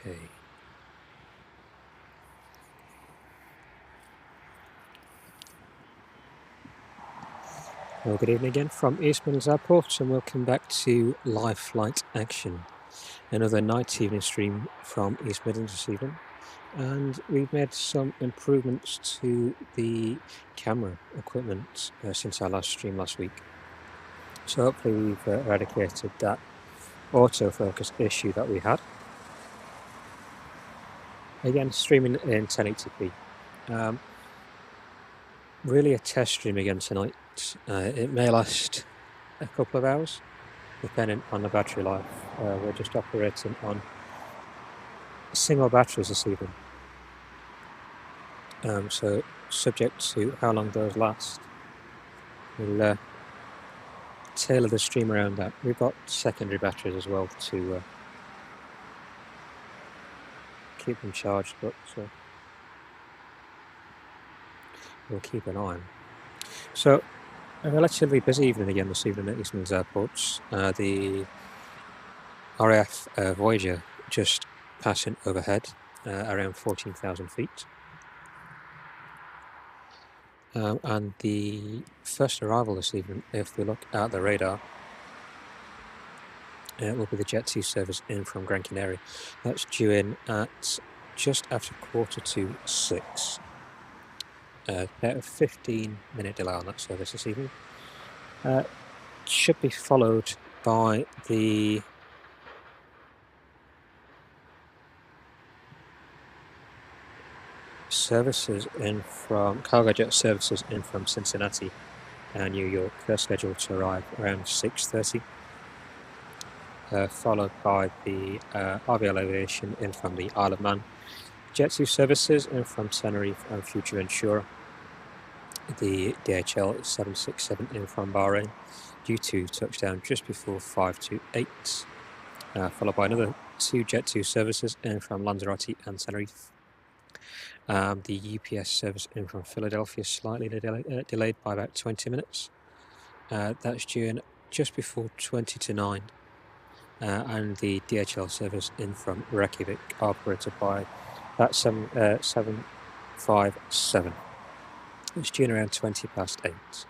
Okay. Well, good evening again from East Midlands Airport, and welcome back to Live Flight Action. Another night evening stream from East Midlands this evening. And we've made some improvements to the camera equipment since our last stream last week. So hopefully we've eradicated that autofocus issue that we had. Again, streaming in 1080p. Really a test stream again tonight. It may last a couple of hours, depending on the battery life. We're just operating on single batteries this evening. So subject to how long those last, we'll tailor the stream around that. We've got secondary batteries as well to keep them charged, but we'll keep an eye on. So a relatively busy evening again this evening at East Midlands Airport. The RAF Voyager just passing overhead around 14,000 feet. And the first arrival this evening, if we look at the radar, will be the Jet2 service in from Gran Canaria. That's due in at just after 6:15. About a 15-minute delay on that service this evening. Should be followed by the services in from cargo jet services in from Cincinnati and New York. They're scheduled to arrive around 6:30. Followed by the RBL Aviation in from the Isle of Man, Jet2 services in from Tenerife and Futurenair, the DHL 767 in from Bahrain, due to touchdown just before 5:28, followed by another 2 Jet2 services in from Lanzarote and Tenerife. The UPS service in from Philadelphia slightly delayed by about 20 minutes. That's due in just before 20:09. And the DHL service in from Reykjavik, operated by that 757. It's due in around 8:20.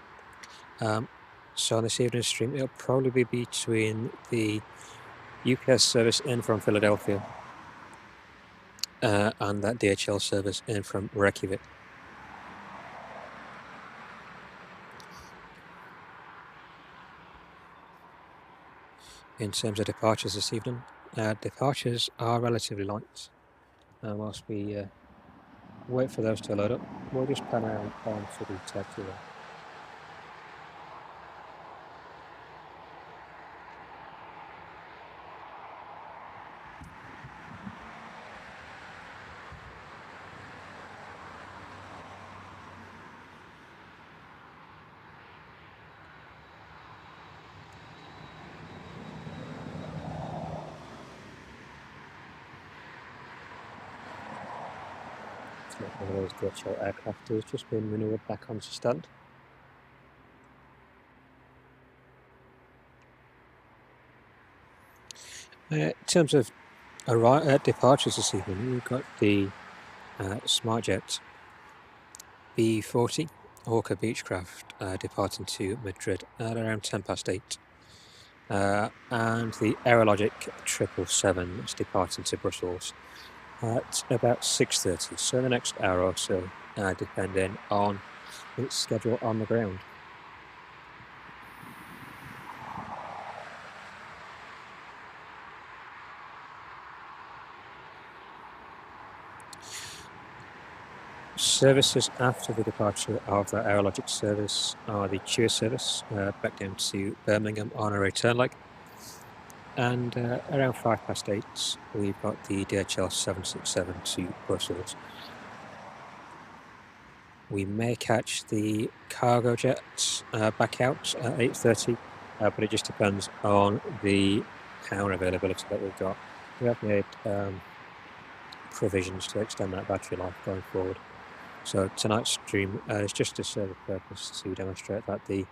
So on this evening's stream, it'll probably be between the UPS service in from Philadelphia and that DHL service in from Reykjavik. In terms of departures this evening, departures are relatively light. Whilst we wait for those to load up, we'll just pan around onto the taxiway. One of those DHL aircraft has just been manoeuvred back onto stand. In terms of departures this evening, we've got the SmartJet B40 Hawker Beechcraft departing to Madrid at around 8:10. And the AeroLogic 777 is departing to Brussels at about 6:30. So the next hour or so, depending on its schedule on the ground. Services after the departure of the AeroLogic service are the Cheer service back down to Birmingham on a return leg. And around 8:05, we've got the DHL 767 to Brussels. We may catch the cargo jet back out at 8:30, but it just depends on the power availability that we've got. We have made provisions to extend that battery life going forward. So tonight's stream is just to serve a purpose to demonstrate that the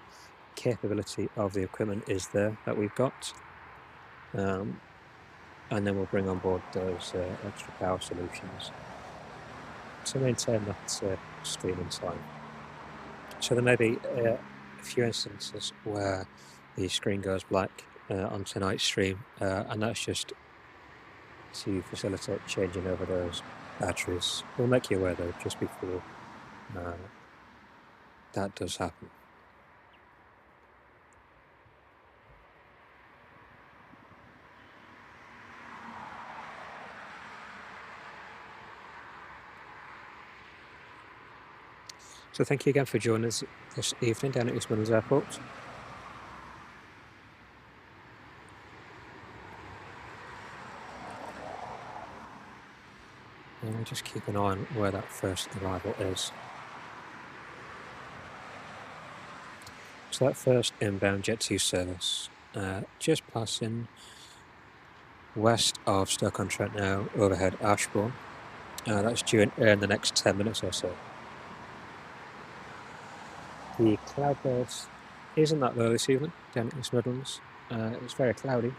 capability of the equipment is there that we've got. and then we'll bring on board those extra power solutions to maintain that streaming time. So there may be a few instances where the screen goes black on tonight's stream, and that's just to facilitate changing over those batteries. We'll make you aware though just before that does happen. So thank you again for joining us this evening down at East Midlands Airport. And we'll just keep an eye on where that first arrival is. So that first inbound Jet2 service, just passing west of Stoke-on-Trent now, overhead Ashbourne. That's due in the next 10 minutes or so. The cloud base isn't that low this evening down at East Midlands. It's very cloudy,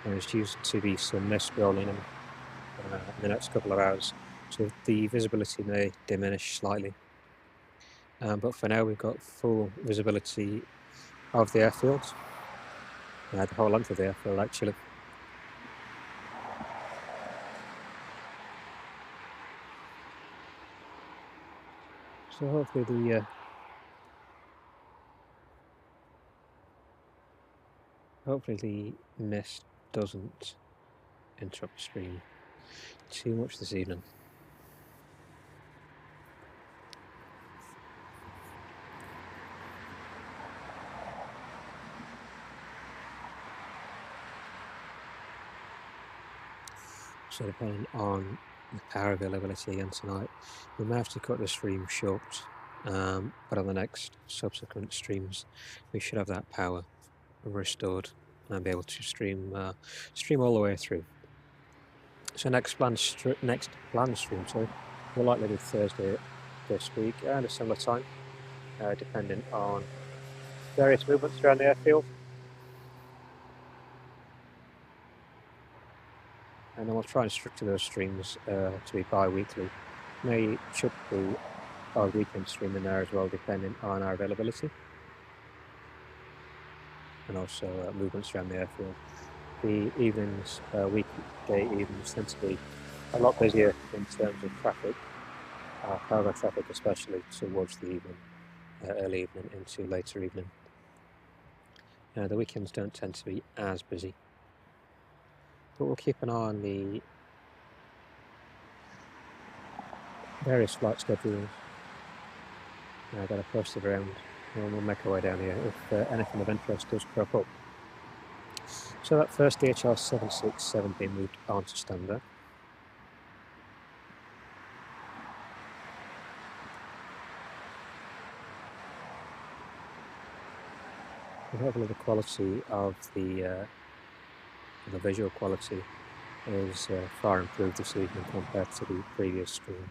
and there's due to be some mist rolling in the next couple of hours, so the visibility may diminish slightly. But for now, we've got full visibility of the airfield, the whole length of the airfield actually. So hopefully the mist doesn't interrupt the stream too much this evening. So depending on the power availability again tonight, we may have to cut the stream short, but on the next subsequent streams we should have that power restored and be able to stream all the way through. So next planned stream will likely be Thursday this week at a similar time, depending on various movements around the airfield. And then we'll try and structure those streams to be bi-weekly. May chuck our weekend stream in there as well, depending on our availability. And also movements around the airfield. The evenings, weekday evenings, tend to be a lot busier in terms of traffic, cargo traffic especially towards the evening, early evening into later evening. The weekends don't tend to be as busy. But we'll keep an eye on the various flight schedules that are posted around, and we'll make our way down here if anything of interest does crop up. So that first DHL 767 being moved on to standard. And hopefully the quality of the visual quality is far improved this evening compared to the previous stream.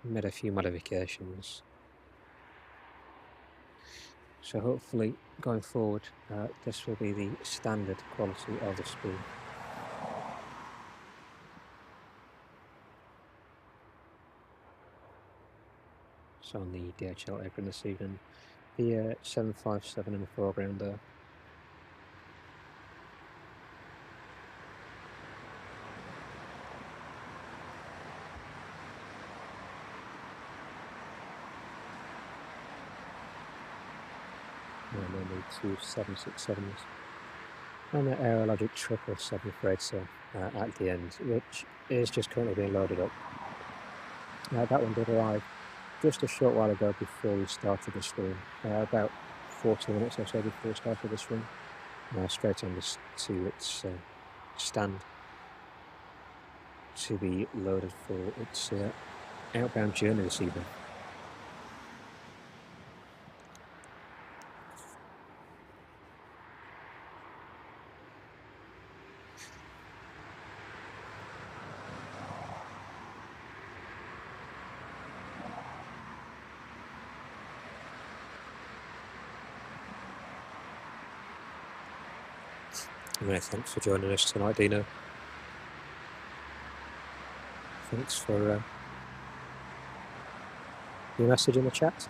Made a few modifications, so hopefully going forward this will be the standard quality of the stream. So on the DHL apron this evening, the 757 in the foreground there. And then the 2 767s and the AeroLogic 777 freighter at the end, which is just currently being loaded up. That one did arrive just a short while ago before we started the stream, about 40 minutes or so before we started the stream, straight on to its stand to be loaded for its outbound journey this evening. Many thanks for joining us tonight, Dino. Thanks for your message in the chat.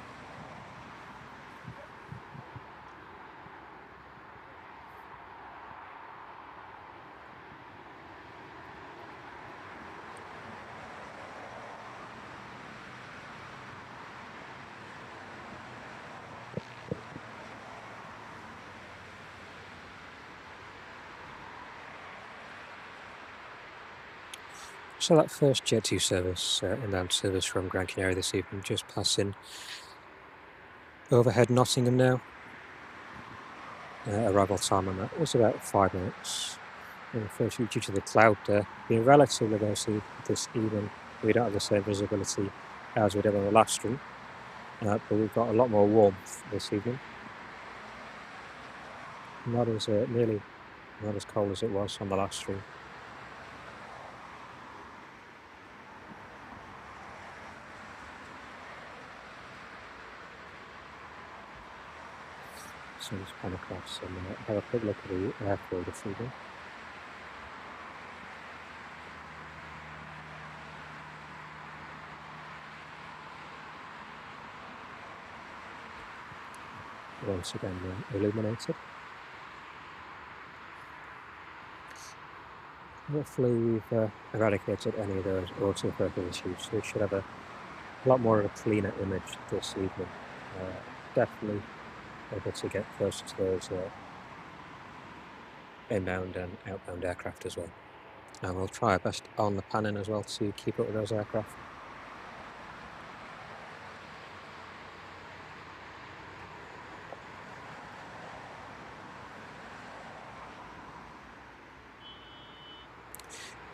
So that first Jet2 service, inbound service from Gran Canaria this evening, just passing overhead Nottingham now. Arrival time on that was about 5 minutes. Unfortunately, due to the cloud being relatively low this evening, we don't have the same visibility as we did on the last stream, but we've got a lot more warmth this evening. Not as nearly not as cold as it was on the last stream. So let's pan across and have a quick look at the airfield this evening. Once again illuminated. Hopefully we've eradicated any of those autofocus issues, so we should have a lot more of a cleaner image this evening. Definitely able to get closer to those inbound and outbound aircraft as well. And we'll try our best on the panning as well to keep up with those aircraft.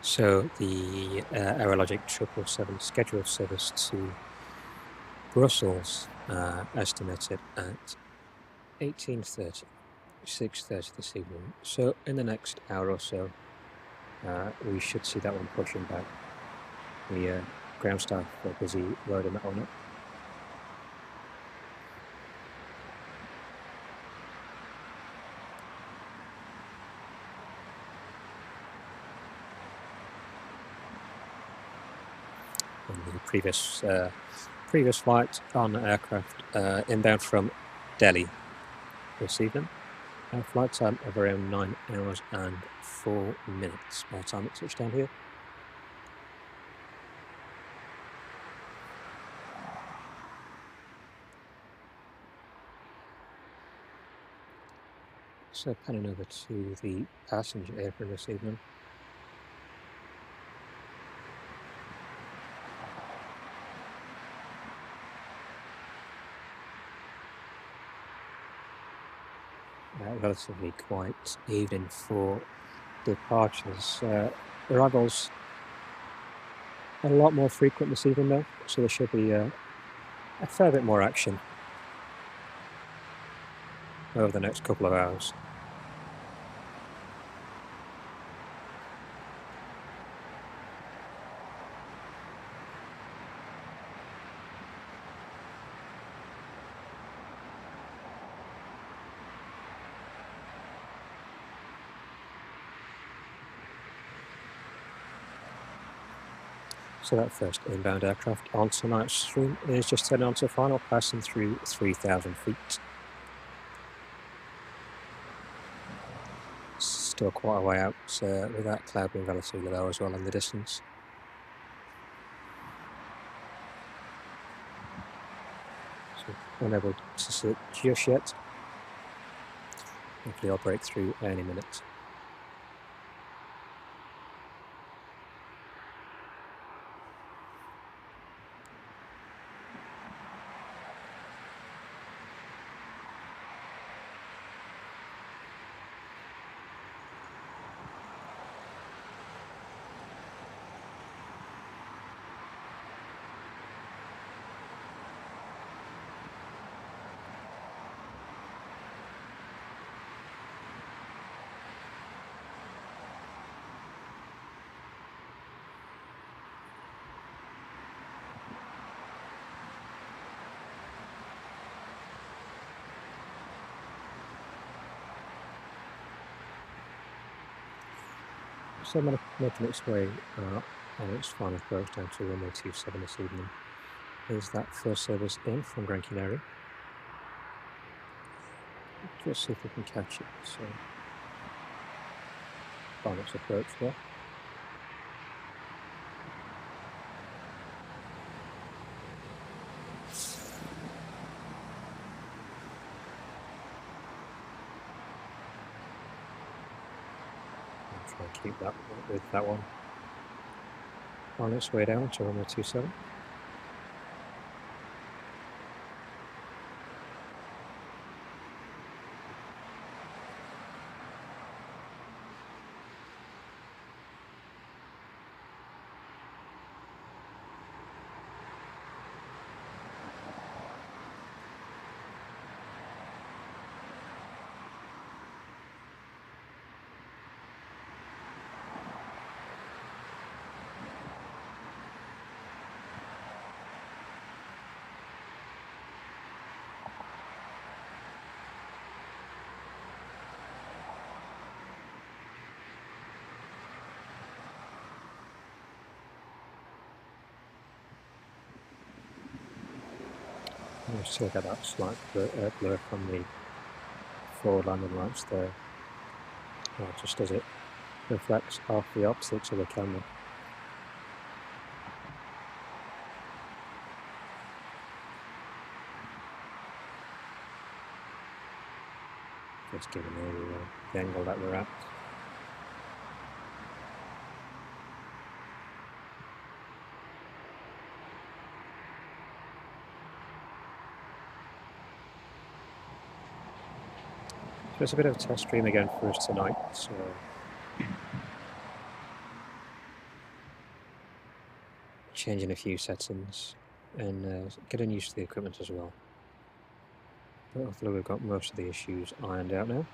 So the AeroLogic 777 scheduled service to Brussels estimated at 18:30, 6:30 this evening. So in the next hour or so, we should see that one pushing back. The ground staff are busy loading that one up. On the previous flight on aircraft inbound from Delhi this evening. Flight time of around 9 hours and 4 minutes by the time it touched down here. So panning over to the passenger apron this evening. Relatively quiet evening for departures. Arrivals a lot more frequent this evening though, so there should be a fair bit more action over the next couple of hours. So that first inbound aircraft on tonight's stream is just heading on to final, passing through 3,000 feet. Still quite a way out with that cloud being relatively low as well in the distance. So unable to see it just yet. Hopefully I'll break through any minute. So making its way on its final approach down to runway 27 this evening is that first service in from Gran Canaria. Just see if we can catch it. So final approach there. I'll try and keep that with that one. On its way down to runway 27. You still get that slight blur from the forward landing lights there, just as it reflects off the optics of the camera. Just giving the angle that we're at. So it's a bit of a test stream again for us tonight, so changing a few settings and getting used to the equipment as well. But hopefully we've got most of the issues ironed out now.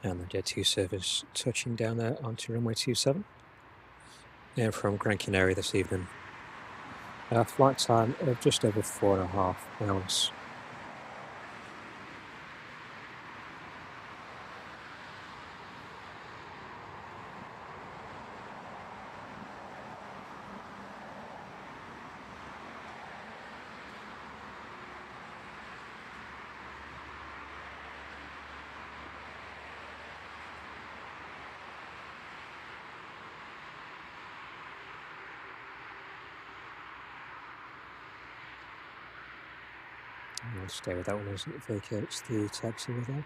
And the Jet2 service touching down there onto runway 27. And from Gran Canaria this evening. Flight time of just over 4.5 hours. I'll stay with that one as it vacates the taxiway there.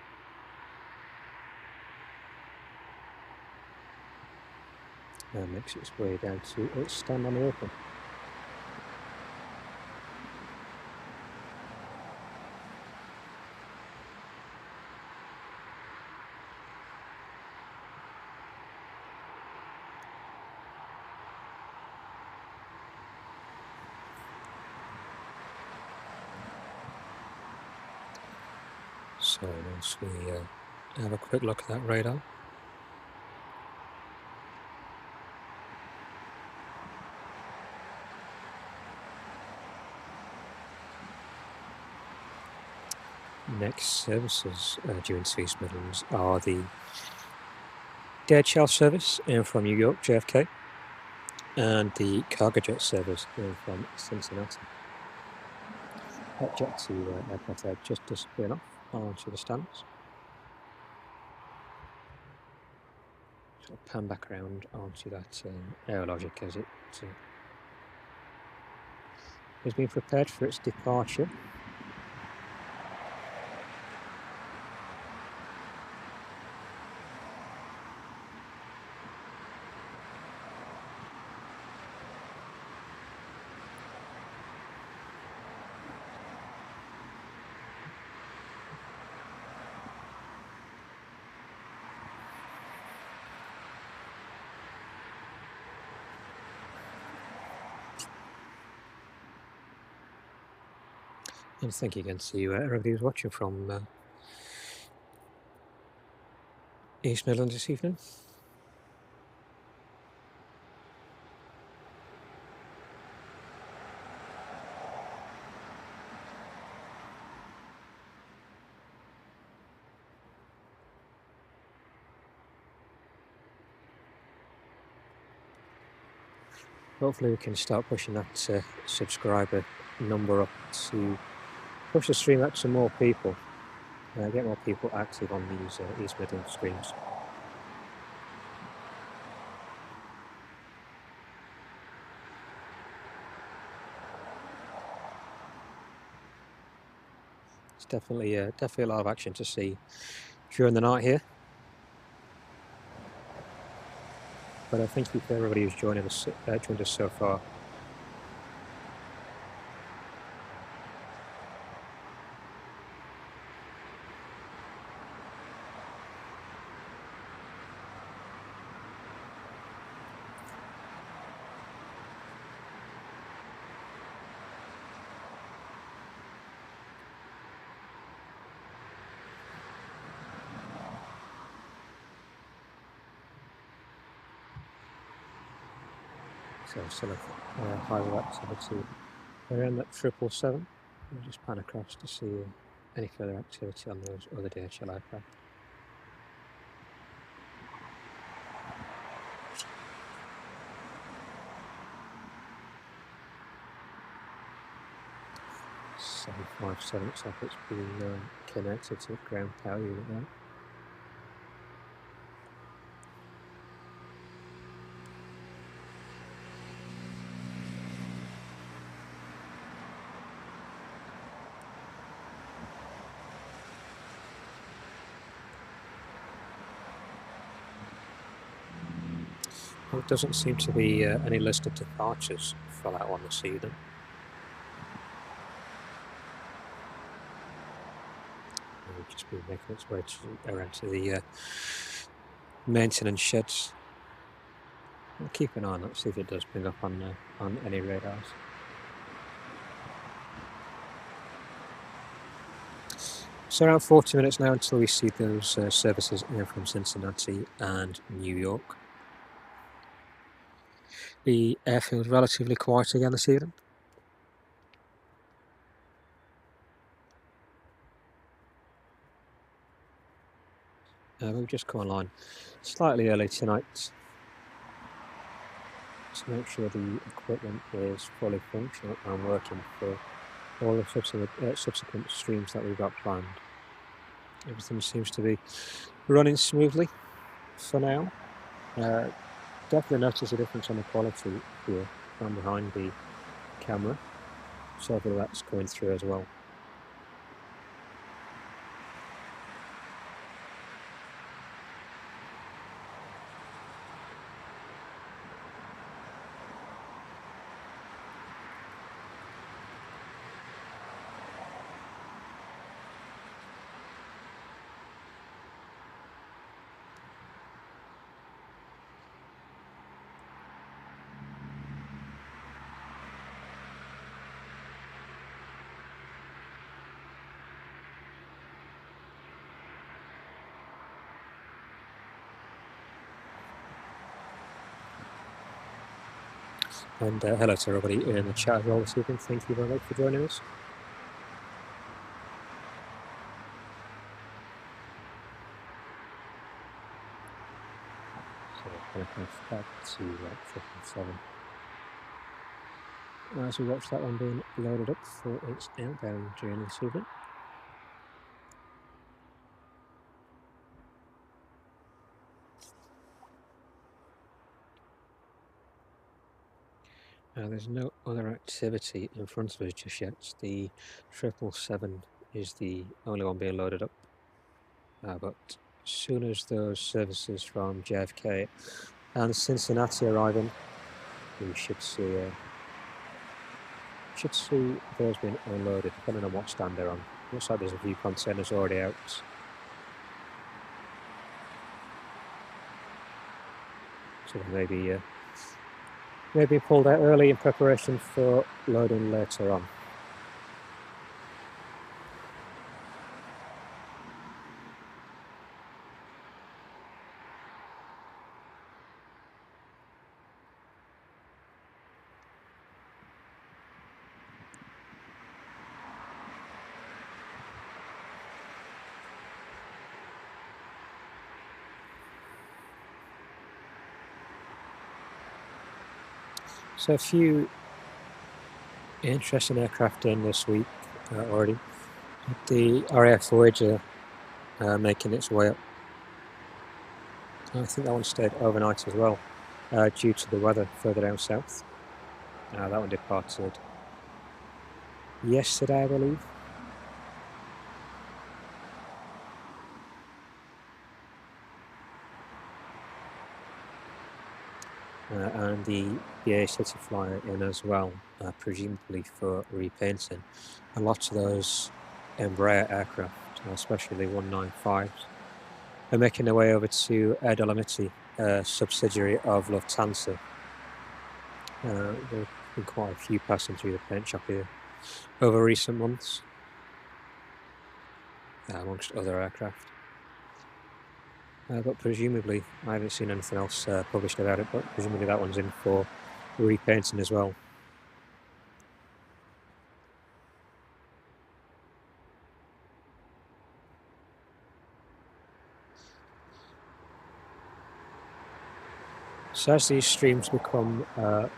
And makes its way down to its stand on the apron. So once we have a quick look at that radar. Next services due into East Midlands are the DHL service in from New York, JFK, and the cargo jet service in from Cincinnati. That Jet2 aircraft there just disappearing off onto the stands. So I'll pan back around onto that AeroLogic as it has been prepared for its departure. And thank you again to everybody who's watching from East Midlands this evening. Hopefully we can start pushing that subscriber number up to push the stream out to more people, get more people active on these East Midlands streams. It's definitely a lot of action to see during the night here. But thank you for everybody who's joined us so far. So still a high activity around that 777. We'll just pan across to see any further activity on those other DHL aircraft. Looks like it's been connected to the ground power unit now. Well, it doesn't seem to be any listed departures for that one this evening. We'll just be making its way around to the maintenance sheds. We'll keep an eye on that, see if it does bring up on any radars. So around 40 minutes now until we see those services in from Cincinnati and New York. The airfield is relatively quiet again this evening. We've just come online slightly early tonight to make sure the equipment is fully functional and working for all the subsequent streams that we've got planned. Everything seems to be running smoothly for now. Definitely notice a difference on the quality here from behind the camera. So hopefully that's going through as well. And hello to everybody in the chat as well this evening. Thank you very much for joining us. So we're going to come back to 777. As we watch that one being loaded up for its outbound journey this evening. There's no other activity in front of us just yet. The 777 is the only one being loaded up. But as soon as those services from JFK and Cincinnati arrive in, we should see those being unloaded, depending on what stand they're on. Looks like there's a few containers already out. So maybe pulled out early in preparation for loading later on. So a few interesting aircraft in this week already. The RAF Voyager making its way up. I think that one stayed overnight as well, due to the weather further down south. That one departed yesterday, I believe. And the BA City Flyer in as well, presumably for repainting. And lots of those Embraer aircraft, especially 195s, are making their way over to Air Dolomiti, a subsidiary of Lufthansa. There have been quite a few passing through the paint shop here over recent months, amongst other aircraft. But presumably, I haven't seen anything else published about it, but presumably that one's in for repainting as well. So as these streams become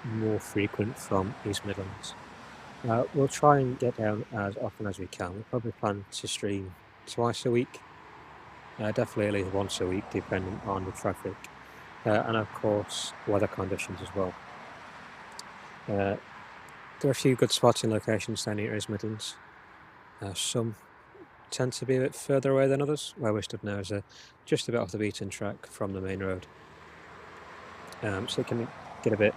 more frequent from East Midlands, we'll try and get down as often as we can. We probably plan to stream twice a week, definitely at least once a week, depending on the traffic, and of course weather conditions as well. There are a few good spotting locations down here in East Midlands. Some tend to be a bit further away than others. Where we're stood now is just a bit off the beaten track from the main road, so it can get a bit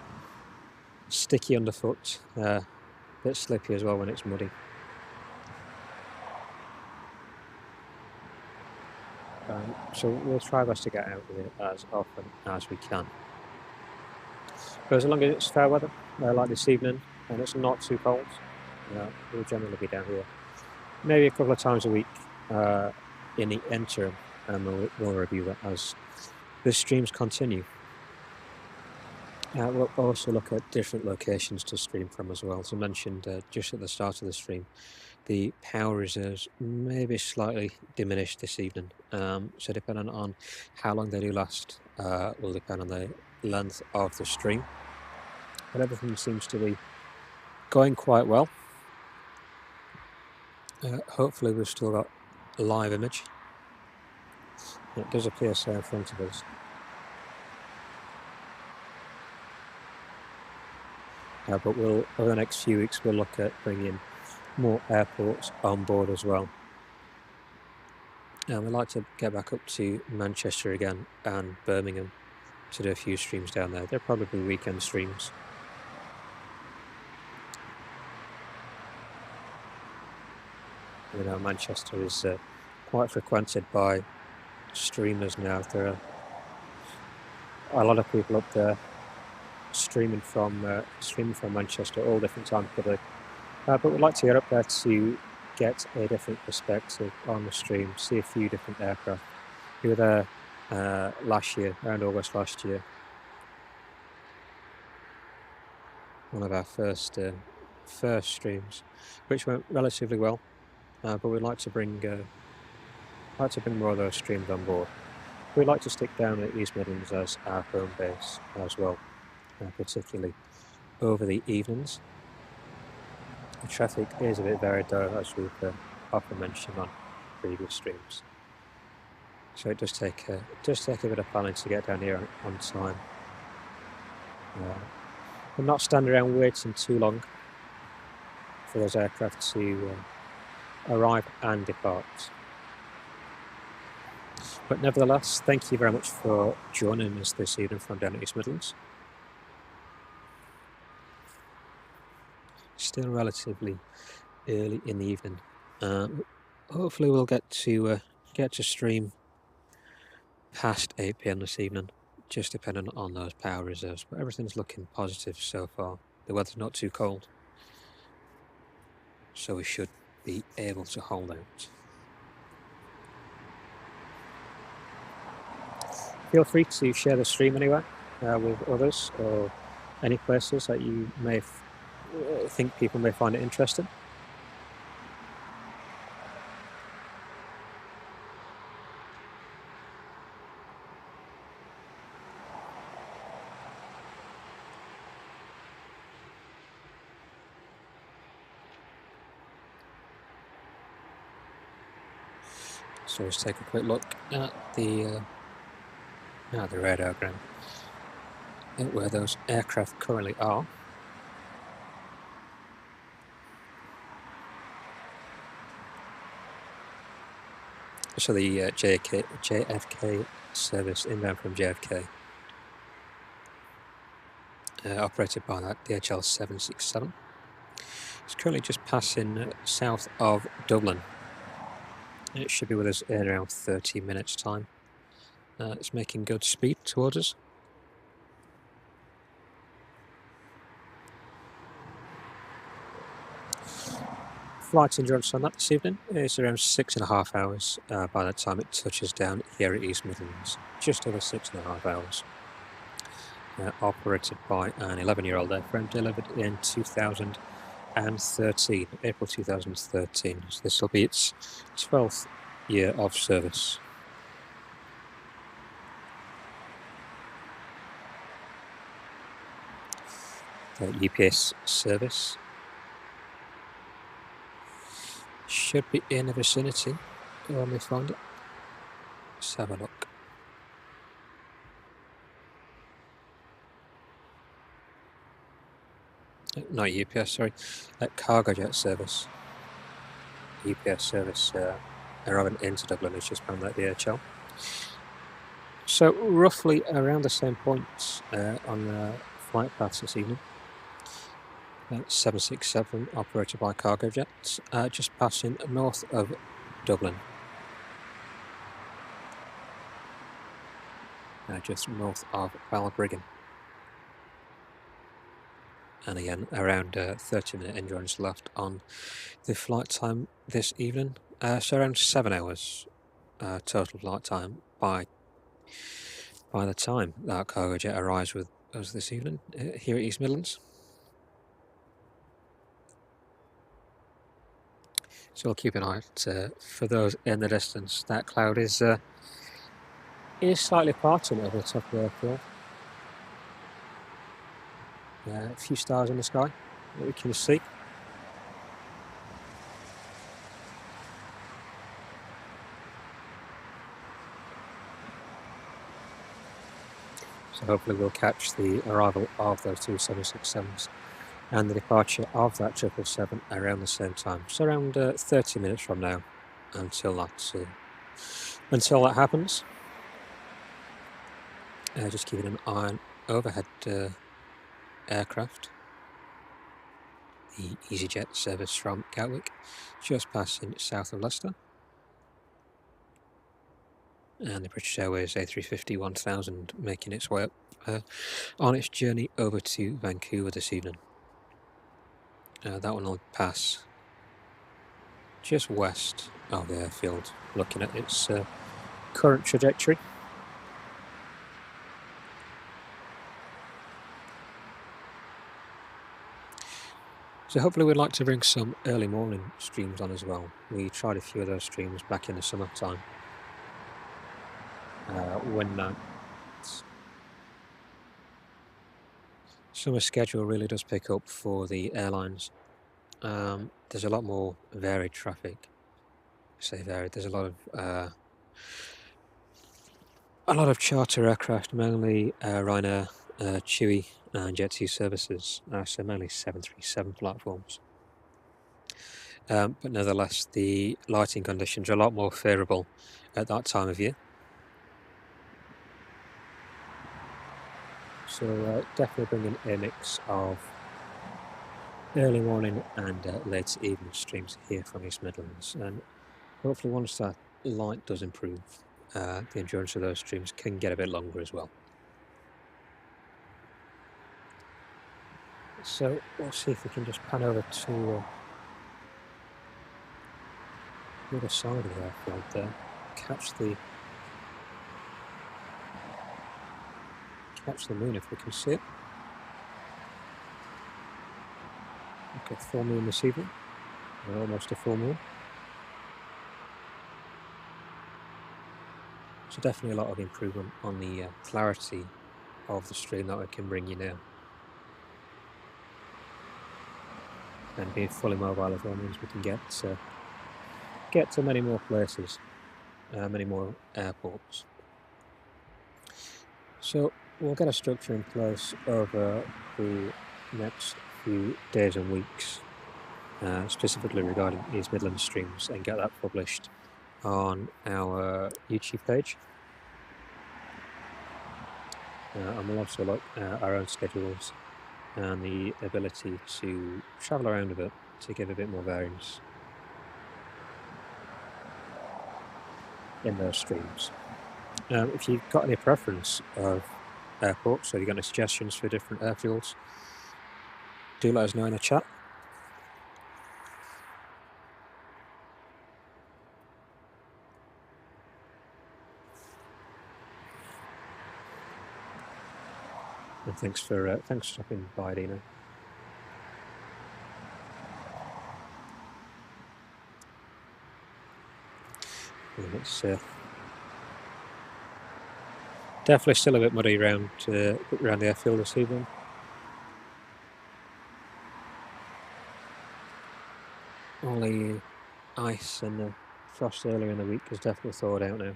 sticky underfoot, a bit slippy as well when it's muddy. So we'll try our best to get out with it as often as we can. But as long as it's fair weather, like this evening, and it's not too cold, we'll generally be down here. Maybe a couple of times a week in the interim, and we'll review that as the streams continue. We'll also look at different locations to stream from as well. As I mentioned just at the start of the stream, the power reserves may be slightly diminished this evening. So depending on how long they do last will depend on the length of the stream. But everything seems to be going quite well. Hopefully we've still got a live image. It does appear so in front of us. But over the next few weeks we'll look at bringing more airports on board as well. We'd like to get back up to Manchester again and Birmingham to do a few streams down there. They're probably weekend streams. You know, Manchester is quite frequented by streamers now. There are a lot of people up there streaming from Manchester all different times of the day. But we'd like to get up there to get a different perspective on the stream, see a few different aircraft. We were there last year, around August last year. One of our first streams, which went relatively well. But we'd like to bring more of those streams on board. We'd like to stick down at East Midlands as our home base as well, particularly over the evenings. The traffic is a bit varied though, as we've often mentioned on previous streams. So it does take a bit of planning to get down here on time. And not stand around waiting too long for those aircraft to arrive and depart. But nevertheless, thank you very much for joining us this evening from down at East Midlands. Still relatively early in the evening. Hopefully we'll get to stream past 8 PM this evening, just depending on those power reserves. But everything's looking positive so far. The weather's not too cold, so we should be able to hold out. Feel free to share the stream anywhere with others, or any places that you may think people may find it interesting. So let's take a quick look at the radiogram at where those aircraft currently are. So the JFK service inbound from JFK, operated by that DHL 767. It's currently just passing south of Dublin. It should be with us in around 30 minutes time. It's making good speed towards us. Flight endurance on that this evening is around 6.5 hours by the time it touches down here at East Midlands. Just over 6.5 hours. Operated by an 11-year-old airframe delivered in 2013, April 2013. So this will be its 12th year of service. The UPS service should be in the vicinity when we find it. Let's have a look. Not UPS, sorry. Cargo jet service. UPS service arriving into Dublin is just found that DHL. So roughly around the same points on the flight paths this evening. 767 operated by cargo jets, just passing north of Dublin. Just north of Balbriggan. And again, around 30-minute endurance left on the flight time this evening. So around 7 hours total flight time by the time that cargo jet arrives with us this evening here at East Midlands. So we'll keep an eye out for those in the distance. That cloud is slightly parting over the top of the airfield. A few stars in the sky that we can see. So hopefully we'll catch the arrival of those two 767s and the departure of that 777 around the same time. So around 30 minutes from now until that happens. Just keeping an eye on overhead aircraft. The EasyJet service from Gatwick, just passing south of Leicester. And the British Airways A350-1000 making its way up on its journey over to Vancouver this evening. That one will pass just west of the airfield, looking at its current trajectory. So hopefully we'd like to bring some early morning streams on as well. We tried a few of those streams back in the summertime. When that summer schedule really does pick up for the airlines. There's a lot more varied traffic. I say varied. There's a lot of charter aircraft, mainly Ryanair, Chewy, and Jet2 services. So mainly 737 platforms. But nevertheless, the lighting conditions are a lot more favourable at that time of year. So definitely bringing a mix of early morning and late evening streams here from East Midlands, and hopefully once that light does improve, the endurance of those streams can get a bit longer as well. So we'll see if we can just pan over to the other side of the airfield there, catch the moon if we can see it. Okay, full moon this evening, almost a full moon. So definitely a lot of improvement on the clarity of the stream that we can bring you now. And being fully mobile as well means we can get to many more places many more airports. So we'll get a structure in place over the next few days and weeks, specifically regarding East Midlands streams, and get that published on our YouTube page. And we'll also look at our own schedules and the ability to travel around a bit to give a bit more variance in those streams. If you've got any preference of airports, or you've got any suggestions for different airfields, do let us know in the chat. And thanks for stopping by, Dina. And it's definitely still a bit muddy around the airfield this evening. Only ice and the frost earlier in the week has definitely thawed out now.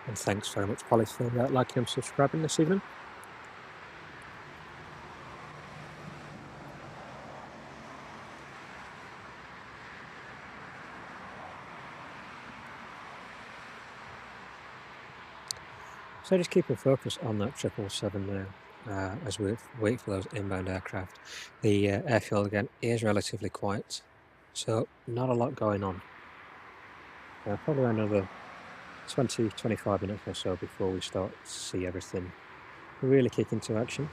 And thanks very much, Polly, for liking and subscribing this evening. So just keeping focus on that 777 there as we wait for those inbound aircraft. The airfield again is relatively quiet, so not a lot going on. Probably another 20-25 minutes or so before we start to see everything really kick into action.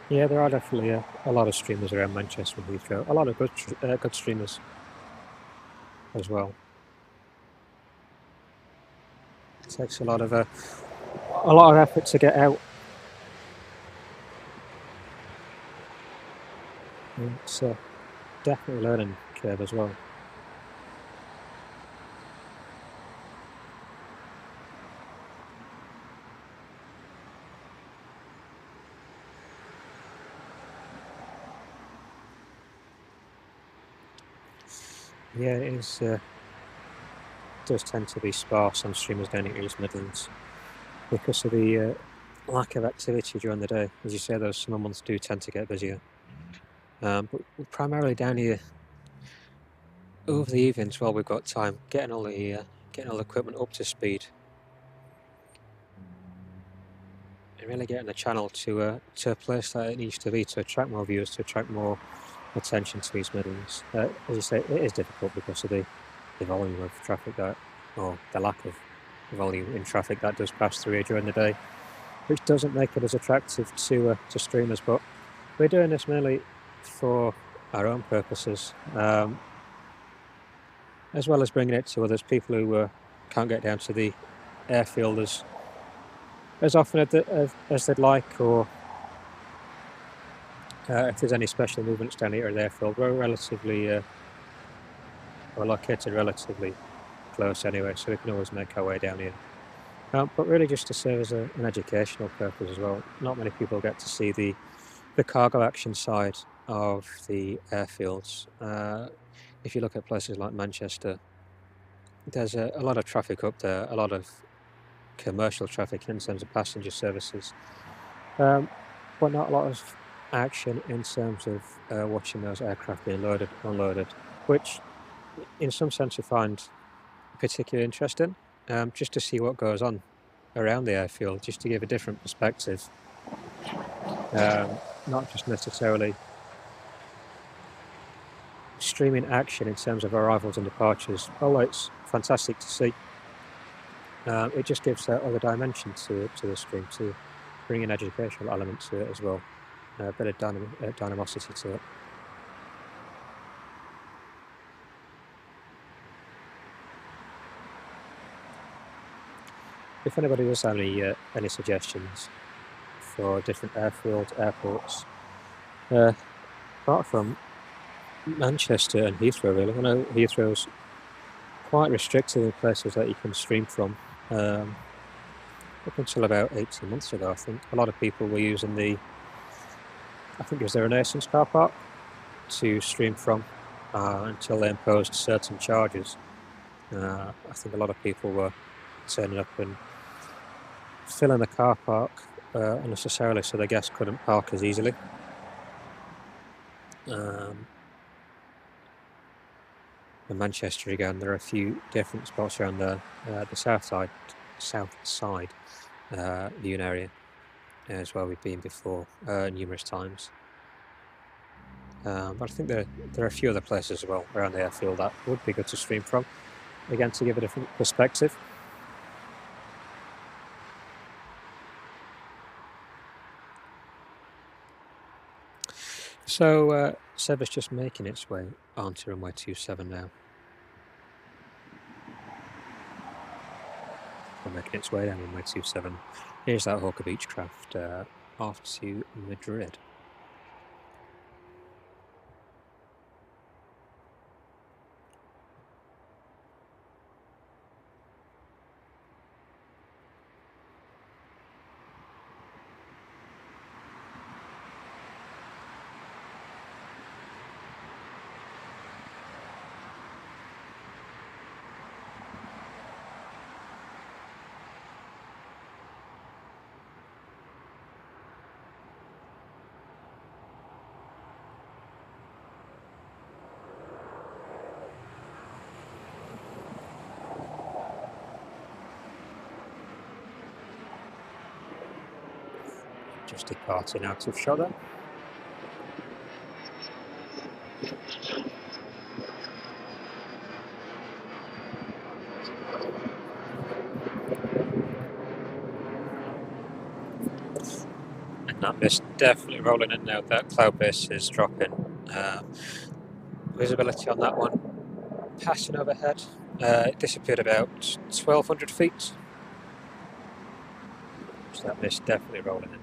Yeah, there are definitely a lot of streamers around Manchester and Heathrow. A lot of good streamers as well. It takes a lot of effort to get out. It's definitely a learning curve as well. Yeah, it is. Does tend to be sparse on streamers down in East Midlands because of the lack of activity during the day. As you say, those summer months do tend to get busier. But primarily down here over the evenings while we've got time, getting all the equipment up to speed, and really getting the channel to a place that it needs to be to attract more viewers, to attract more attention to East Midlands. As you say, it is difficult because of the volume of traffic or the lack of volume in traffic that does pass through here during the day, which doesn't make it as attractive to streamers. But we're doing this mainly for our own purposes, as well as bringing it to others, people who can't get down to the airfield as often as they'd like, or if there's any special movements down here at the airfield. We're located relatively close anyway, so we can always make our way down here. But really just to serve as an educational purpose as well. Not many people get to see the cargo action side of the airfields. If you look at places like Manchester, there's a lot of traffic up there, a lot of commercial traffic in terms of passenger services, but not a lot of action in terms of watching those aircraft being loaded, unloaded, which in some sense we find particularly interesting, just to see what goes on around the airfield, just to give a different perspective, not just necessarily streaming action in terms of arrivals and departures. Although it's fantastic to see, it just gives other dimension to the stream, to bring an educational element to it as well, a bit of dynamosity to it. if anybody does have any suggestions for different airfields, airports, apart from Manchester and Heathrow, really. I know Heathrow's quite restricted in places that you can stream from. Up until about 18 months ago, I think a lot of people were using I think it was the Renaissance car park to stream from until they imposed certain charges. I think a lot of people were turning up and filling the car park unnecessarily, so the guests couldn't park as easily. In Manchester again, there are a few different spots around the south side, viewing area, as well. We've been before numerous times. But I think there are a few other places as well around the airfield that would be good to stream from, again, to give a different perspective. So Seb is just making its way onto runway 27 now. Or making its way down runway 27. Here's that Hawker Beechcraft off to Madrid. Just departing out of shot there. And that mist definitely rolling in now. That cloud base is dropping. Visibility on that one passing overhead. It disappeared about 1,200 feet. So that mist definitely rolling in.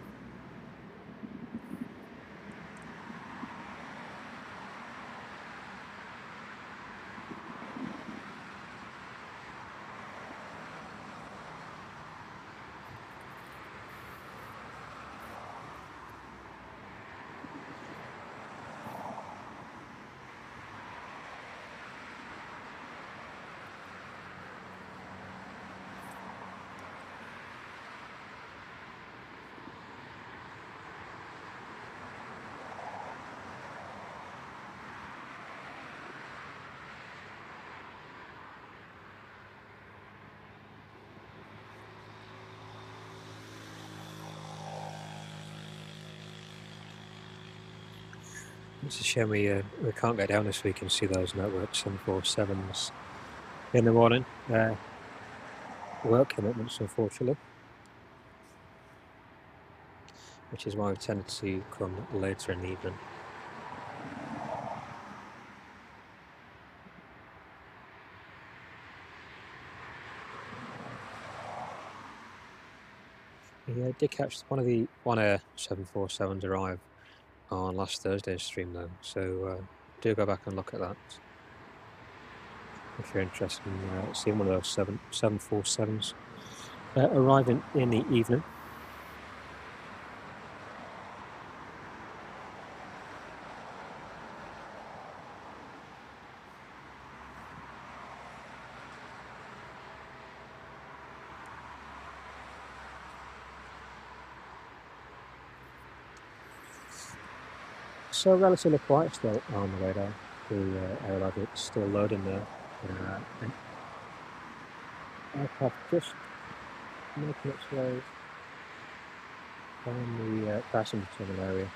It's a shame we can't get down this week and see those network 747s in the morning. Work commitments, unfortunately, which is why we've tended to come later in the evening. Yeah, I did catch one Air 747s arrive on last Thursday's stream though, so do go back and look at that if you're interested in seeing one of those 747s arriving in the evening. So relatively quiet still on the radar. The AeroLogic still loading there. Aircraft just making its way on the passenger terminal area.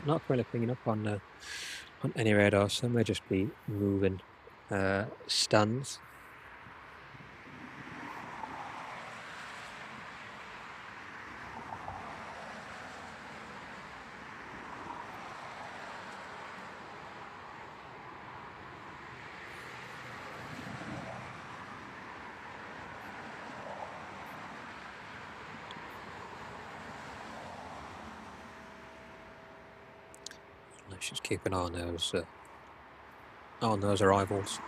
Not currently pinging up on any radar, so may just be moving stands. just keep an eye on those arrivals.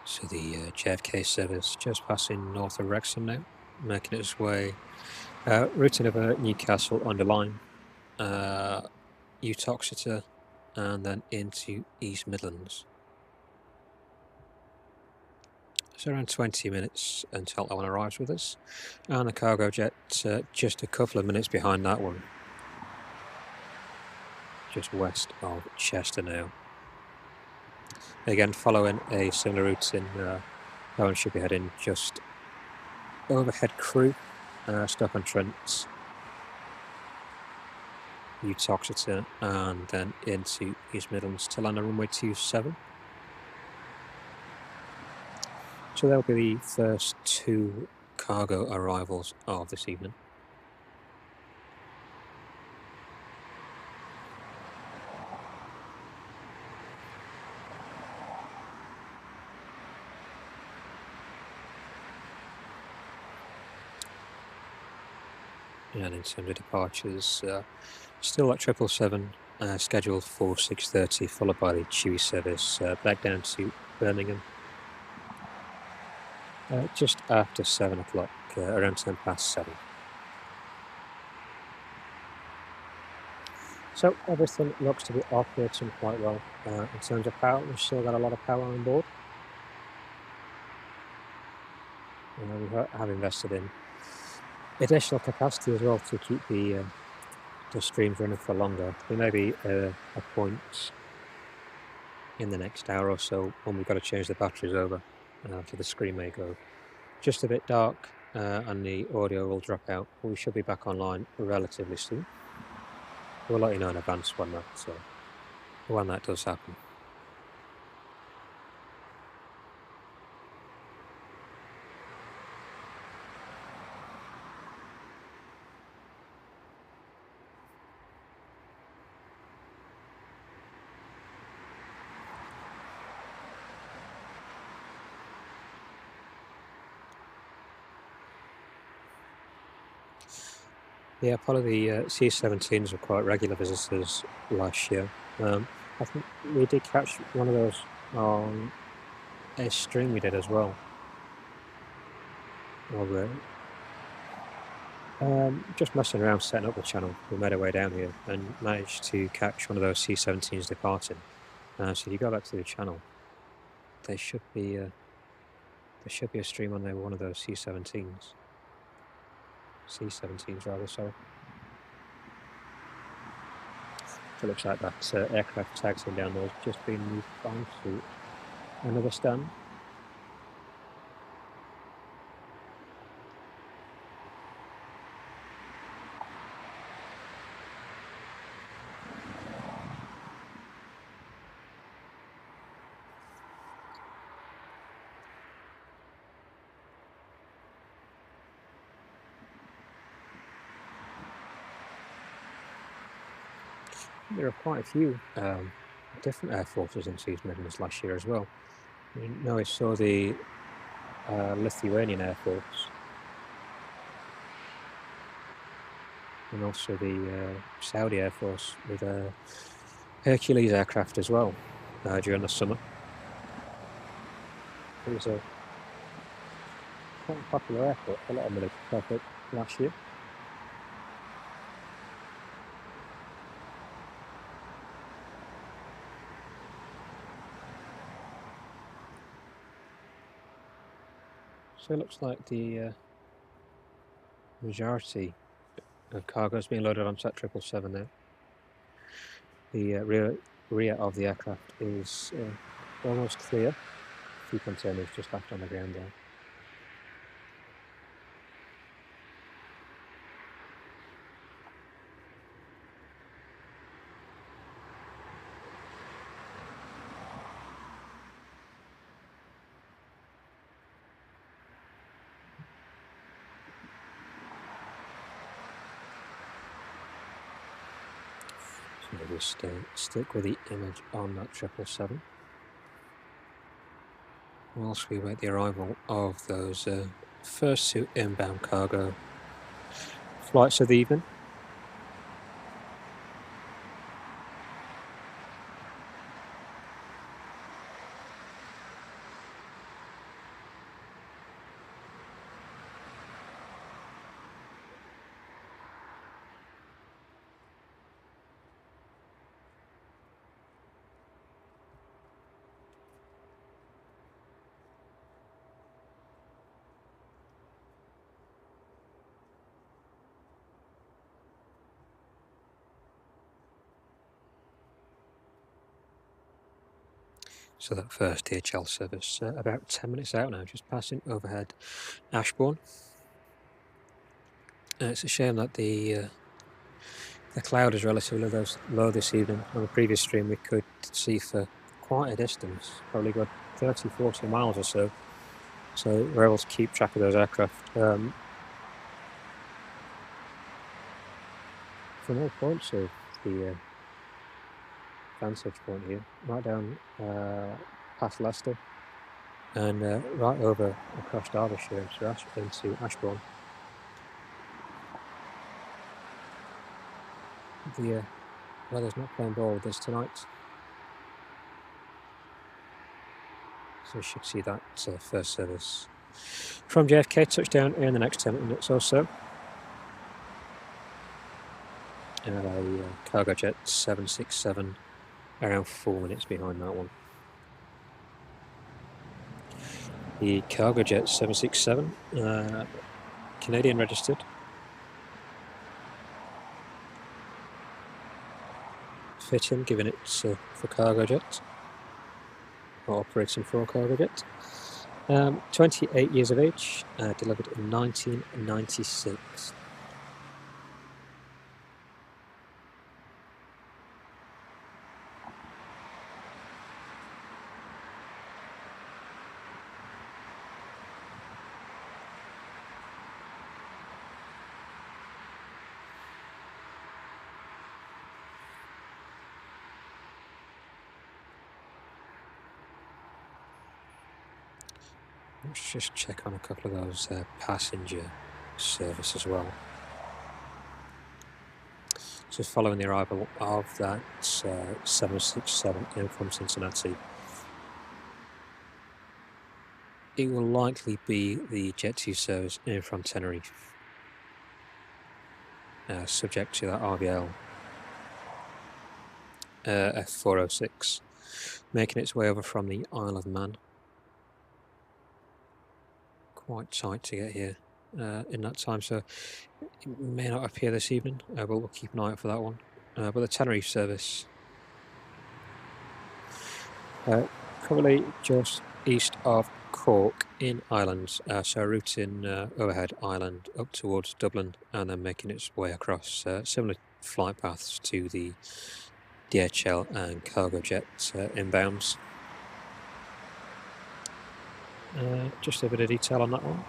So the JFK service just passing north of Wrexham now, making its way, routing over Newcastle on the line, Uttoxeter, and then into East Midlands. So around 20 minutes until that one arrives with us, and the cargo jet just a couple of minutes behind that one, just west of Chester now. Again, following a similar route in that one should be heading just overhead Crewe, Stoke-on-Trent, Uttoxeter, and then into East Midlands to land on runway 27. So that'll be the first 2 cargo arrivals of this evening. And in terms of departures, still at 777, scheduled for 6:30, followed by the Chewy service back down to Birmingham just after 7 o'clock, around 7:10. So everything looks to be operating quite well. In terms of power, we've still got a lot of power on board. We have invested in additional capacity as well to keep the streams running for longer. There may be a point in the next hour or so when we've got to change the batteries over, so the screen may go just a bit dark and the audio will drop out. We should be back online relatively soon. We'll let you know in advance when that does happen. Yeah, probably the C-17s were quite regular visitors last year. I think we did catch one of those on a stream we did as well. Just messing around setting up the channel, we made our way down here and managed to catch one of those C-17s departing. So if you go back to the channel, there should be a stream on there with one of those C-17s. C-17s rather, sorry. So it looks like that aircraft taxiing down there has just been moved on to another stand. There are quite a few different air forces in East Midlands last year as well. I saw the Lithuanian Air Force and also the Saudi Air Force with a Hercules aircraft as well during the summer. It was a quite popular airport for a lot of military traffic last year. So it looks like the majority of cargo is being loaded onto that 777 now. The rear of the aircraft is almost clear. A few containers just left on the ground there. We'll just stick with the image on that 777 whilst we wait the arrival of those first 2 inbound cargo flights of the evening. So that first DHL service, about 10 minutes out now, just passing overhead Ashbourne. It's a shame that the cloud is relatively low this evening. On the previous stream we could see for quite a distance, probably got 30-40 miles or so. So we're able to keep track of those aircraft from all points of the vantage point here, right down past Leicester and right over across Derbyshire into Ashbourne. The weather's not playing ball with us tonight, so we should see that first service from JFK touchdown in the next 10 minutes or so. And a cargo jet 767 around 4 minutes behind that one. The cargo jet 767, Canadian registered. Fitting, given it's for cargo jet, or operating for a cargo jet. 28 years of age, delivered in 1996. Let's just check on a couple of those passenger service as well. So following the arrival of that 767 in from Cincinnati, it will likely be the Jet2 service in from Tenerife, subject to that RVL F406, making its way over from the Isle of Man. Quite tight to get here in that time, so it may not appear this evening, but we'll keep an eye out for that one. But the Tenerife service, probably just east of Cork in Ireland, so routing overhead Ireland up towards Dublin and then making its way across similar flight paths to the DHL and cargo jet inbounds. Just a bit of detail on that one.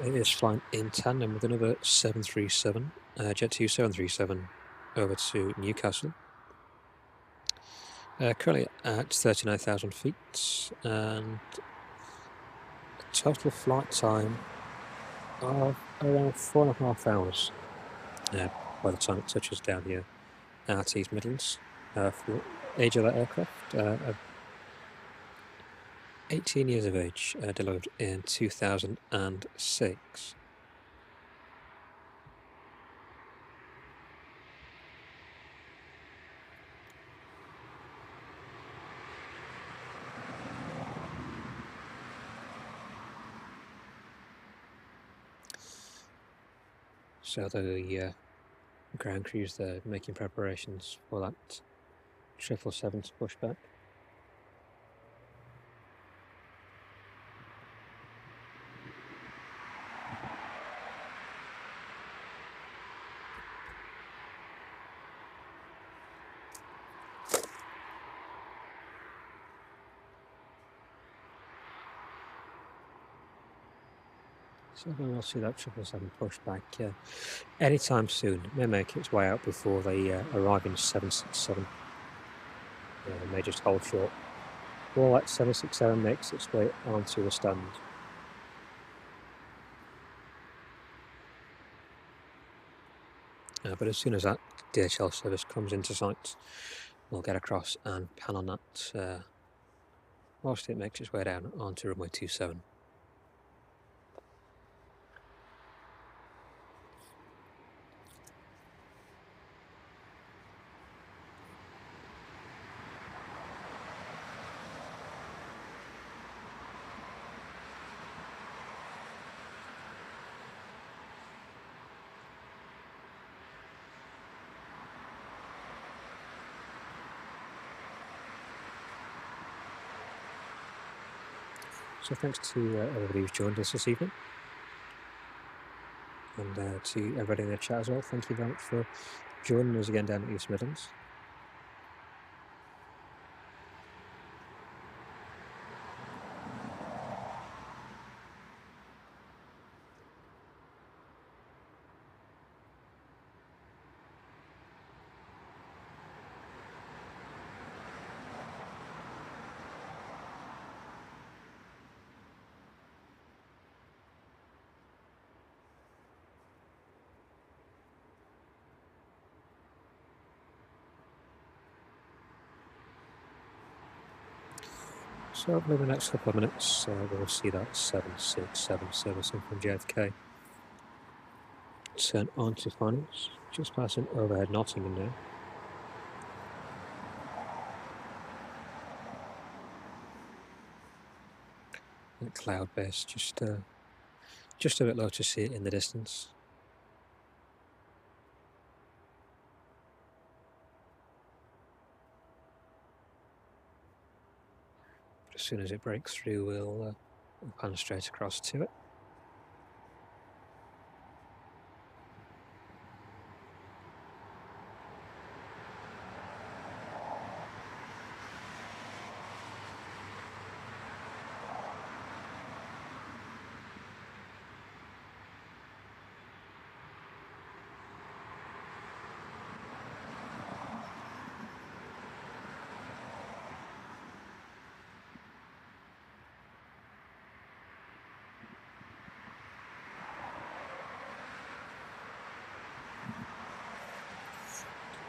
It is flying in tandem with another 737, Jet2 737 over to Newcastle. Currently at 39,000 feet and a total flight time of around 4.5 hours by the time it touches down here at East Midlands. For the age of that aircraft, 18 years of age, delivered in 2006. So the ground crews there making preparations for that 777 to push back. So we'll see that 777 pushed back anytime soon. It may make its way out before they arrive in 767. They may just hold short. while that 767 makes its way onto the stand. But as soon as that DHL service comes into sight, we'll get across and pan on that whilst it makes its way down onto runway 27. So thanks to everybody who's joined us this evening, and to everybody in the chat as well. Thank you very much for joining us again down at East Midlands. So hopefully in the next couple of minutes we'll see that 767 servicing from JFK turn on to finals, just passing overhead Nottingham now. And cloud base just a bit low to see it in the distance. But as soon as it breaks through, we'll pan straight across to it.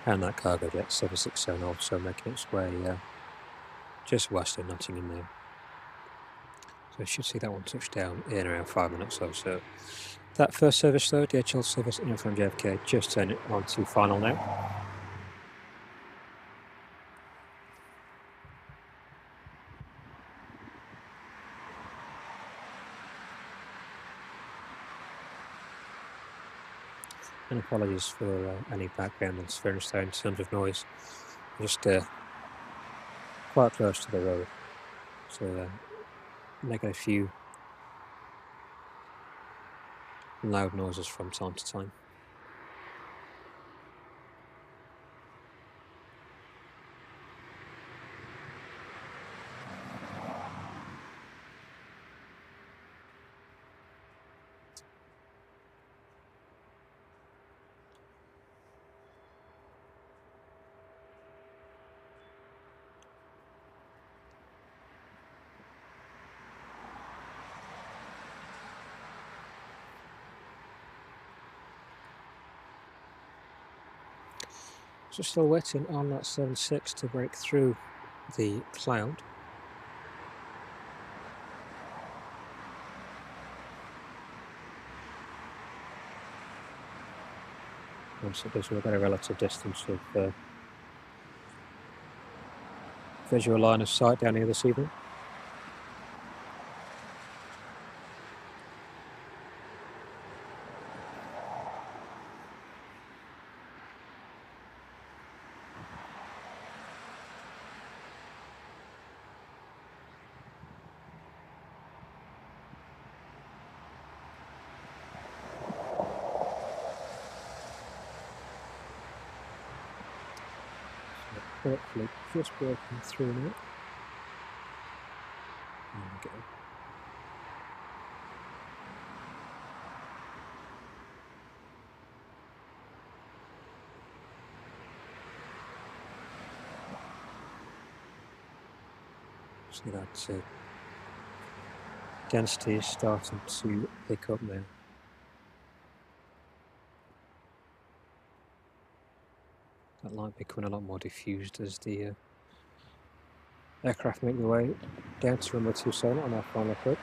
And that cargo jet 767 also making its way just west of Nottingham now. So you should see that one touch down in around 5 minutes or so. That first service though, DHL service in from JFK, just turn it on to final now. And apologies for any background interference there in terms of noise. Just quite close to the road, so making a few loud noises from time to time. So still waiting on that 76 to break through the cloud. Once it does, we'll get a relative distance of visual line of sight down here this evening. Hopefully just breaking through now. There we go. See that density is starting to pick up now. That light becoming a lot more diffused as the aircraft make their way down to runway 27 on our final approach.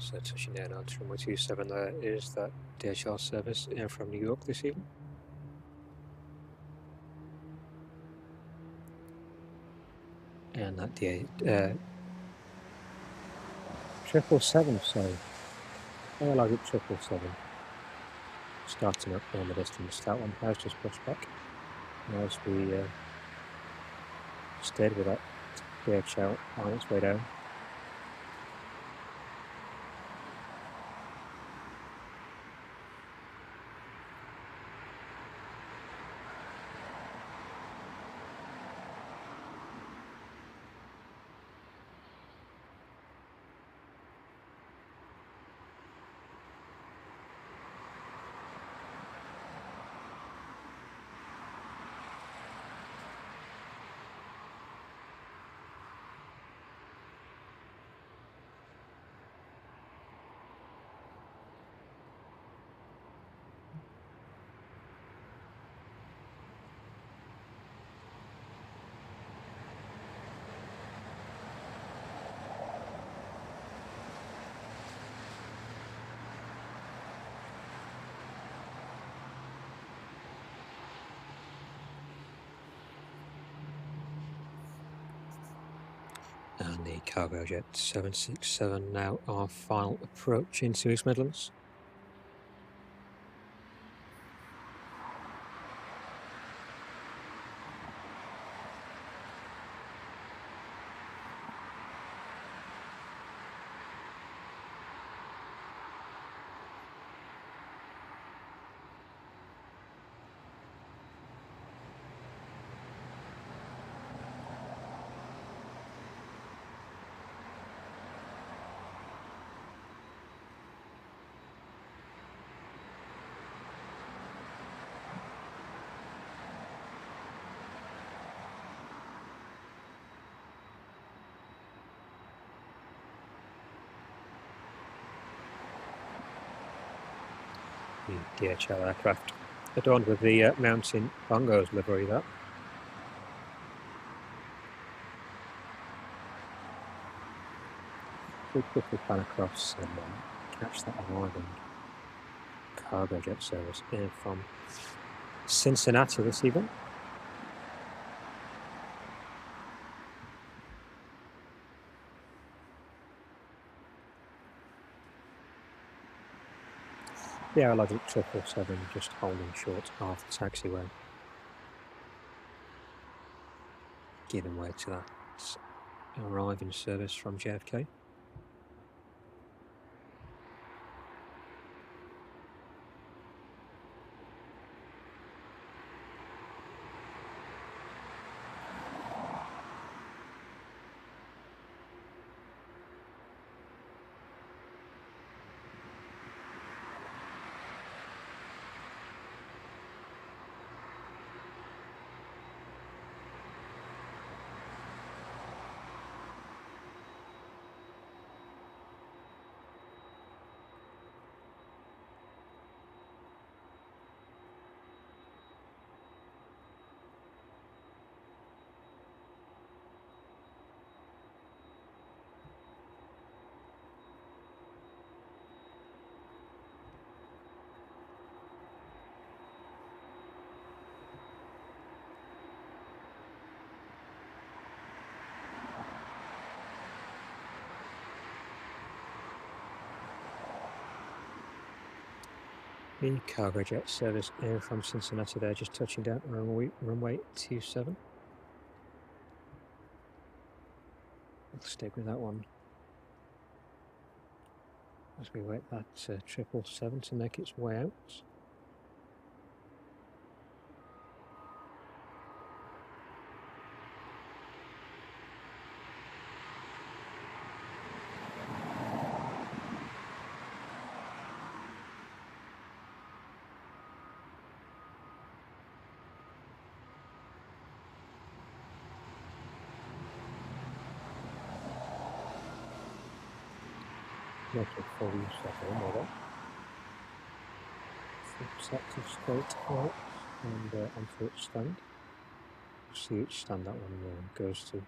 So touching down on runway 27, there is that DHL service in from New York this evening. And that 777, sorry, AeroLogic 777, starting up on the distance. That one has just pushed back. Now as we stayed with that DHL on its way down. And the cargo jet 767 now our final approach into East Midlands. The DHL aircraft adorned with the mountain bongos livery there. We'll quickly pan across and catch that arriving cargo jet service in from Cincinnati this evening. The AeroLogic 777 just holding short of the taxiway, giving way to that arriving service from JFK. The cargo jet service in from Cincinnati there, just touching down runway 27. We'll stick with that one as we wait that 777 to make its way out. Making full use of the model. Set to straight out and onto its stand. We'll see which stand that one goes to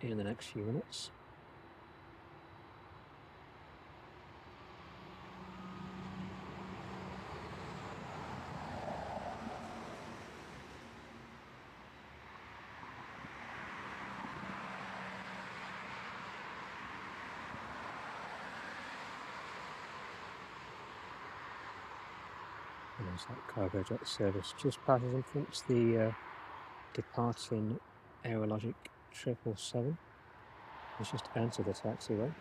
in the next few minutes. There's that cargo jet service just passes in front of the departing AeroLogic 777. It's just entered the taxiway.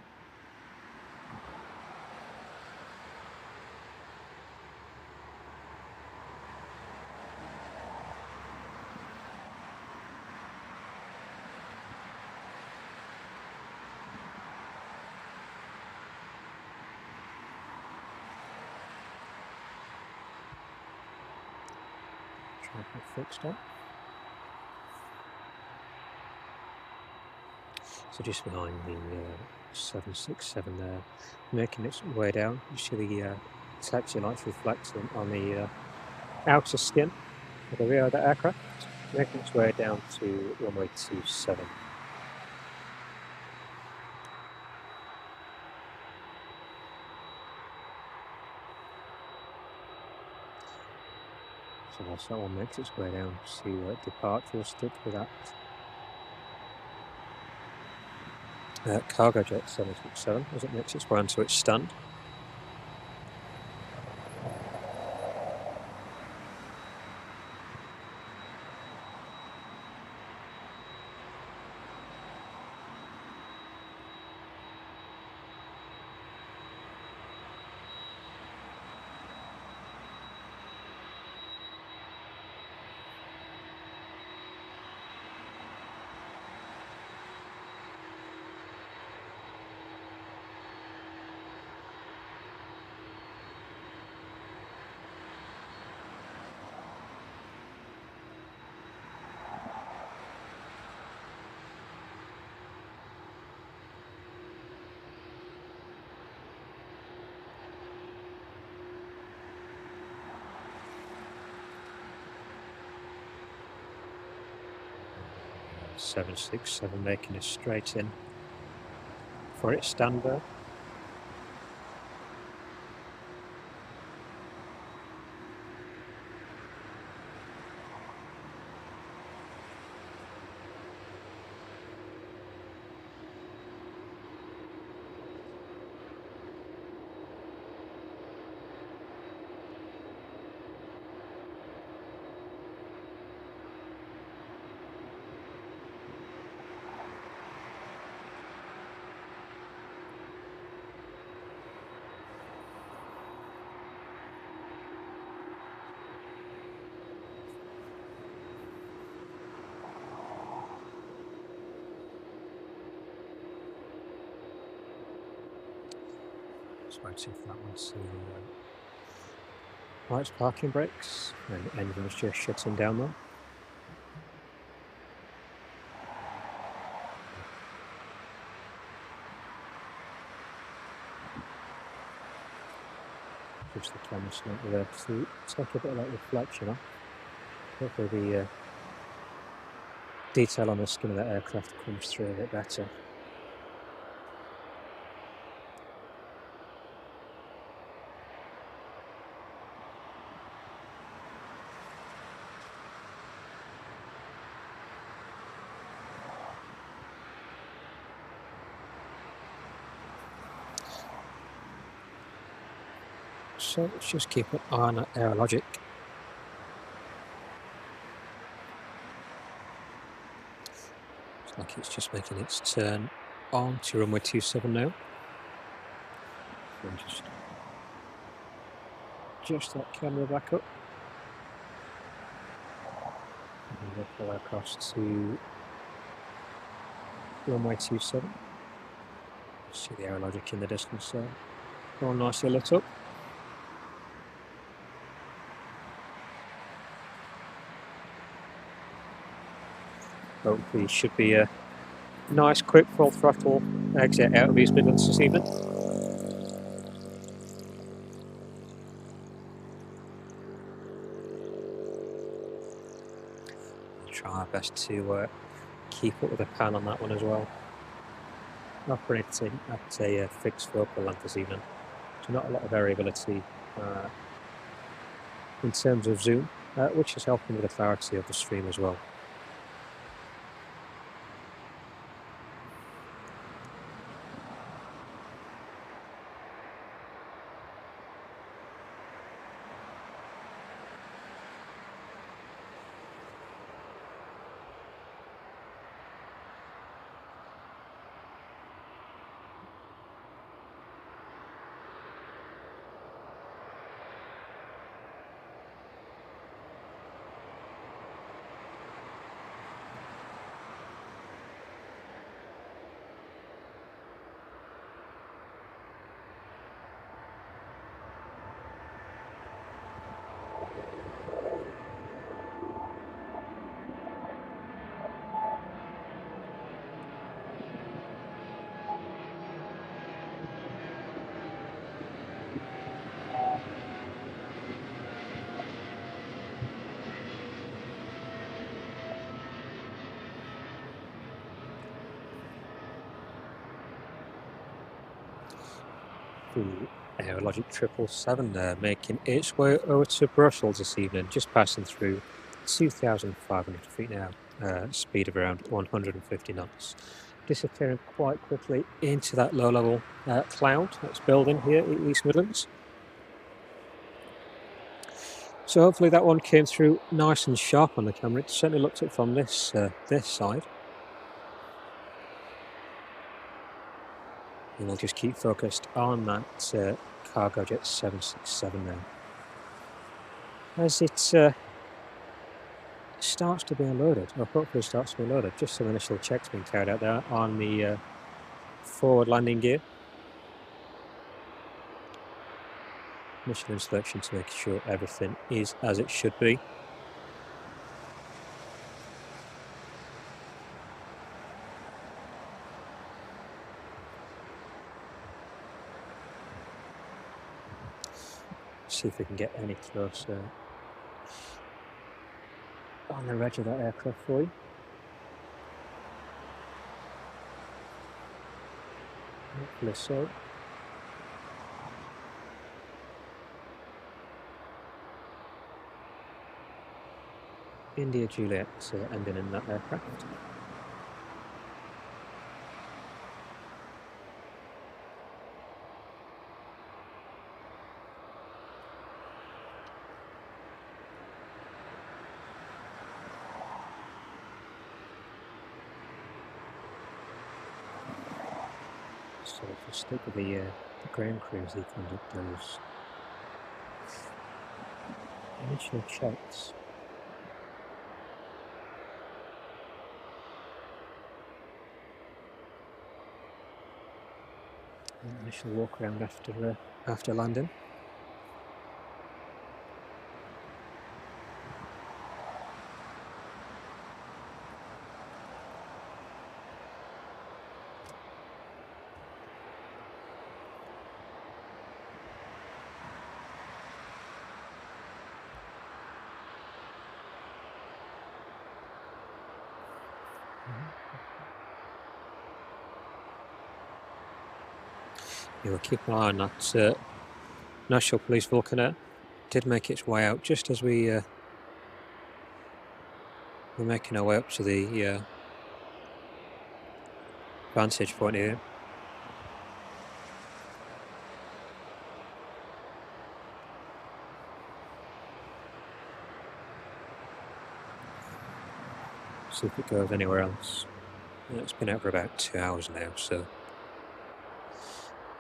Fixed up. So just behind the 767 there, making its way down. You see the taxi lights reflecting on the outer skin of the rear of the aircraft, making its way down to runway 27. So whilst that one makes its way down to departure, we'll stick with that cargo jet 767 as it makes its way onto its stand. .767 making a straight in for its stand there. Just waiting for that one to lights, parking brakes, and the engine's just shutting down there. Just the camera slightly there to take a bit of that reflection off. Hopefully the detail on the skin of that aircraft comes through a bit better. So let's just keep an eye on AeroLogic. Looks like it's just making its turn on to runway 27 now. And just that camera back up. And we'll fly across to runway 27. See the AeroLogic in the distance there. All nicely lit up. Hopefully it should be a nice quick full throttle exit out of East Midlands this evening. Try our best to keep up with the pan on that one as well. Operating at a fixed focal length this evening, so not a lot of variability in terms of zoom, which is helping with the clarity of the stream as well. The AeroLogic 777 making its way over to Brussels this evening, just passing through 2,500 feet now, speed of around 150 knots, disappearing quite quickly into that low-level cloud that's building here in East Midlands. So hopefully that one came through nice and sharp on the camera. It certainly looked it from this side. And we'll just keep focused on that cargo jet 767 now. As it starts to be unloaded, or hopefully starts to be loaded, just some initial checks being carried out there on the forward landing gear. Initial inspection to make sure everything is as it should be. See if we can get any closer on the reg of that aircraft for you. Hopefully so. India Juliet ending in that aircraft. So if we stick with the ground crew as they conduct those initial checks. Initial walk around after landing. We'll keep an eye on that National Police Futurenair. Did make its way out just as we were making our way up to the vantage point here. See if it goes anywhere else. It's been out for about 2 hours now, so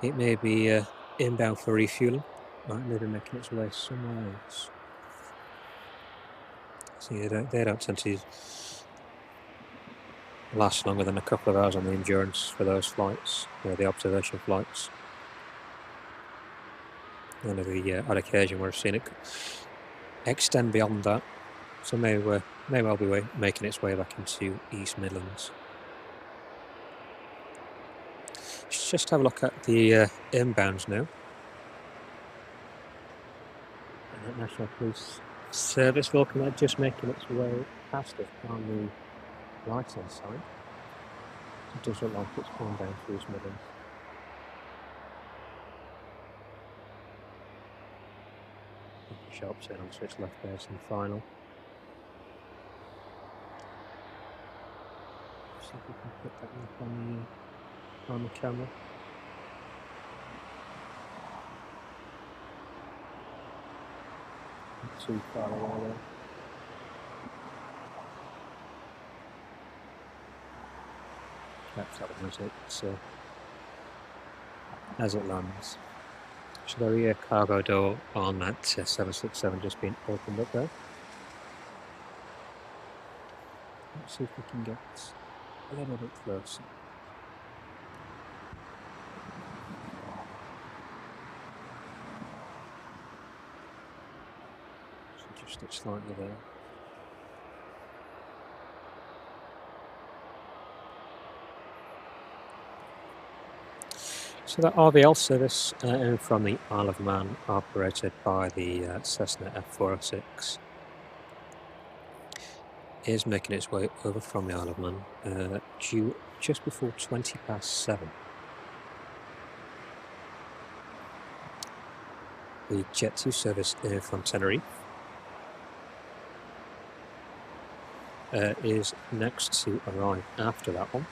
it may be inbound for refueling. Might maybe making its way somewhere else. See, they don't tend to last longer than a couple of hours on the endurance for those flights, the observation flights. And the odd occasion we're seeing it extend beyond that, so may well be making its way back into East Midlands. Let's just have a look at the inbounds now. And National Police Service Futurenair just making its way past us on the right hand side. It does look like it's going down through East Midlands. Sharp turn onto its left base and final. See if we can put that up on the camera. Not too far away there. Perhaps that was it as it lands. So the rear cargo door on that 767 just been opened up there. Let's see if we can get a little bit closer. So just it slightly there. So the RVL service from the Isle of Man, operated by the Cessna F406, is making its way over from the Isle of Man, due just before 7:20. The Jet2 service from Tenerife is next to arrive after that one.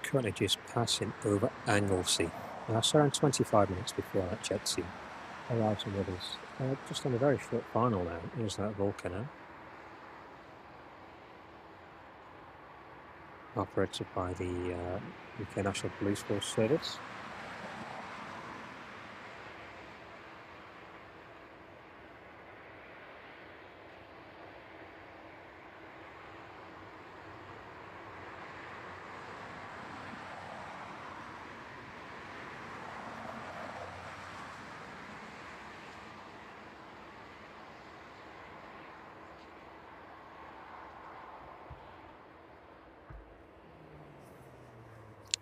Currently just passing over Anglesey. So around 25 minutes before that Jet2 arrives with us. Just on a very short final now, is that Vulcan, operated by the UK National Police Force Service.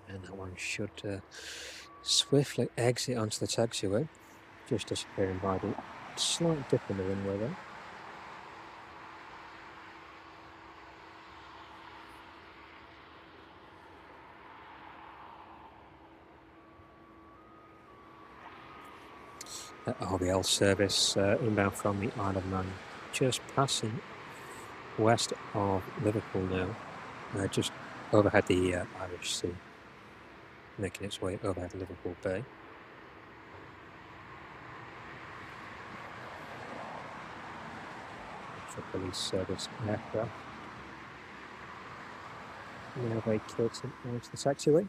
And that one should swiftly exit onto the taxiway, just disappearing by the slight dip in the runway there. RBL service inbound from the Isle of Man, just passing west of Liverpool now, just overhead the Irish Sea, making its way overhead Liverpool Bay. For police service aircraft now vacating onto the taxiway.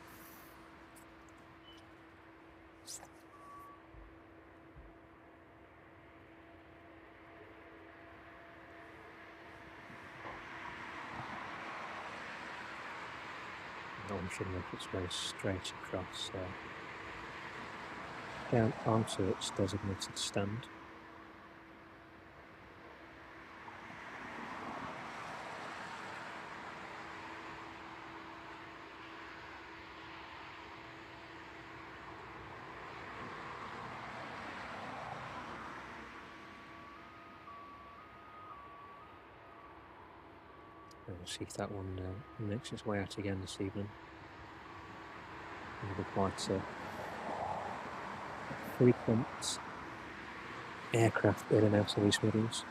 one should make its way straight across down onto its designated stand. We'll see if that one makes its way out again this evening. It'll be quite frequent aircraft in and out of East Midlands.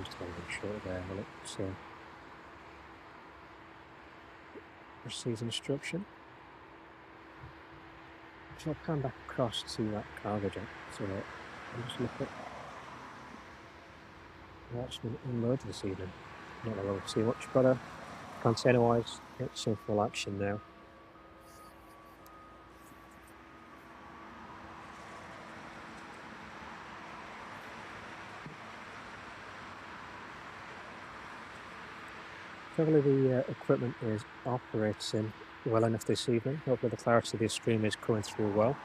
Just holding short there while it receives instruction. So I'll pan back across to that cargo jet. So I'll just look at what's been unloaded this evening. Not that we'll see much, but container-wise, it's in full action now. Hopefully the equipment is operating well enough this evening. Hopefully the clarity of the stream is coming through well.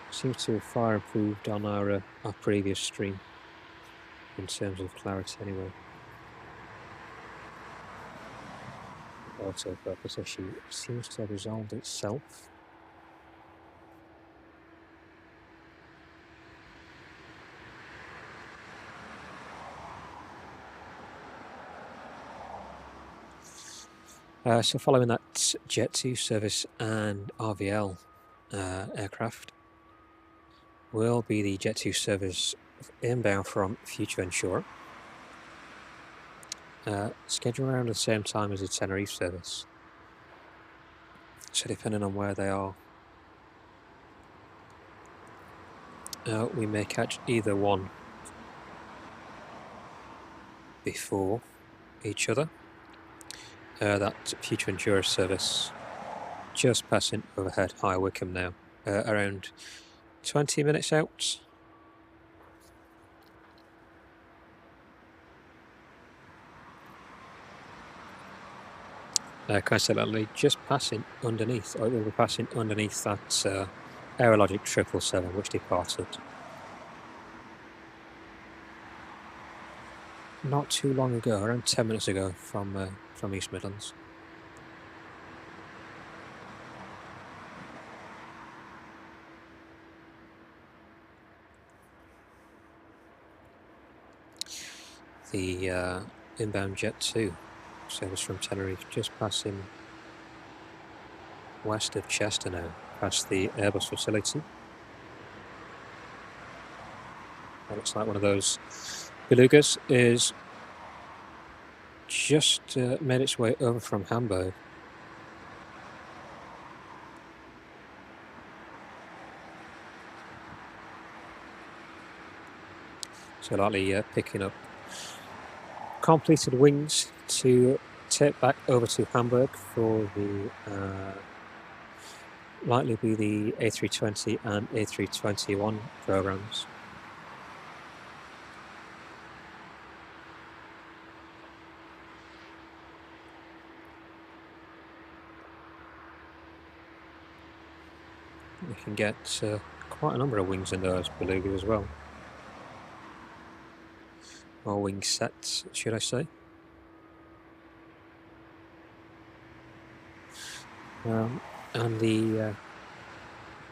Seems to have far improved on our previous stream in terms of clarity anyway. Autofocus issue seems to have resolved itself. So following that Jet2 service and RVL aircraft will be the Jet2 service inbound from Futurenair, scheduled around the same time as the Tenerife service. So depending on where they are, we may catch either one before each other. That Futurenair service just passing overhead High Wycombe now, around 20 minutes out. Coincidentally, just passing underneath, or it will be passing underneath that AeroLogic 777 which departed not too long ago, around 10 minutes ago from East Midlands. The inbound Jet2 service from Tenerife just passing west of Chester now, past the Airbus facility. That looks like one of those belugas is just made its way over from Hamburg. So likely picking up completed wings to take back over to Hamburg for the likely be the A320 and A321 programs. You can get quite a number of wings in those belugas as well. Or wing sets, should I say. And the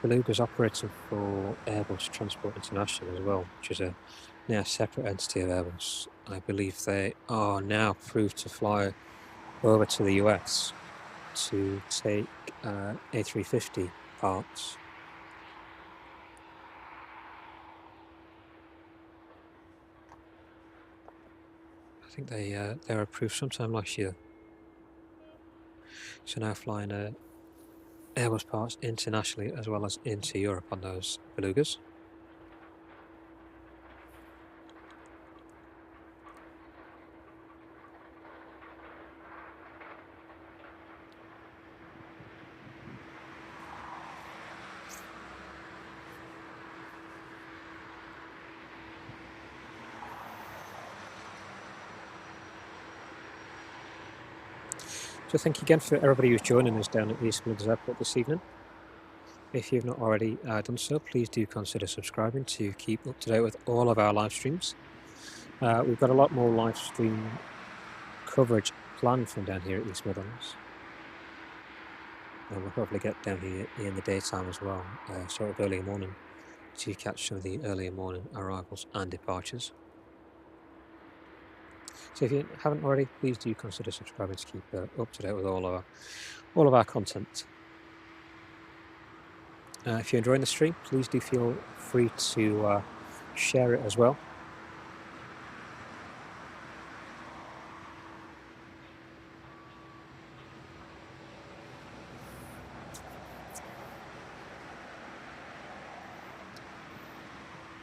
belugas operating for Airbus Transport International as well, which is a now separate entity of Airbus. I believe they are now approved to fly over to the US to take A350 parts. I think they were approved sometime last year. So now flying Airbus parts internationally as well as into Europe on those belugas. So thank you again for everybody who's joining us down at East Midlands Airport this evening. If you've not already done so, please do consider subscribing to keep up to date with all of our live streams. We've got a lot more live stream coverage planned from down here at East Midlands. And we'll hopefully get down here in the daytime as well, sort of early morning, to catch some of the earlier morning arrivals and departures. So if you haven't already, please do consider subscribing to keep up to date with all of our content. If you're enjoying the stream, please do feel free to share it as well.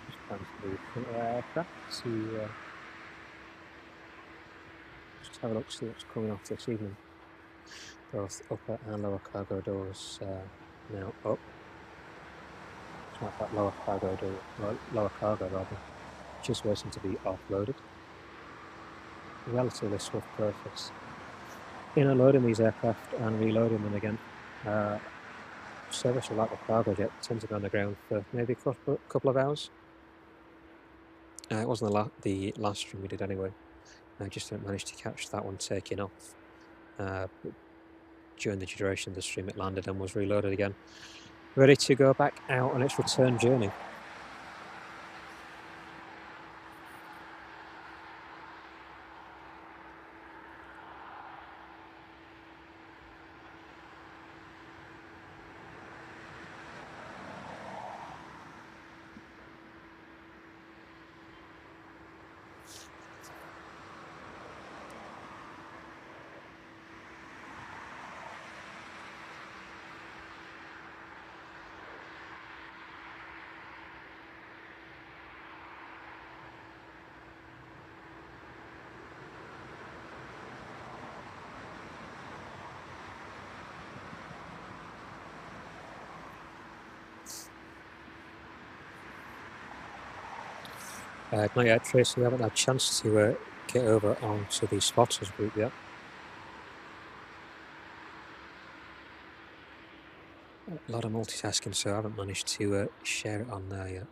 Just plan to aircraft to just have a look, see what's coming off this evening. Both upper and lower cargo doors now up. It's not that lower cargo door, lower cargo rather, just waiting to be offloaded. Relatively swift process. Loading these aircraft and reloading them again. Service like the cargo jet tends to be on the ground for maybe a couple of hours. It wasn't the last stream we did anyway. I just didn't manage to catch that one taking off. But during the duration of the stream, it landed and was reloaded again, ready to go back out on its return journey. Not yet, Tracy. We haven't had a chance to get over onto the spotters group yet. A lot of multitasking, so I haven't managed to share it on there yet.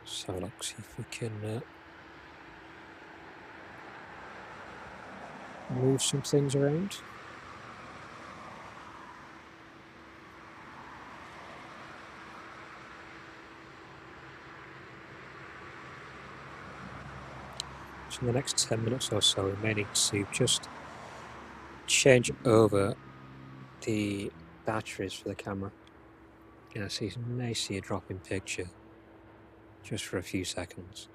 So let's see if we can move some things around. So in the next 10 minutes or so, we may need to just change over the batteries for the camera. Yeah, so you may see a drop in picture just for a few seconds.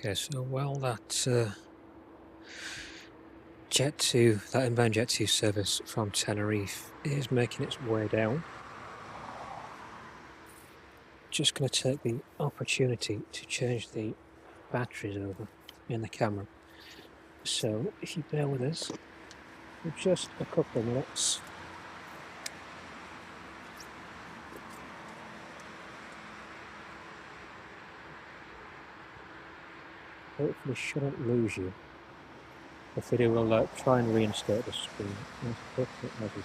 Okay, so while that Jet2, that inbound Jet2 service from Tenerife is making its way down, just going to take the opportunity to change the batteries over in the camera. So if you bear with us for just a couple of minutes. Hopefully shouldn't lose you. If we do, we'll try and reinstate the screen as quickly as we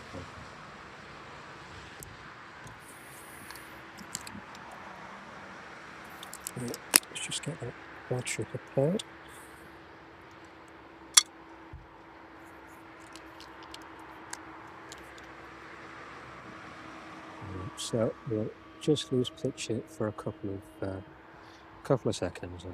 can. Let's just get that battery prepared. So we'll just lose picture for a couple of seconds.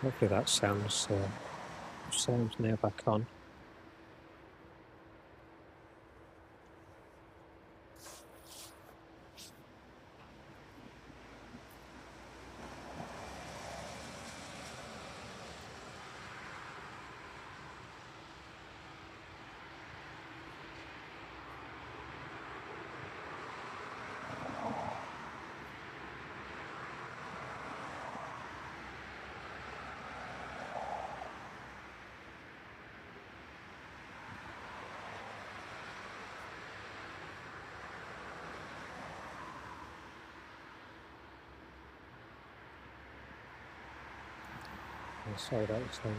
Hopefully that sounds now back on. Sorry about this thing.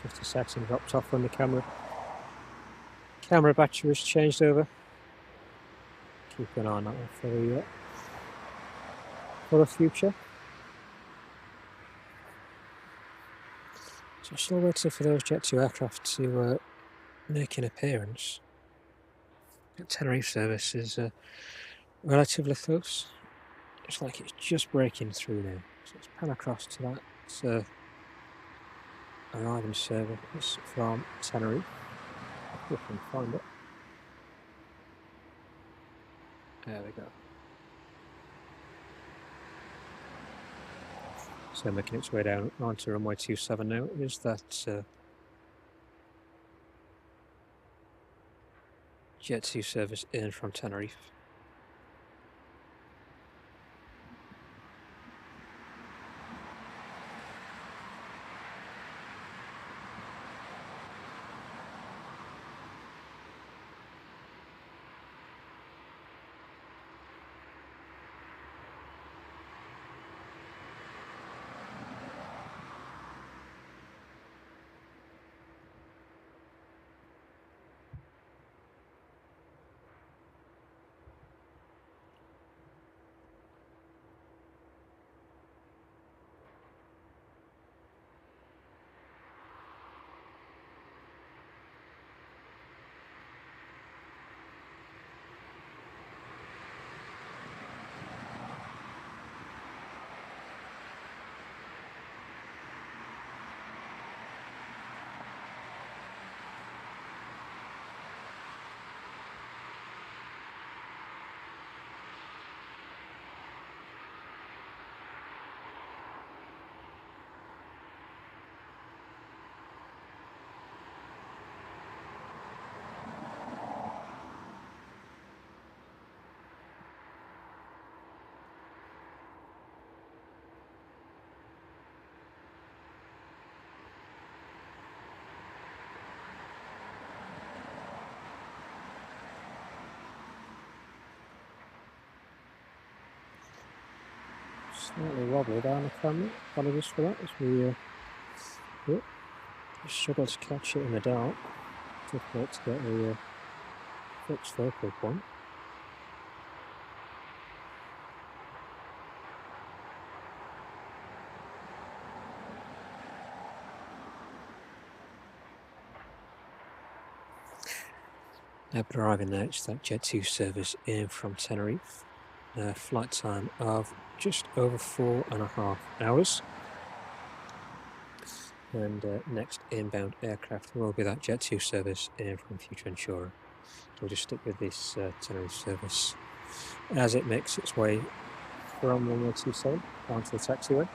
Just a second, dropped off when the camera battery was changed over. Keep an eye on that one for the future. So I'm still waiting for those Jet2 aircraft to make an appearance. The Tenerife service is relatively close. It's like it's just breaking through now. So let's pan across to that. It's arriving service from Tenerife. If we can find it. There we go. So making its way down onto runway 27 now is that Jet2 service in from Tenerife. Slightly wobbly down the camera. Apologies for that as we struggle to catch it in the dark. Difficult to get a fixed focal point. But arriving there, it's that Jet2 service in from Tenerife. Flight time of just over 4.5 hours. And next inbound aircraft will be that Jet2 service in from Futurenair. We'll just stick with this Tenerife service as it makes its way from runway 27 onto the taxiway.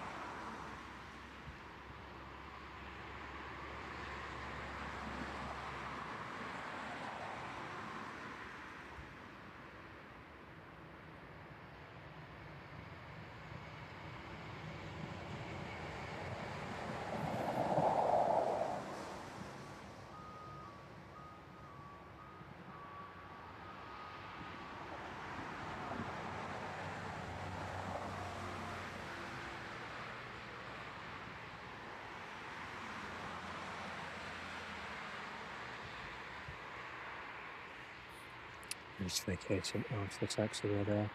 Just vacating onto the taxiway there.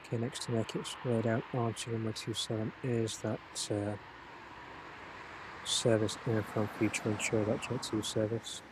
Okay, next to make its way down onto runway 27 is that service in from Futurenair, that Jet2 service.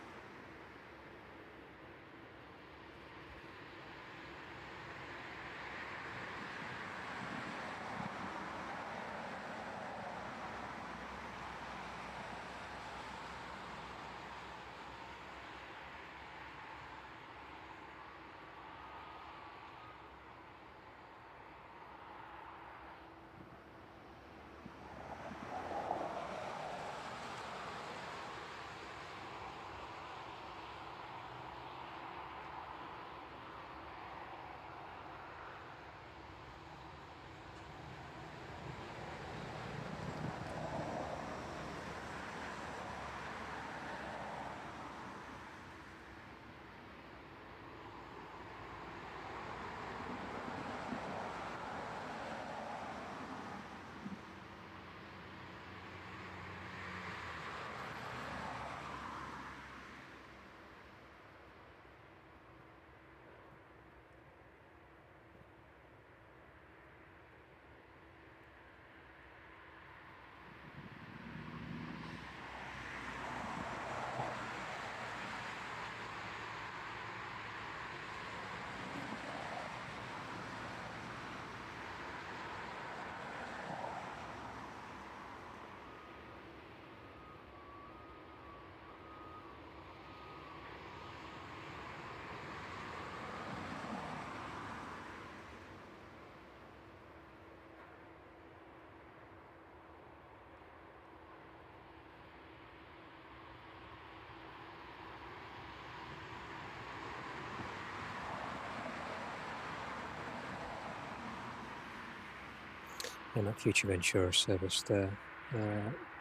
And that Futurenair service there,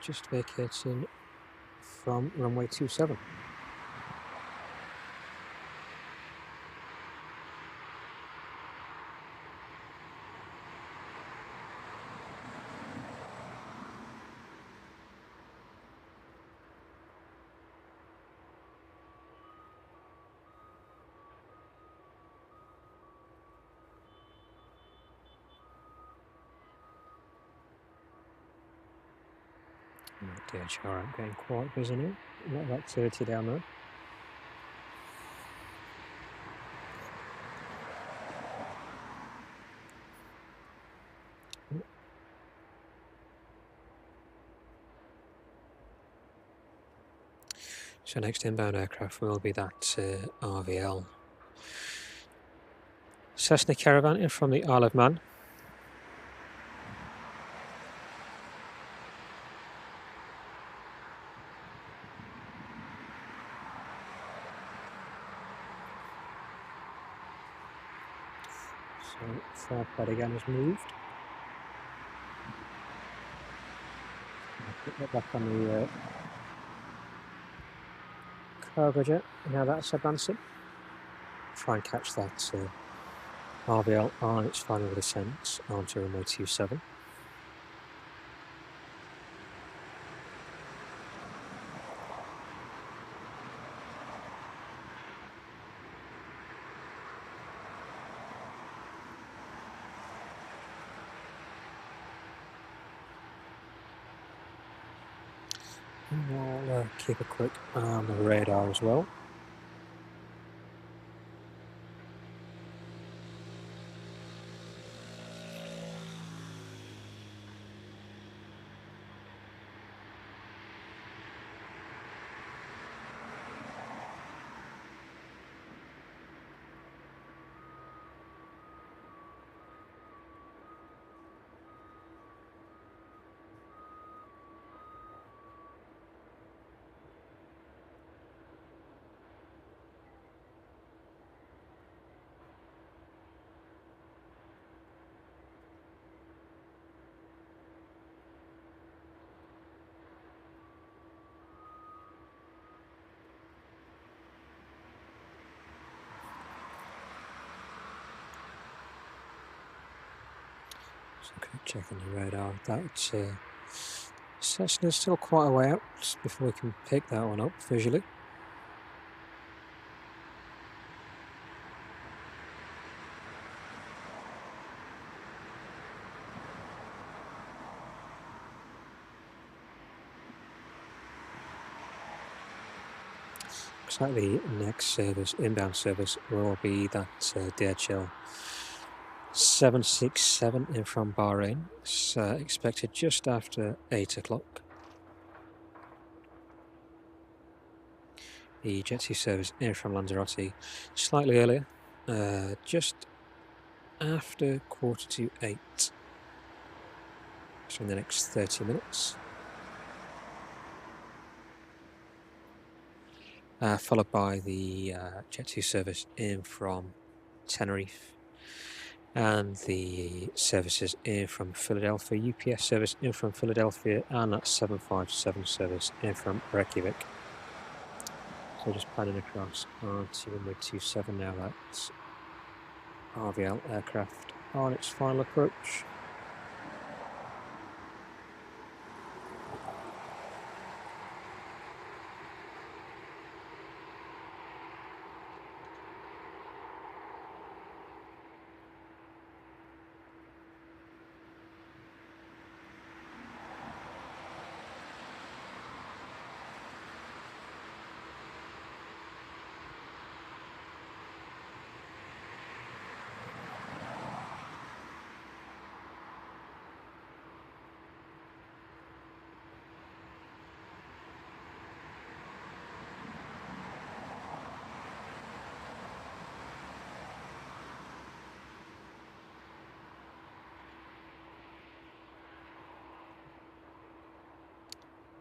just vacating from runway 27. DHR aren't getting quite busy now. A lot of activity down there. So next inbound aircraft will be that RVL Cessna Caravan in from the Isle of Man. So far pad again has moved. Put that back on the cargo jet. Now that's advancing. Try and catch that RVL on its final descent onto runway 27. And we'll keep a quick eye on the radar as well. So checking the radar. That Cessna's still quite a way out before we can pick that one up visually. Looks like the next service, inbound service, will be that DHL 767 in from Bahrain. It's expected just after 8 o'clock. The Jet2 service in from Lanzarote slightly earlier, just after 7:45. So in the next 30 minutes. Followed by the Jet2 service in from Tenerife and the services in from Philadelphia, UPS service in from Philadelphia, and that 757 service in from Reykjavik. So just panning across onto runway 27 now. That's RVL aircraft on its final approach.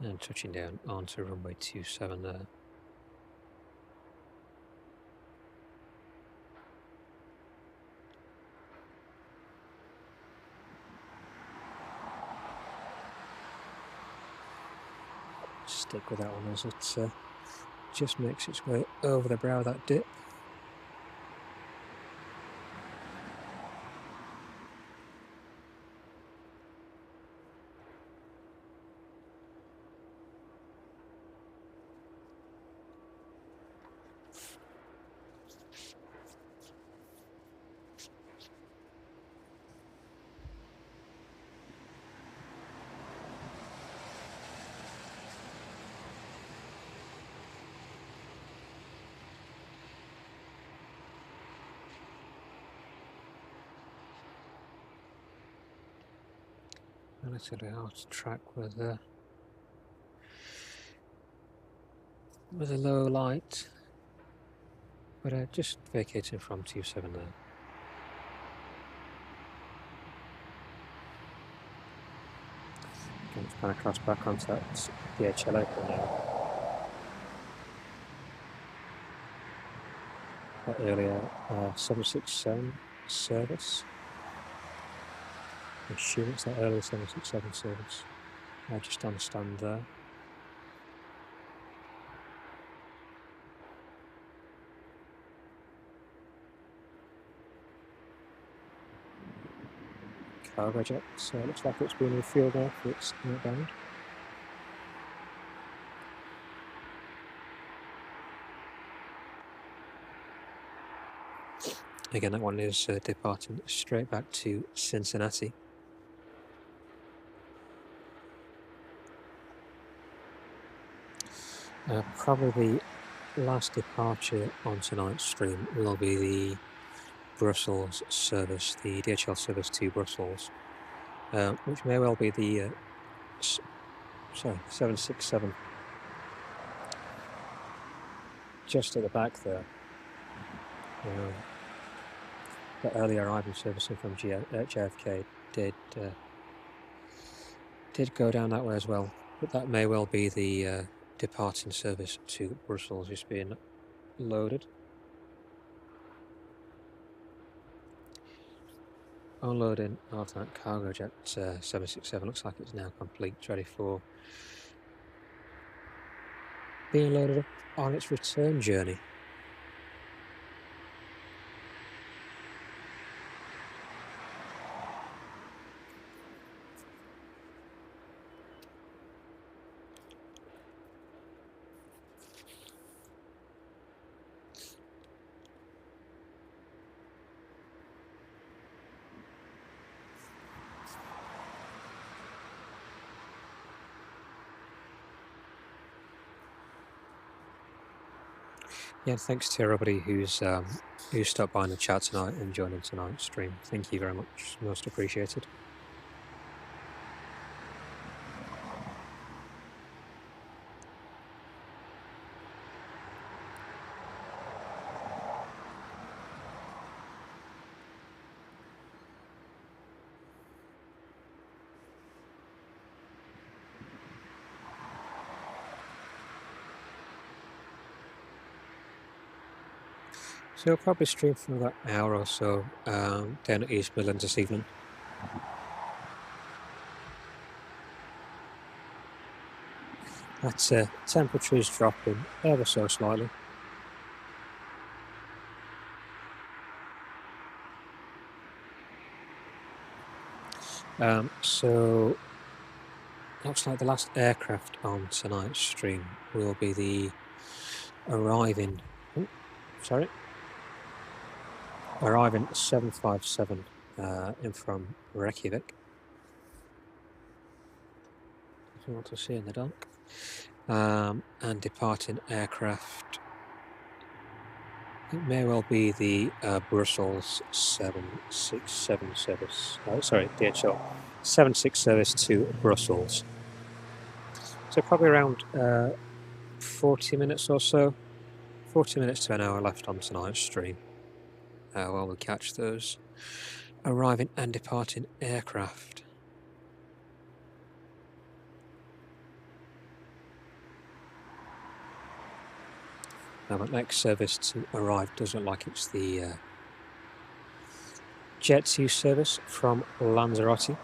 And touching down onto runway 27 there. stick with that one as it just makes its way over the brow of that dip. Relatively hard to track with a low light, but just vacating from 27 there. Again, it's kind of crossed back onto that DHL open now. That earlier 767 service. I'm sure it's that earlier 767 service. I just understand there. Cargo jet, so it looks like it's been refueled now for its outbound. Again, that one is departing straight back to Cincinnati. Probably the last departure on tonight's stream will be the Brussels service, the DHL service to Brussels, which may well be the 767 just at the back there. The early arrival servicing from JFK did go down that way as well, but that may well be the departing service to Brussels just being loaded. Unloading of that cargo jet 767 looks like it's now complete, it's ready for being loaded up on its return journey. Yeah, thanks to everybody who's stopped by in the chat tonight and joined in tonight's stream. Thank you very much, most appreciated. So I'll probably stream for another hour or so down at East Midlands this evening. That temperature is dropping ever so slightly. So looks like the last aircraft on tonight's stream will be the arriving 757 in from Reykjavik. If you want to see in the dark. And departing aircraft, it may well be the Brussels 767 service. DHL 76 service to Brussels. So probably around 40 minutes or so, 40 minutes to an hour left on tonight's stream. While we catch those arriving and departing aircraft. Now, the next service to arrive does look like it's the Jet2 service from Lanzarote.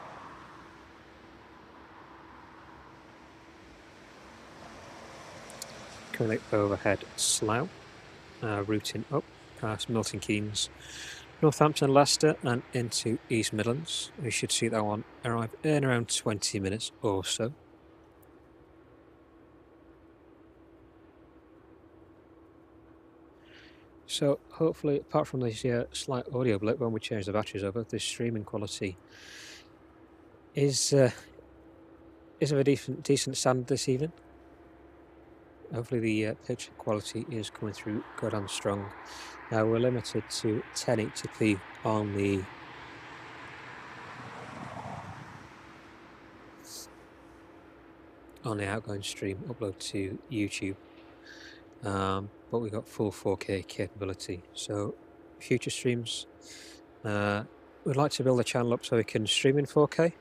currently overhead Slough, routing up past Milton Keynes, Northampton, Leicester and into East Midlands. We should see that one arrive in around 20 minutes or so. So hopefully, apart from this slight audio blip when we change the batteries over, the streaming quality is of a decent standard this evening. Hopefully the picture quality is coming through good and strong. Now we're limited to 1080p on the outgoing stream upload to YouTube, but we've got full 4K capability. So future streams, we'd like to build a channel up so we can stream in 4K,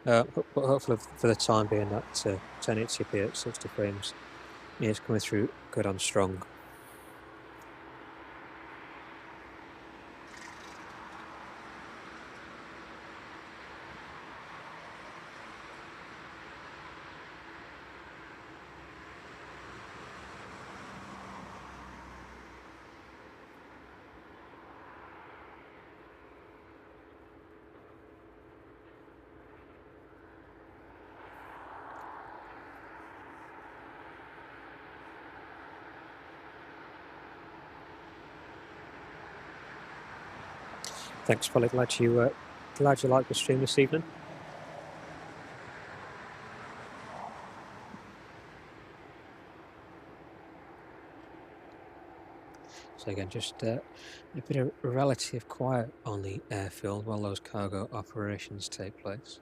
but hopefully for the time being that 1080p at 60 frames is coming through good and strong. Thanks, Polly. Glad you liked the stream this evening. So again, just a bit of relative quiet on the airfield while those cargo operations take place.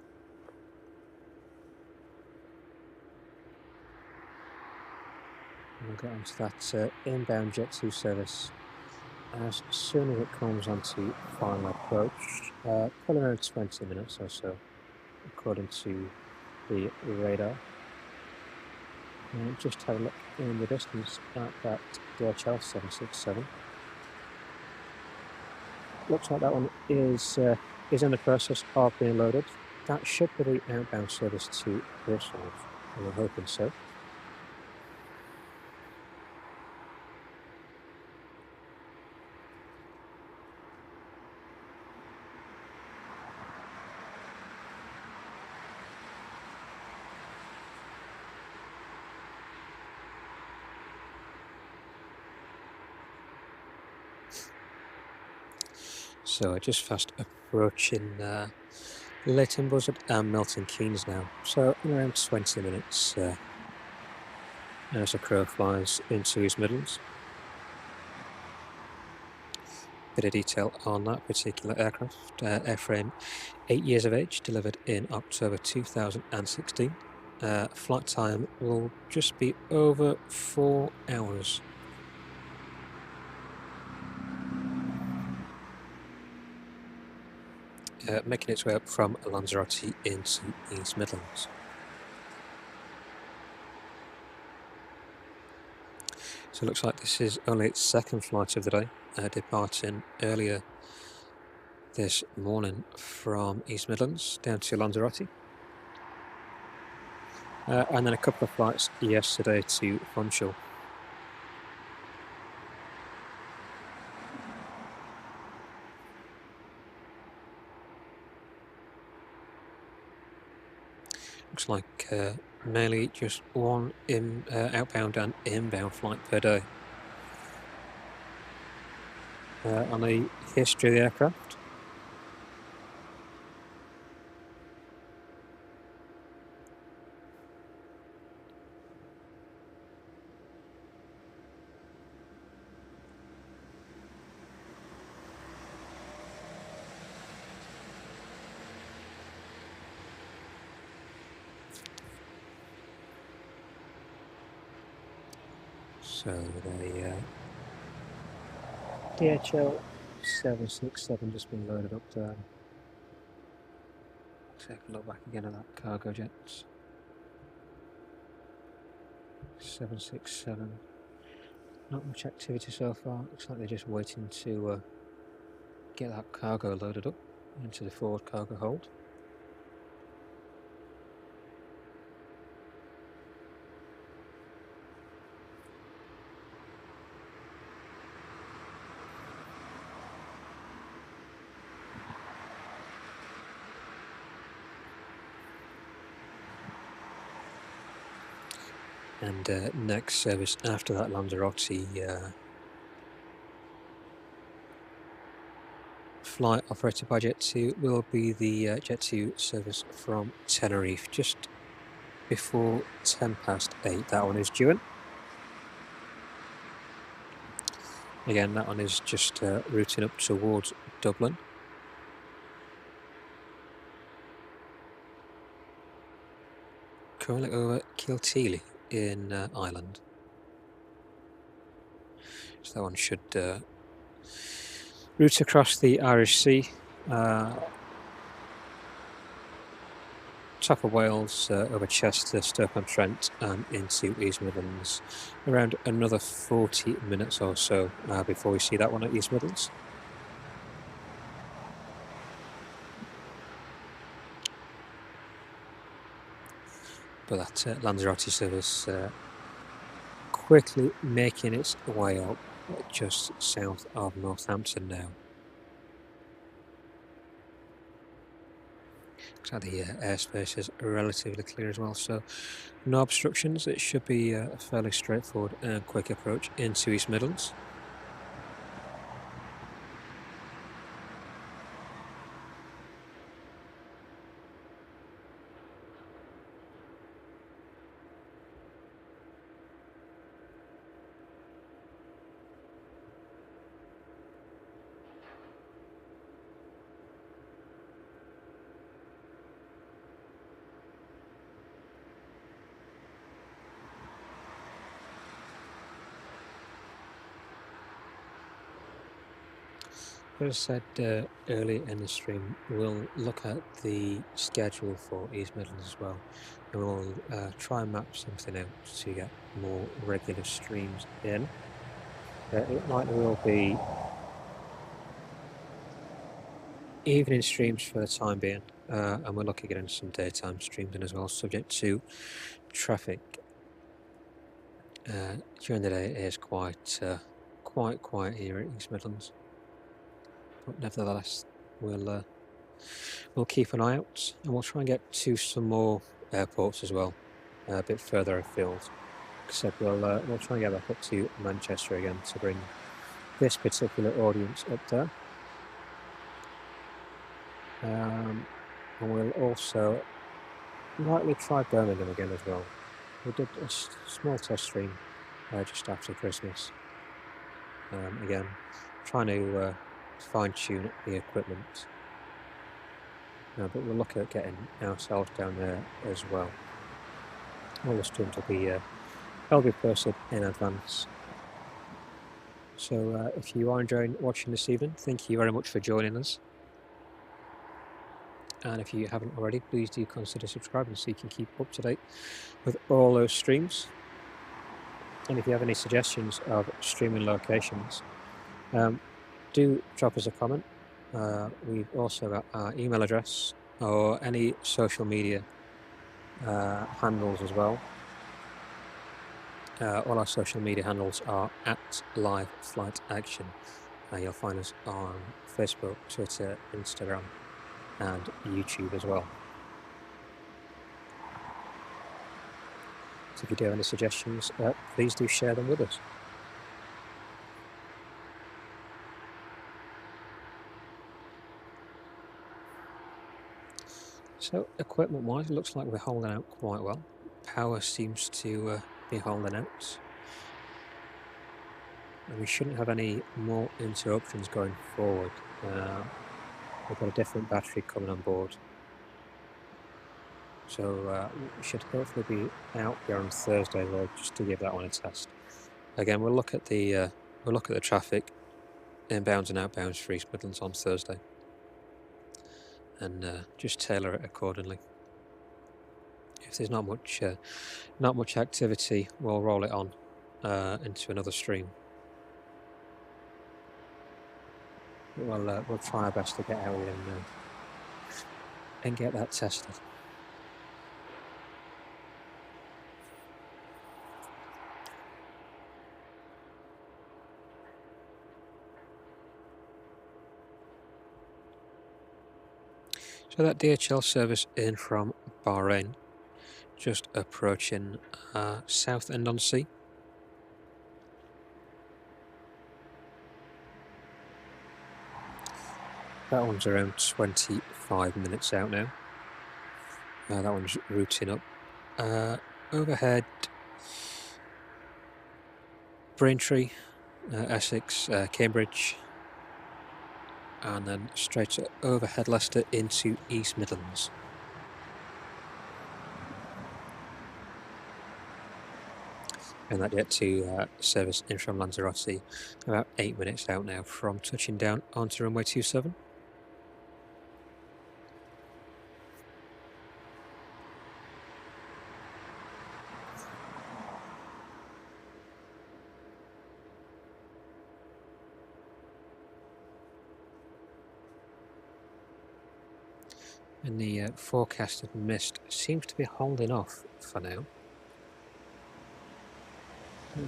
And we'll get onto that inbound Jet2 service as soon as it comes onto final approach, probably around 20 minutes or so, according to the radar. And just have a look in the distance at that DHL 767. Looks like that one is in the process of being loaded. That should be the outbound service to Bristol, and we're hoping so. So just fast approaching Leighton Buzzard and Milton Keynes now. So in around 20 minutes as a crow flies into East Midlands. Bit of detail on that particular aircraft. Airframe 8 years of age, delivered in October 2016. Flight time will just be over 4 hours. Making its way up from Lanzarote into East Midlands. So it looks like this is only its second flight of the day, departing earlier this morning from East Midlands down to Lanzarote. And then a couple of flights yesterday to Funchal. Looks like mainly just one outbound and inbound flight per day. On the history of the aircraft. So the DHL 767 just been loaded up there. Take a look back again at that cargo jet. 767. Not much activity so far. Looks like they're just waiting to get that cargo loaded up into the forward cargo hold. And next service after that Lanzarote flight operated by Jet2 will be the Jet2 service from Tenerife, just before 8:10. That one is due in. Again, that one is just routing up towards Dublin. Currently over Kilteely in Ireland. So that one should route across the Irish Sea, top of Wales, over Chester, Stoke-on-Trent, and into East Midlands. Around another 40 minutes or so before we see that one at East Midlands. But that Lanzarote service quickly making its way up just south of Northampton now. Looks like the airspace is relatively clear as well, so no obstructions. It should be a fairly straightforward and quick approach into East Midlands. As I said earlier in the stream, we'll look at the schedule for East Midlands as well, and we'll try and map something out to get more regular streams in. It likely will be evening streams for the time being, and we're looking at getting some daytime streams in as well, subject to traffic. During the day it is quite quiet here at East Midlands. But nevertheless, we'll keep an eye out, and we'll try and get to some more airports as well, a bit further afield. Except we'll try and get back up to Manchester again to bring this particular audience up there. And we'll also likely try Birmingham again as well. We did a small test stream just after Christmas. Again, trying to fine-tune the equipment, but we'll look at getting ourselves down there as well. All the streams will be posted in advance. So if you are enjoying watching this evening, thank you very much for joining us. And if you haven't already, please do consider subscribing so you can keep up to date with all those streams. And if you have any suggestions of streaming locations, do drop us a comment. We've also got our email address or any social media handles as well. All our social media handles are at Live Flight Action. You'll find us on Facebook, Twitter, Instagram, and YouTube as well. So if you do have any suggestions, please do share them with us. So equipment-wise, it looks like we're holding out quite well. Power seems to be holding out. And we shouldn't have any more interruptions going forward. We've got a different battery coming on board. So we should hopefully be out here on Thursday as well, just to give that one a test. Again, we'll look at the traffic inbounds and outbounds for East Midlands on Thursday, and just tailor it accordingly. If there's not much activity, we'll roll it on into another stream. We'll try our best to get out here and get that tested. So that DHL service in from Bahrain just approaching Southend-on-Sea. That one's around 25 minutes out now. That one's routing up. Overhead, Braintree, Essex, Cambridge, and then straight overhead Leicester into East Midlands. And that Jet2 service in from Lanzarote, about 8 minutes out now from touching down onto runway 27. And the forecasted mist seems to be holding off for now.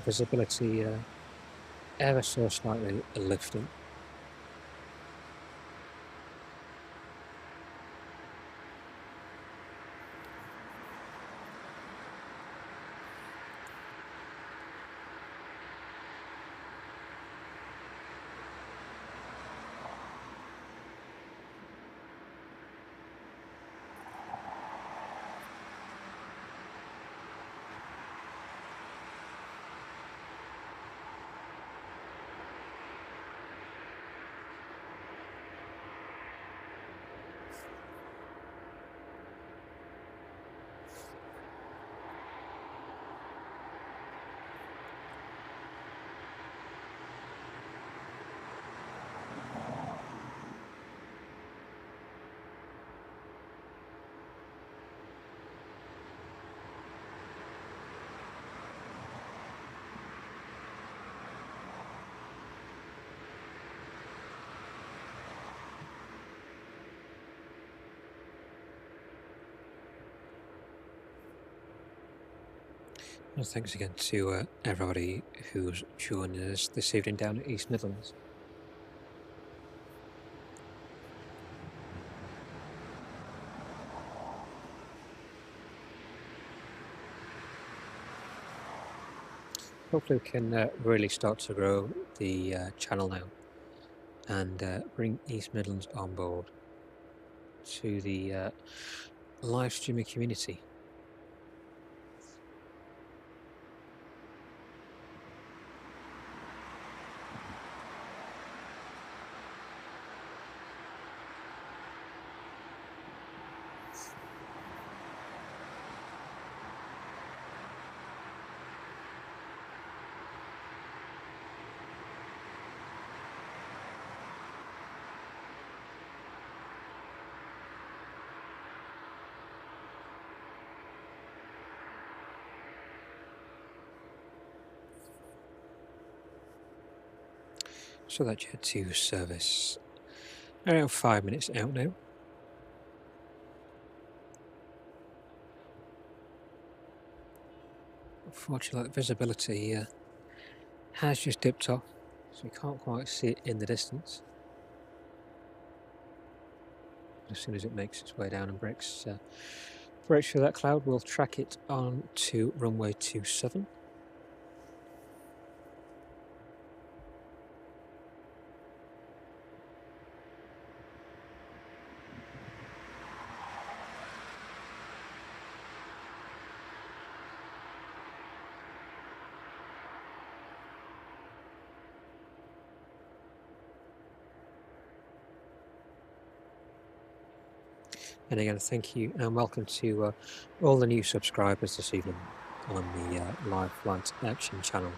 Visibility ever so slightly lifting. Well, thanks again to everybody who's joined us this evening down at East Midlands. Hopefully we can really start to grow the channel now and bring East Midlands on board to the live streaming community. So that Jet2 service around 5 minutes out now. Unfortunately, visibility has just dipped off, so we can't quite see it in the distance. As soon as it makes its way down and breaks through that cloud, we'll track it on to runway 27. And again, thank you and welcome to all the new subscribers this evening on the Live Flight Action channel.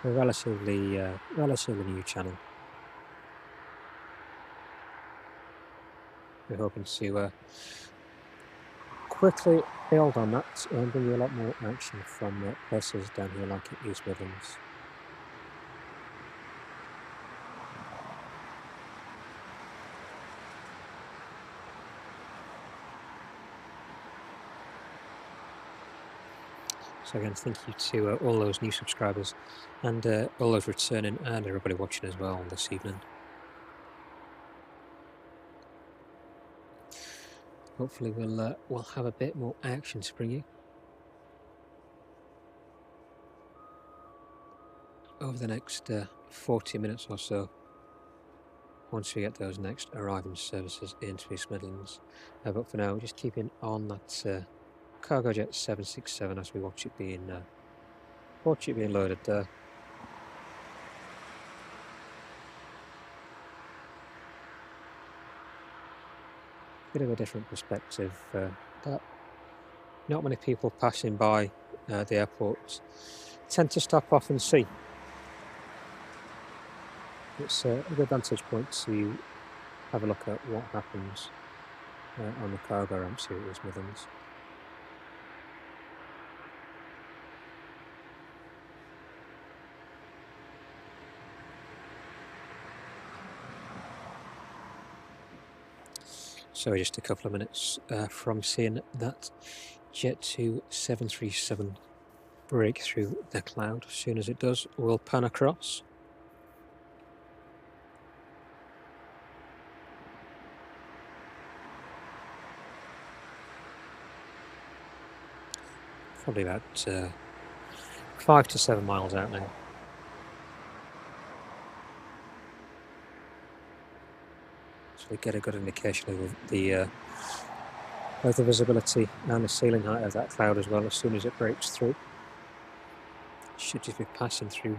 A relatively new channel. We're hoping to quickly build on that and bring you a lot more action from places down here like at East Midlands. So again, thank you to all those new subscribers and all those returning and everybody watching as well this evening. Hopefully we'll have a bit more action to bring you. over the next 40 minutes or so, once we get those next arriving services into East Midlands. But for now, we're just keeping on that cargo jet 767 as we watch it being loaded there. Bit of a different perspective. That not many people passing by the airport tend to stop off and see. It's a good vantage point to have a look at what happens on the cargo ramps here at East Midlands. So just a couple of minutes from seeing that Jet2 737 break through the cloud. As soon as it does, we'll pan across. Probably about 5 to 7 miles out now. So we get a good indication of the both the visibility and the ceiling height of that cloud as well as soon as it breaks through. It should just be passing through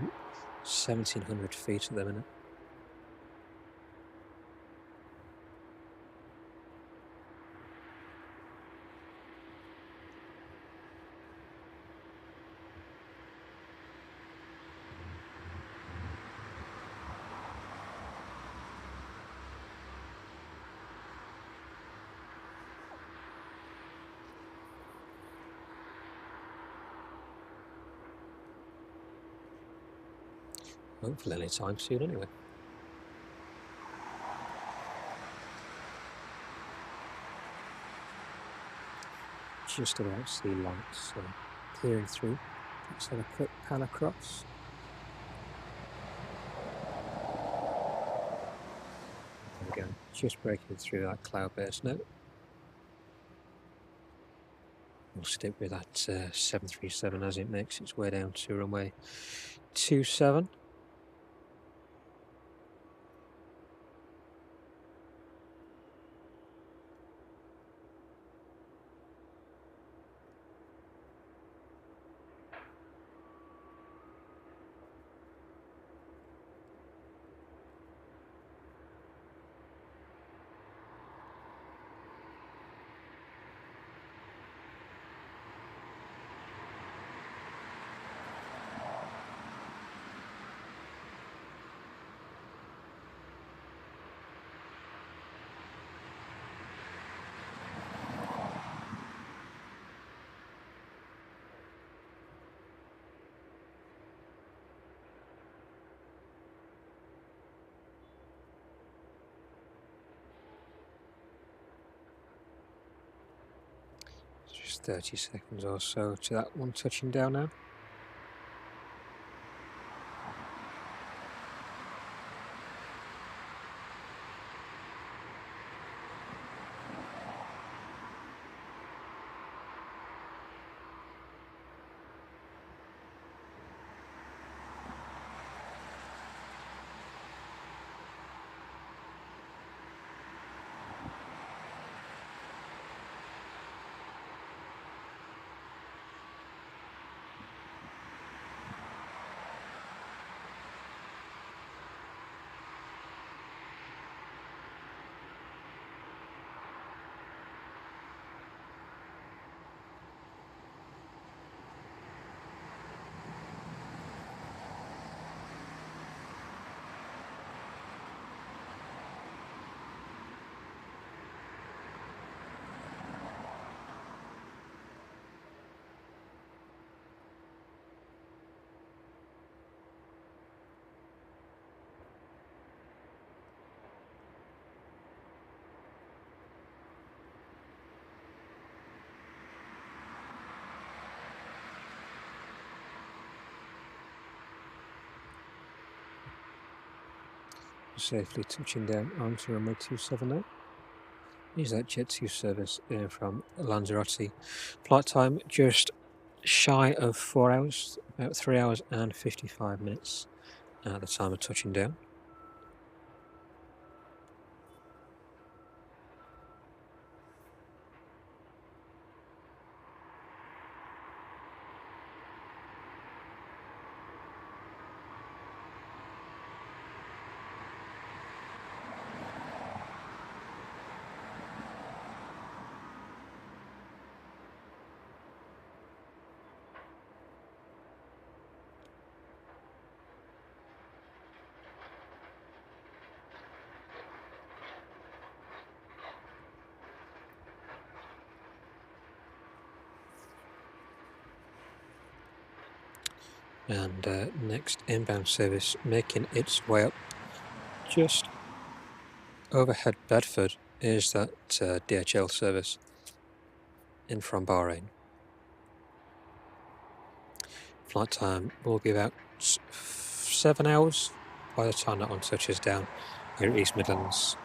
1,700 feet at the minute. Hopefully any time soon anyway. Just about sea lights peering through. Let's have a quick pan across. There we go, just breaking through that cloud base now. We'll stick with that 737 as it makes its way down to runway 27. Just 30 seconds or so to that one touching down now. Safely touching down onto runway 27 now. Is that Jet2 service from Lanzarote. Flight time just shy of 4 hours, about 3 hours and 55 minutes at the time of touching down. And next inbound service making its way up just overhead Bedford is that DHL service in from Bahrain. Flight time will be about 7 hours by the time that one touches down here at East Midlands.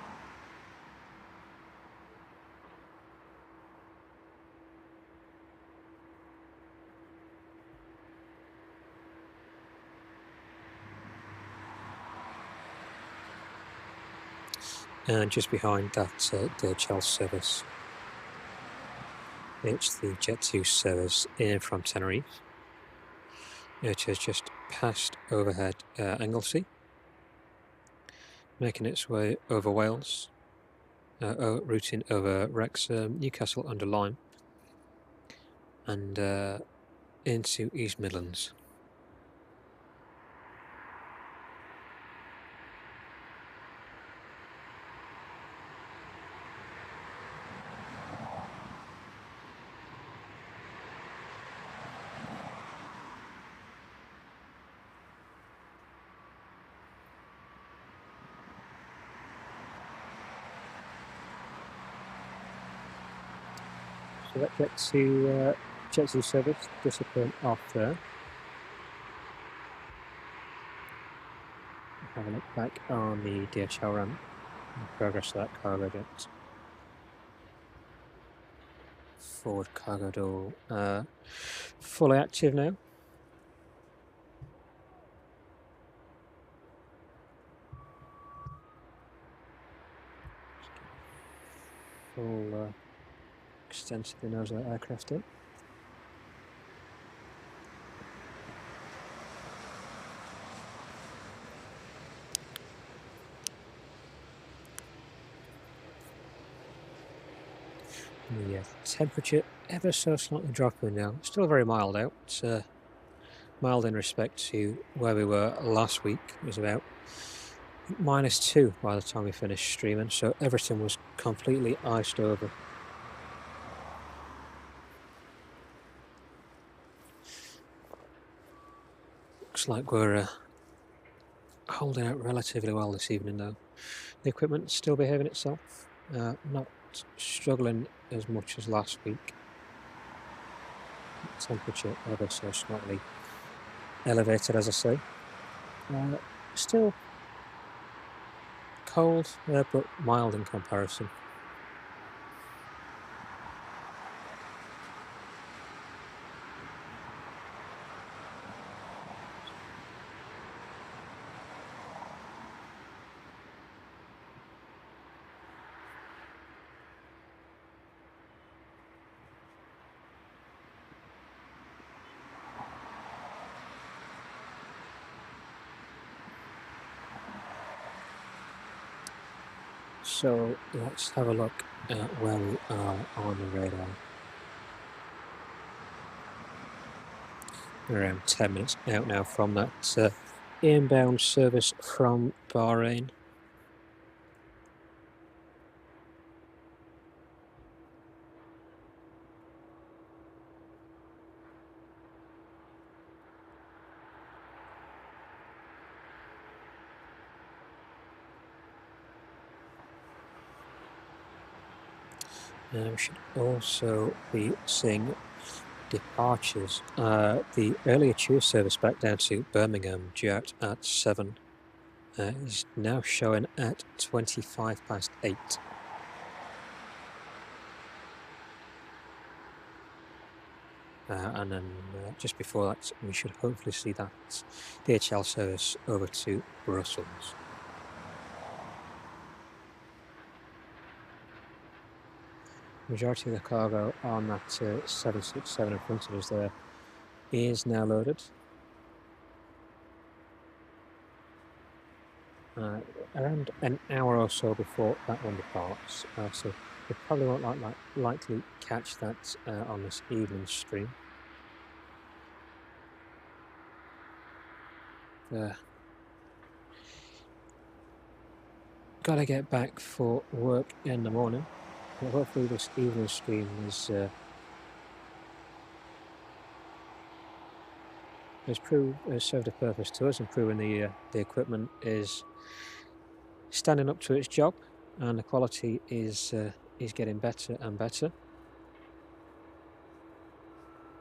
And just behind that DHL service, it's the Jet2 service in from Tenerife. It has just passed overhead Anglesey, making its way over Wales, routing over Wrexham, Newcastle under Lyme, and into East Midlands. So that Jet2 service discipline off there. Have a look back on the DHL ramp and progress of that cargo jet. Forward cargo door fully active now. Full extensively nose that aircraft in. The temperature ever so slightly dropping now. Still very mild out. It's mild in respect to where we were last week. It was about -2 by the time we finished streaming, so everything was completely iced over. Looks like we're holding out relatively well this evening though. The equipment's still behaving itself, not struggling as much as last week. Temperature ever so slightly elevated, as I say. Still cold, but mild in comparison. So let's have a look at where we are on the radar. We're around 10 minutes out now from that inbound service from Bahrain. We should also be seeing departures. The earlier tube service back down to Birmingham due out at 7 is now showing at 8:25. and then just before that we should hopefully see that DHL service over to Brussels. Majority of the cargo on that 767 in front of us there is now loaded. Around an hour or so before that one departs, so we probably won't likely catch that on this evening stream. Gotta get back for work in the morning, but hopefully this evening stream has served a purpose to us, improving the equipment is standing up to its job, and the quality is getting better and better.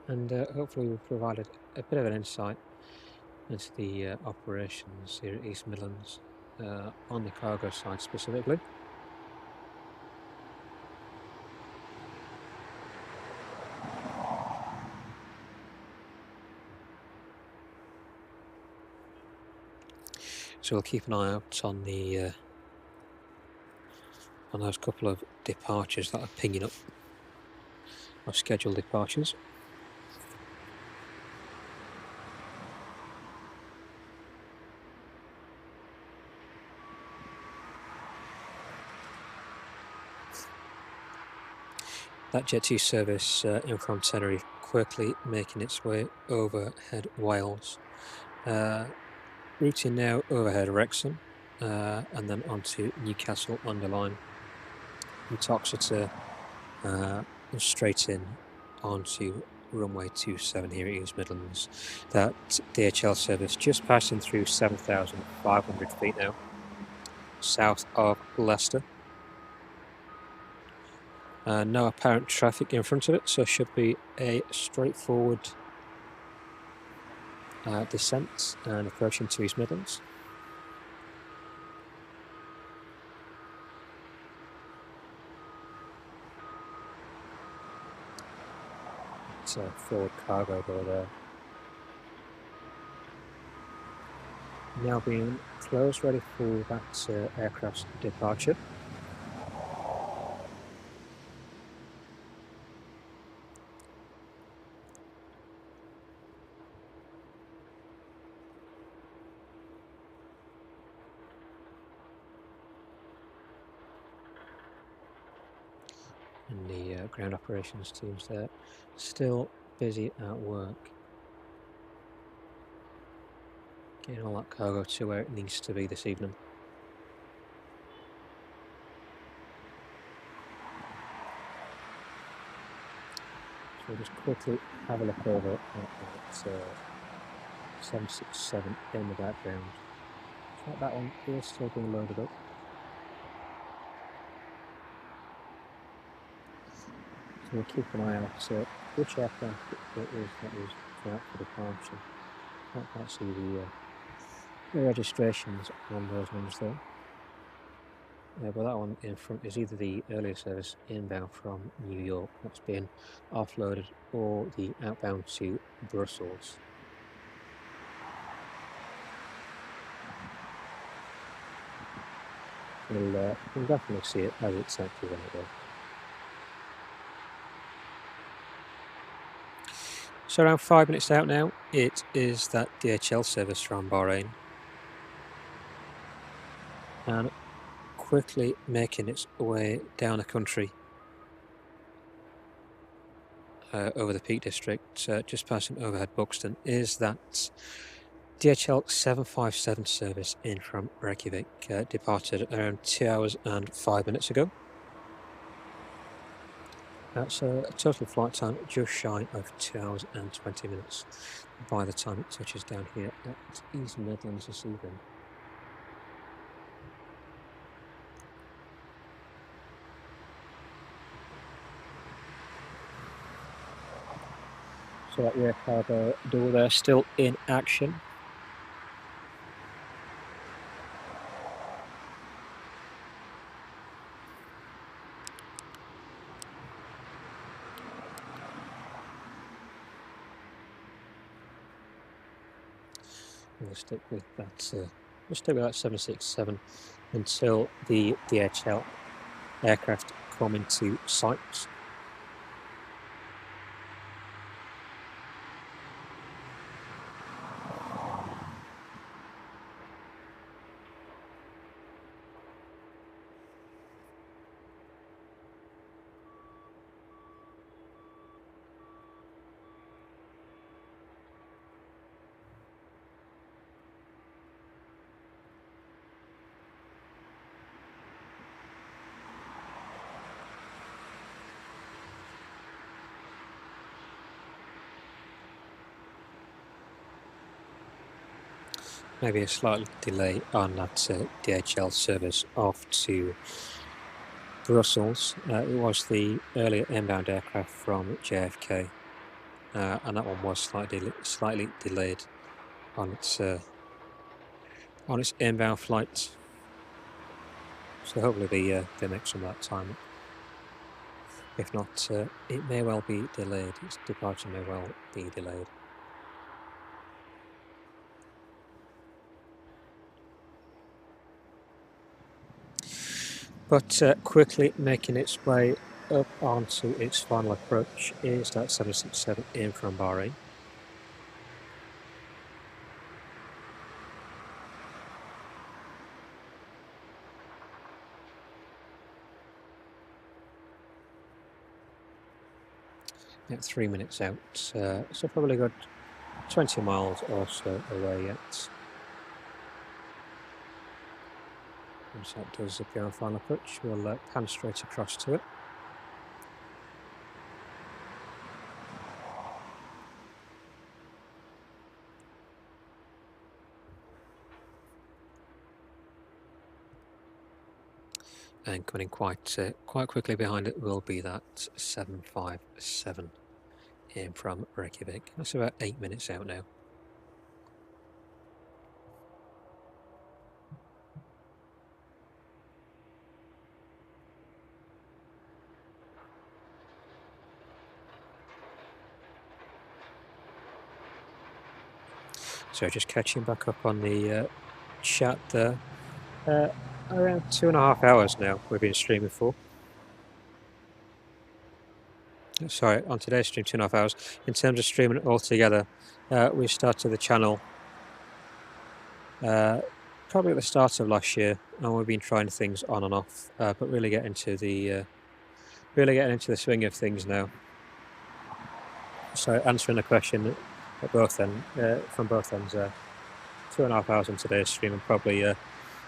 And hopefully we've provided a bit of an insight into the operations here at East Midlands on the cargo side specifically. So we'll keep an eye out on the on those couple of departures that are pinging up, of scheduled departures. That Jet2 service in from Tenerife quickly making its way overhead Wales, routing now overhead Wrexham, and then onto Newcastle under-Lyme, Uttoxeter, straight in onto runway 27 here at East Midlands. That DHL service just passing through 7,500 feet now, south of Leicester. No apparent traffic in front of it, so should be a straightforward descent and approaching to East Midlands. It's a forward cargo door there. Now being closed, ready for that aircraft's departure. And the ground operations teams there still busy at work, getting all that cargo to where it needs to be this evening. So we'll just quickly have a look over at that 767 in the background. So that one is still being loaded up. So we'll keep an eye out which aircraft it is that is out for departure. Can't quite see the registrations on those ones though. But that one in front is either the earlier service inbound from New York that's being offloaded, or the outbound to Brussels. We'll definitely see it as it's actually going to go. So around 5 minutes out now, it is that DHL service from Bahrain, and quickly making its way down the country over the Peak District, just passing overhead Buxton, is that DHL 757 service in from Reykjavik, departed around 2 hours and 5 minutes ago. That's a total flight time just shy of 2 hours and 20 minutes by the time it touches down here at East Midlands this evening. So that rear cargo door there still in action. We'll stick with that. We'll stick with that 767 until the DHL aircraft come into sight. Maybe a slight delay on that DHL service off to Brussels. It was the earlier inbound aircraft from JFK, and that one was slightly delayed on its inbound flight. So hopefully they make some of that time. If not, it may well be delayed. Its departure may well be delayed. But quickly making its way up onto its final approach is that 767 in from Bahrain. At 3 minutes out, so probably got 20 miles or so away yet. Once that does appear on final approach, we'll pan straight across to it. And coming in quite quickly behind it will be that 757 in from Reykjavik. That's about 8 minutes out now. So just catching back up on the chat there. Around 2.5 hours now we've been streaming for. Sorry, on today's stream, 2.5 hours. In terms of streaming altogether, we started the channel probably at the start of last year, and we've been trying things on and off, but really getting into the swing of things now. So answering the question at both ends, from both ends, 2.5 hours on today's stream, and probably a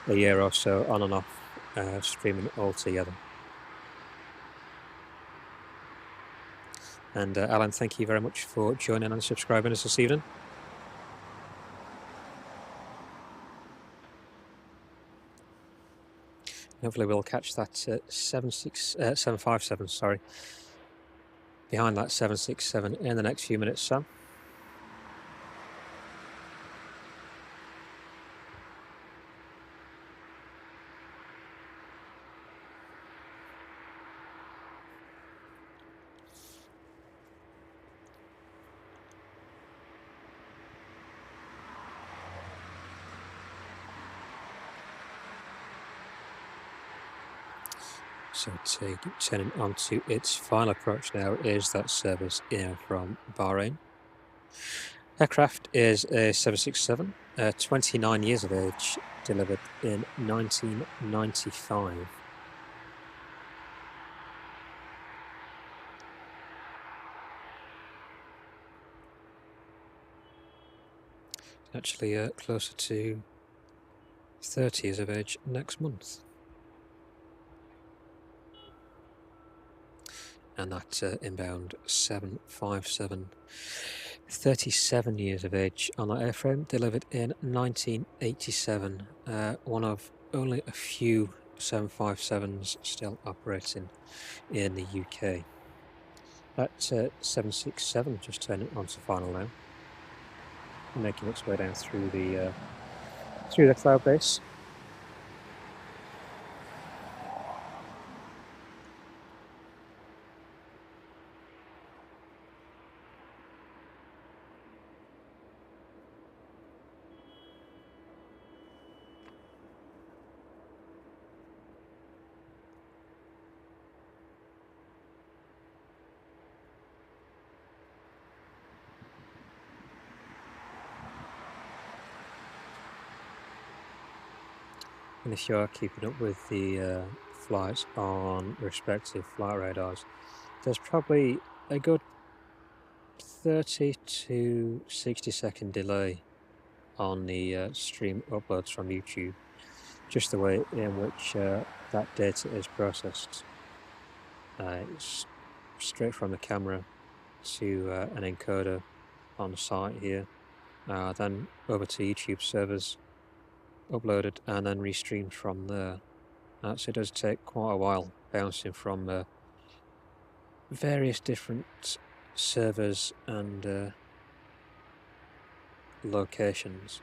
year or so on and off streaming altogether. And Alan, thank you very much for joining and subscribing us this evening. Hopefully we'll catch that 757, sorry, behind that 767 in the next few minutes, Sam. So turning on to its final approach now is that service in from Bahrain. Aircraft is a 767, 29 years of age, delivered in 1995. Actually closer to 30 years of age next month. And that inbound 757, 37 years of age on that airframe, delivered in 1987. One of only a few 757s still operating in the UK. That 767 just turning onto final now, making its way down through the cloud base. And if you are keeping up with the flights on respective flight radars, there's probably a good 30 to 60-second delay on the stream uploads from YouTube, just the way in which that data is processed. It's straight from the camera to an encoder on site here, then over to YouTube servers, uploaded and then restreamed from there. So it does take quite a while bouncing from various different servers and locations.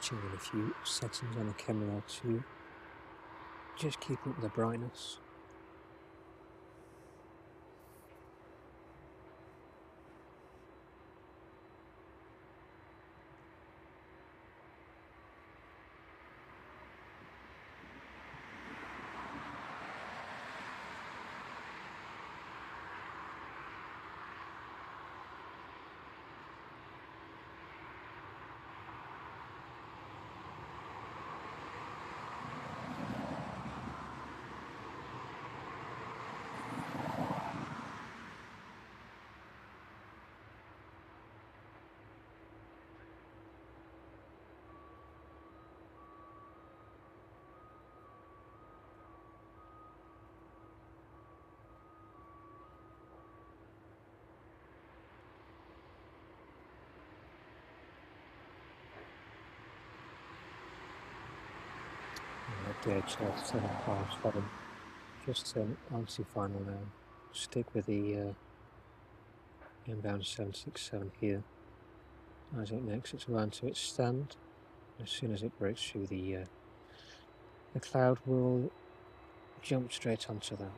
Changing a few settings on the camera to just keep up the brightness. DHL 757, just onto final now. Stick with the inbound 767 here as it makes its way to its stand. As soon as it breaks through the cloud, we'll jump straight onto that.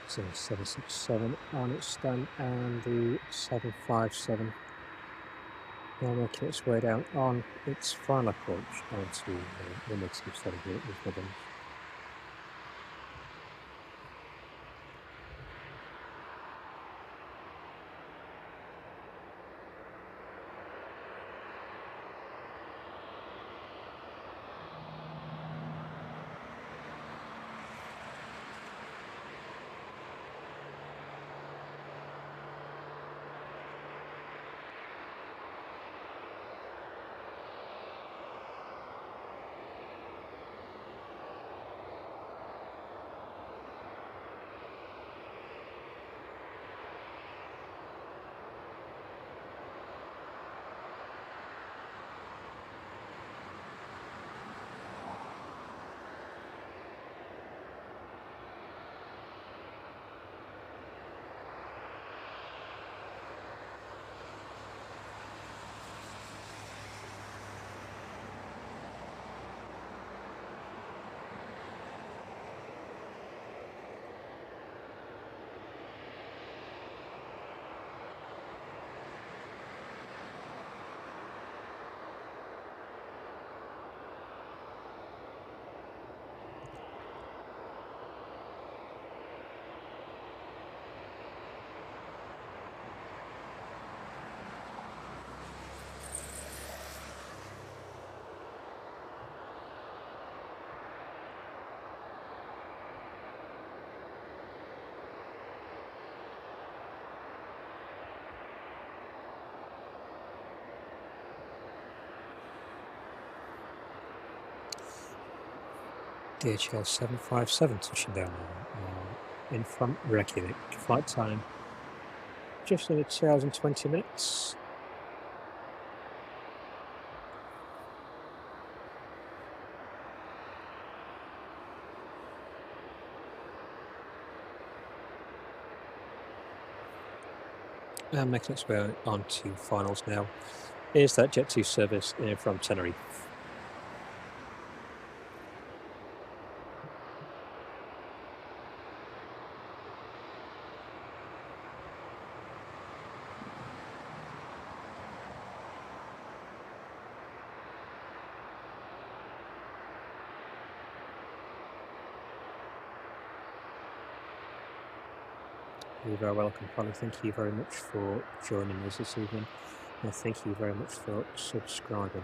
So 767 on its stand, and the 757 now making its way down on its final approach onto the mid-270 here at East Midlands. DHL 757 touching down in from Reykjavik. Flight time just under 2 hours and 20 minutes. And making its way on to finals now is that Jet2 service in from Tenerife. You're very welcome, Polly. Thank you very much for joining us this evening, and thank you very much for subscribing.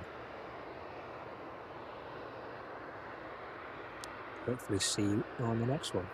Hopefully see you on the next one.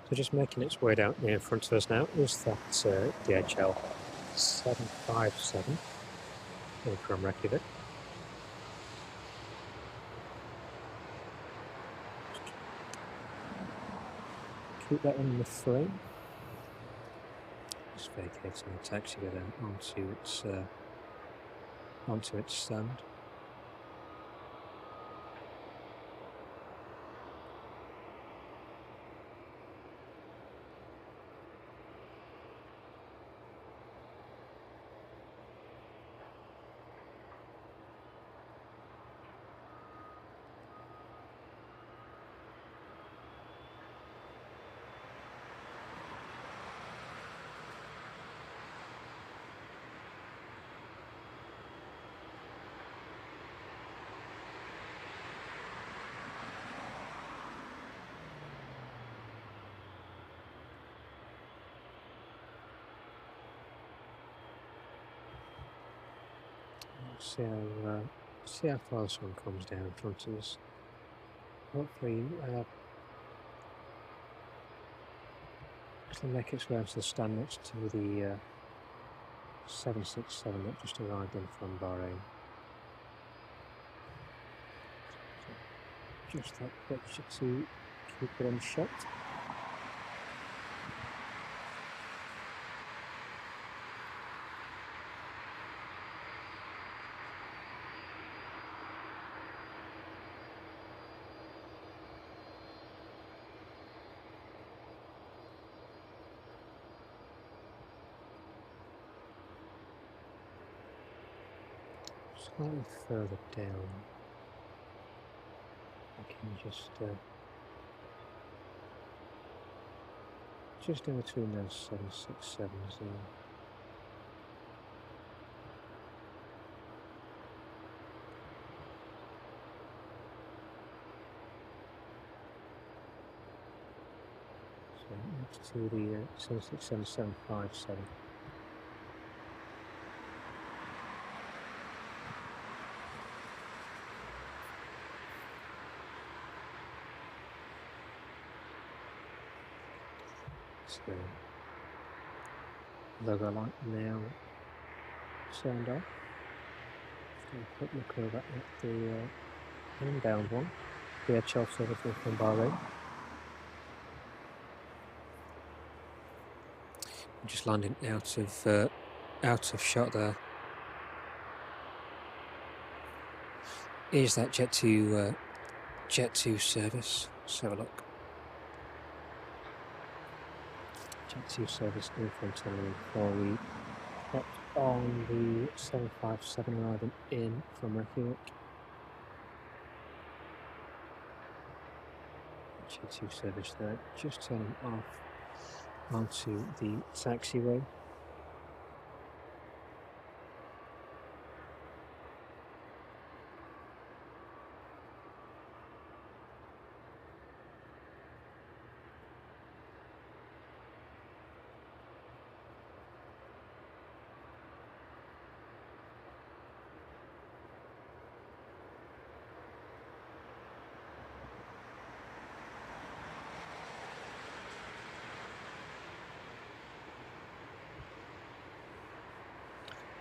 So just making its way down in front of us now is that DHL 757 in from Reykjavik. Keep that in the frame. Just vacating the taxi then onto its stand. See how far this one comes down in front of us. Hopefully to make its way onto the stand next to the 767 that just arrived in from Bahrain. So just that picture to keep it in shot. Slightly further down, I can just in between those 767s there. So next to the 767-757. So logo light now turned off. Just a quick look over at the inbound one, the DHL service from Bahrain. Just landing out of shot there. Is that Jet2 service? Let's have a look. Jet2 service in from Tenerife before we kept on the 757 arriving in from Reykjavik. Jet2 service there, just turning off onto the taxiway.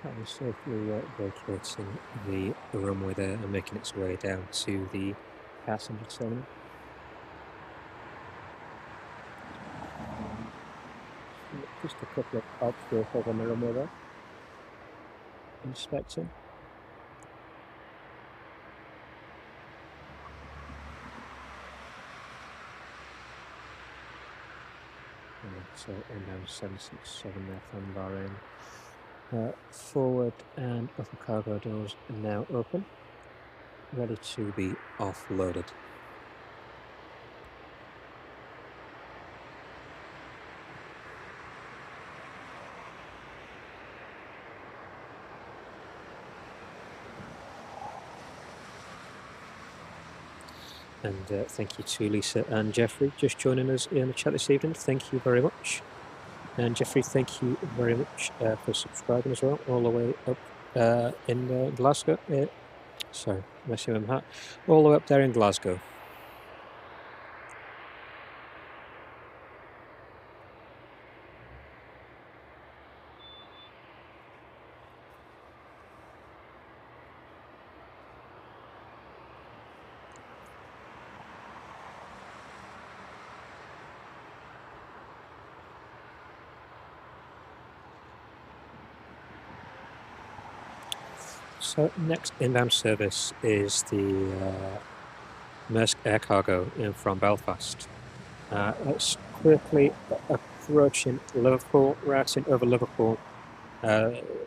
That was safely vacating the runway there and making its way down to the passenger terminal. Just a couple of odd vehicles on the runway there. Inspecting. So inbound 767 there from Bahrain. Forward and upper cargo doors are now open, ready to be offloaded. And thank you to Lisa and Jeffrey just joining us in the chat this evening. Thank you very much. And Jeffrey, thank you very much for subscribing as well, all the way up in Glasgow. Sorry, messing with my hat. All the way up there in Glasgow. So next inbound service is the Maersk Air Cargo in from Belfast. It's quickly approaching Liverpool, routing over Liverpool,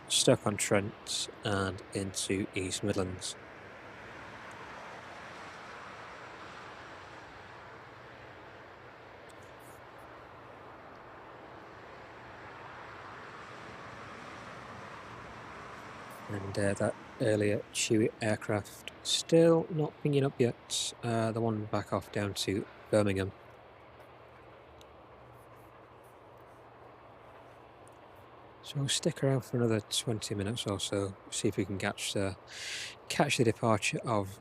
Stoke-on-Trent and into East Midlands. And that earlier Chewy aircraft still not pinging up yet, the one back off down to Birmingham. So we'll stick around for another 20 minutes or so, see if we can catch the departure of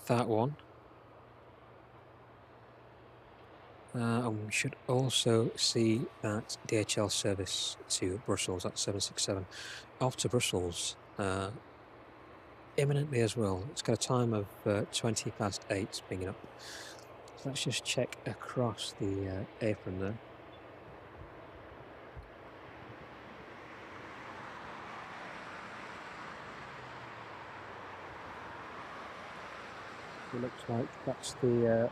that one. And we should also see that DHL service to Brussels at 767 off to Brussels imminently as well. It's got a time of 20 past 8 pinging up. So let's just check across the apron there. It looks like that's the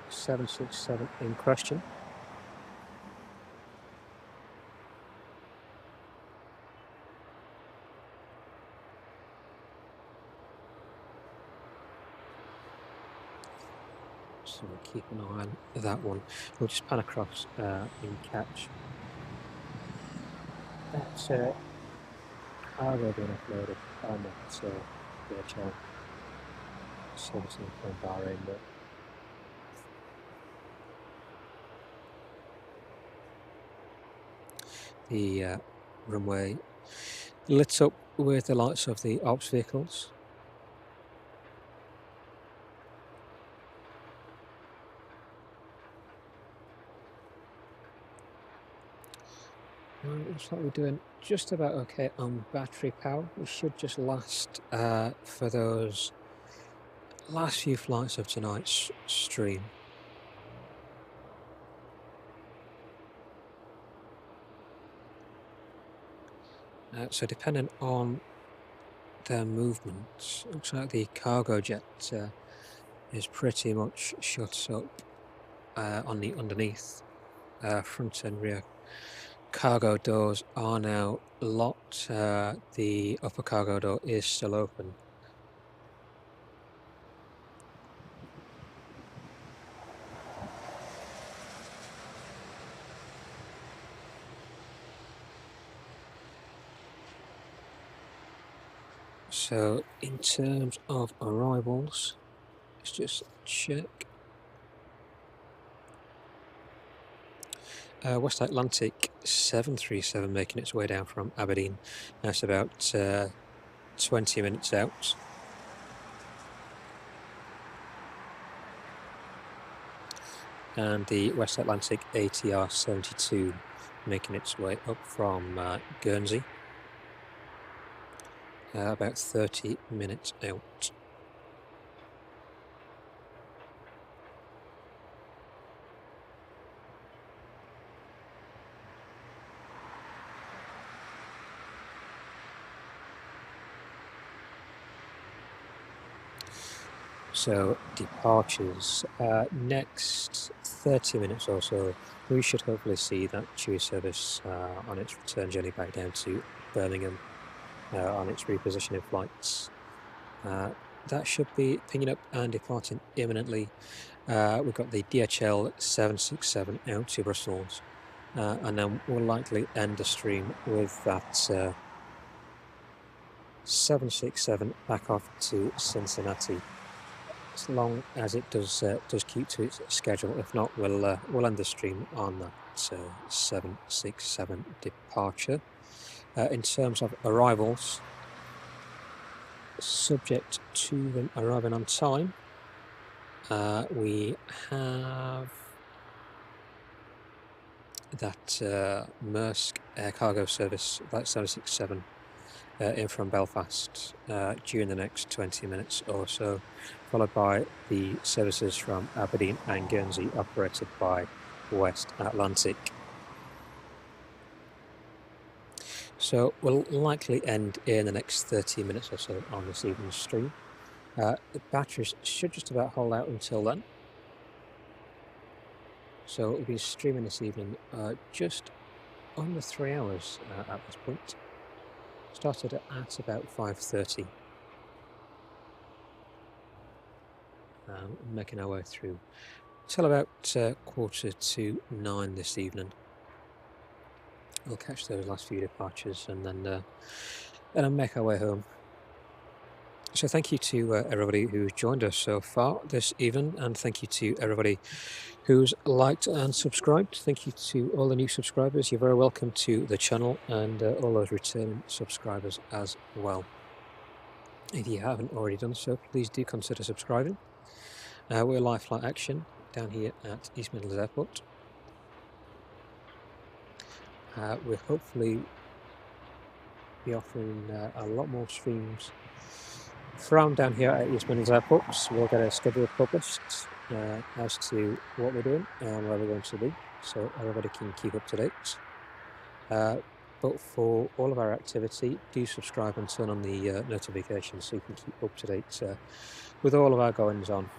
767 in question. So we'll keep an eye on that one. We'll just pan across and catch that cargo being offloaded on that DHL servicing from Bahrain there. The runway lit up with the lights of the ops vehicles. Looks like we're doing just about okay on battery power. We should just last for those last few flights of tonight's stream. So depending on their movements, looks like the cargo jet is pretty much shut up on the underneath. Front and rear cargo doors are now locked. The upper cargo door is still open. So in terms of arrivals, let's just check. West Atlantic 737 making its way down from Aberdeen. That's about 20 minutes out. And the West Atlantic ATR 72 making its way up from Guernsey. About 30 minutes out. So departures, next 30 minutes or so, we should hopefully see that TUI service on its return journey back down to Birmingham on its repositioning flights. That should be pinging up and departing imminently. We've got the DHL 767 out to Brussels, and then we'll likely end the stream with that 767 back off to Cincinnati, as long as it does keep to its schedule. If not, we'll end the stream on that 767 departure. In terms of arrivals, subject to them arriving on time, we have that Maersk air cargo service, that 767, in from Belfast during the next 20 minutes or so, followed by the services from Aberdeen and Guernsey operated by West Atlantic. So we'll likely end in the next 30 minutes or so on this evening's stream. The batteries should just about hold out until then. So we'll be streaming this evening just under 3 hours at this point. Started at about 5:30. Making our way through till about 8:45 this evening. We'll catch those last few departures and then make our way home. So thank you to everybody who's joined us so far this evening, and thank you to everybody who's liked and subscribed. Thank you to all the new subscribers. You're very welcome to the channel, and all those returning subscribers as well. If you haven't already done so, please do consider subscribing. We're live flight action down here at East Midlands Airport. We'll hopefully be offering a lot more streams from down here at East Midlands Airport. So we'll get a schedule published as to what we're doing and where we're going to be, so everybody can keep up to date. But for all of our activity, do subscribe and turn on the notifications so you can keep up to date with all of our goings on.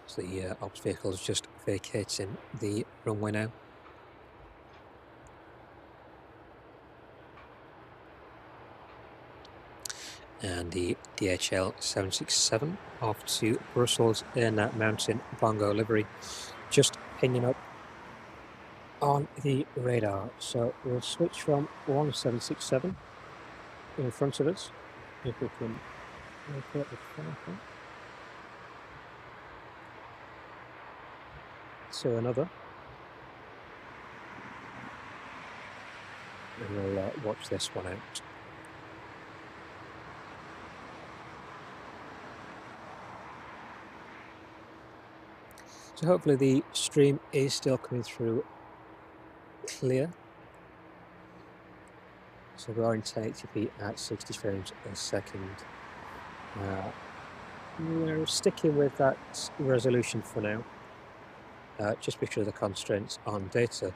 So the ops vehicle is just vacating the runway now. And the DHL 767 off to Brussels in Mountain Bongo livery, just pinging up on the radar. So we'll switch from 1767 in front of us, if we can locate the traffic, to another, and we'll watch this one out. So hopefully the stream is still coming through clear. So we are in 1080p at 60 frames a second. We're sticking with that resolution for now, just because of the constraints on data.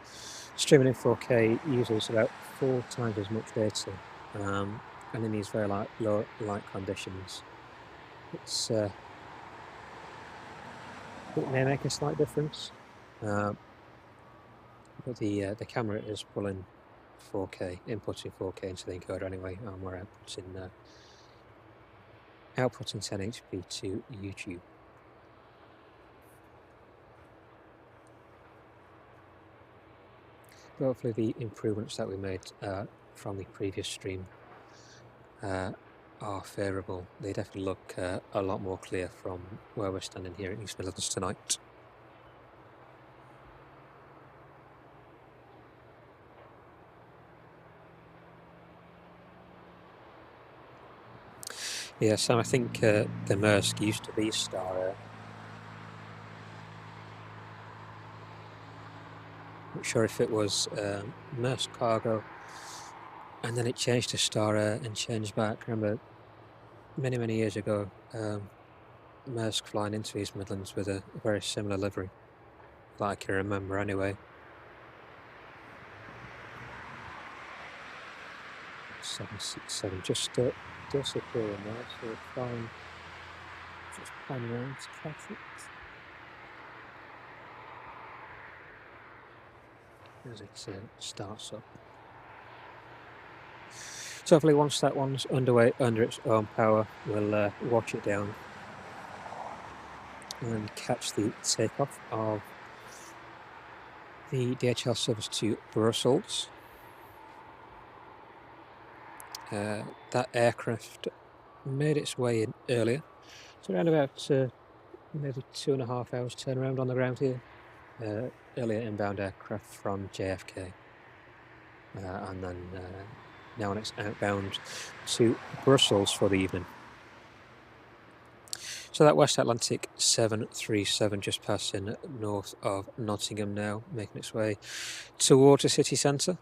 Streaming in 4K uses about 4 times as much data, and in these very low light conditions, it may make a slight difference, but the camera is pulling 4K, inputting 4K into the encoder anyway, and we're outputting 1080p to YouTube. But hopefully the improvements that we made from the previous stream are favourable. They definitely look a lot more clear from where we're standing here in East Midlands tonight. Yeah, Sam, I think the Maersk used to be Star Air. Not sure if it was Maersk Cargo, and then it changed to Star Air and changed back. I remember many years ago, Maersk flying into East Midlands with a very similar livery, that I can remember anyway. 767 just disappearing now, so we're flying, just panning around to catch it as it starts up. So hopefully once that one's underway under its own power, we'll watch it down and catch the takeoff of the DHL service to Brussels. That aircraft made its way in earlier, so around about maybe 2.5 hours turnaround on the ground here. Earlier inbound aircraft from JFK, and then now on its outbound to Brussels for the evening. So that West Atlantic 737 just passing north of Nottingham now, making its way towards the city centre.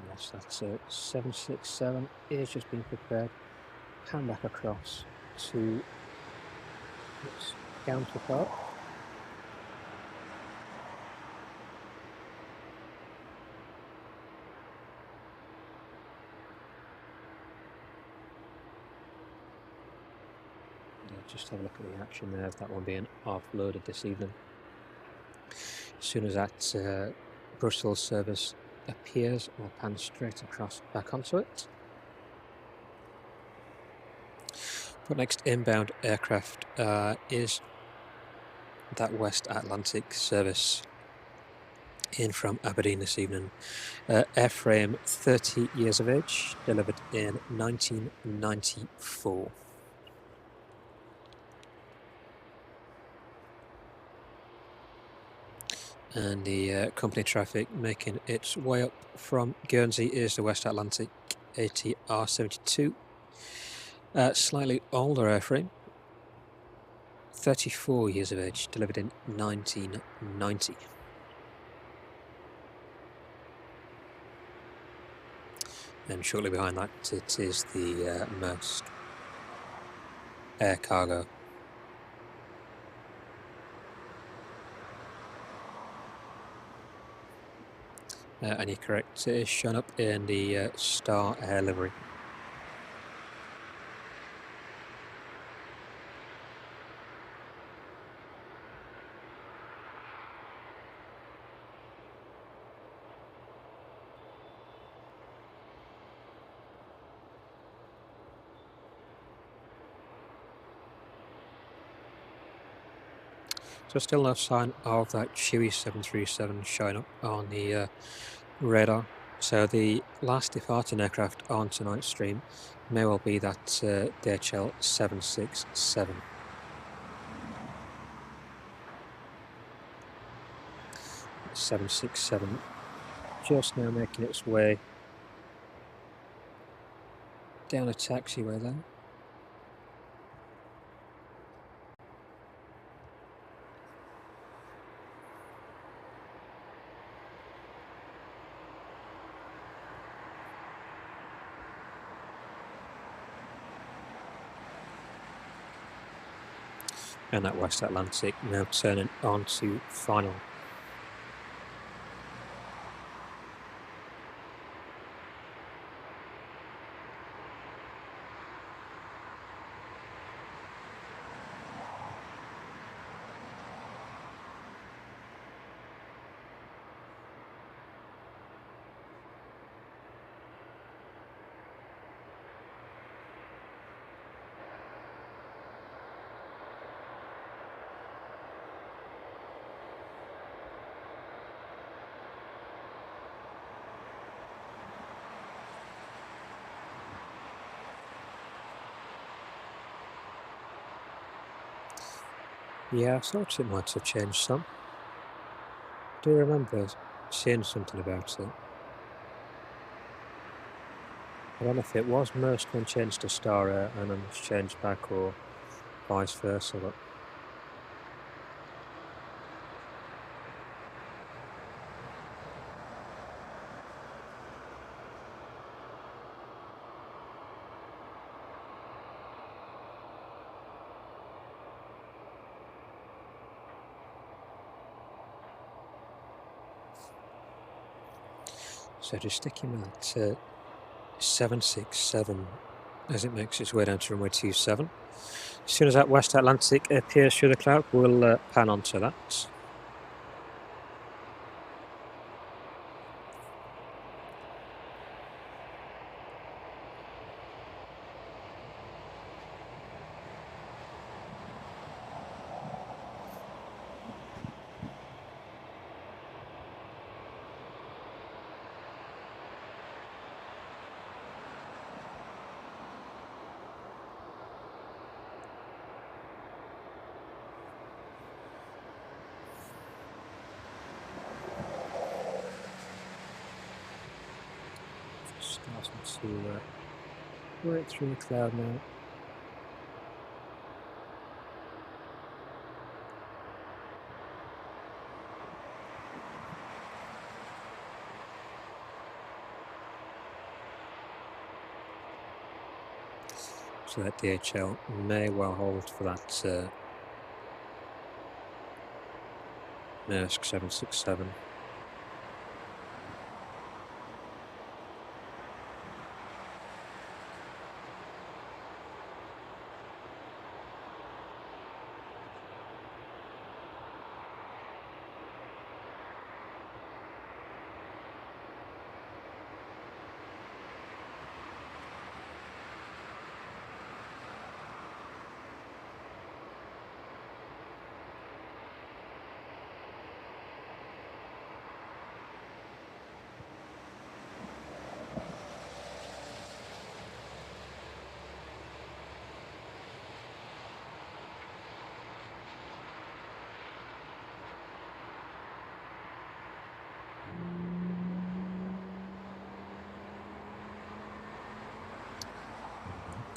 Yes, that's 767 is just being prepared. Pan back across to its counterpart. Just have a look at the action there of that one being offloaded this evening. As soon as that Brussels service appears, we'll pan straight across back onto it. But next inbound aircraft is that West Atlantic service in from Aberdeen this evening. Airframe, 30 years of age, delivered in 1994. And the company traffic making its way up from Guernsey is the West Atlantic ATR 72. Slightly older airframe, 34 years of age, delivered in 1990. And shortly behind that, it is the Maersk Air Cargo. And you're correct, it is shown up in the Star Air livery. So still no sign of that Chewy 737 showing up on the radar. So the last departing aircraft on tonight's stream may well be that DHL 767. .767 just now making its way down a taxiway there. And that West Atlantic now turning on to final. Yeah, I thought it might have changed some. I do remember seeing something about it. I don't know if it was Maersk then changed to Star Air and then it's changed back, or vice versa. But so just sticking with that 767 as it makes its way down to runway 27. As soon as that West Atlantic appears through the cloud, we'll pan onto that. Starting to work through the cloud now. So that DHL may well hold for that Maersk 767.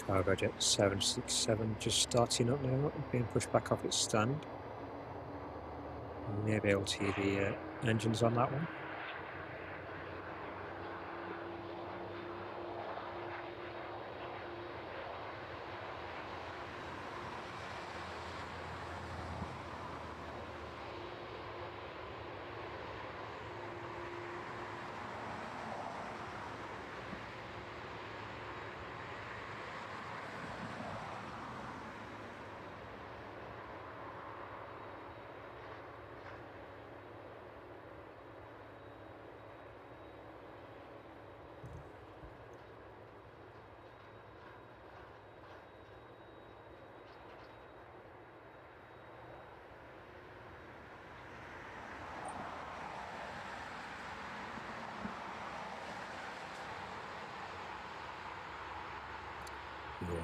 Cargo Jet 767 just starting up now, being pushed back off its stand. You may be able to hear the engines on that one.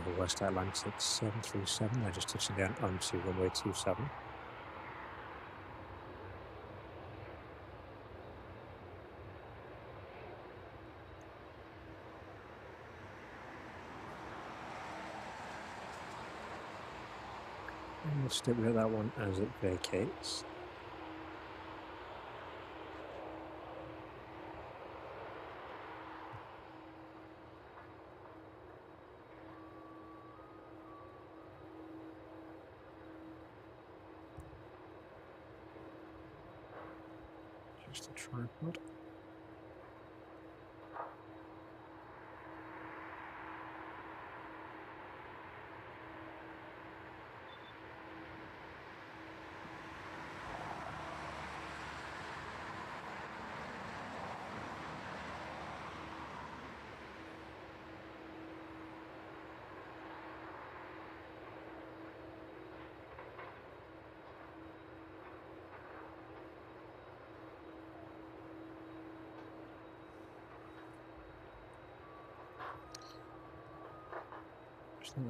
The West Atlantic 737, they're just touching down onto runway 27. And we'll stick with that one as it vacates. Just a tripod.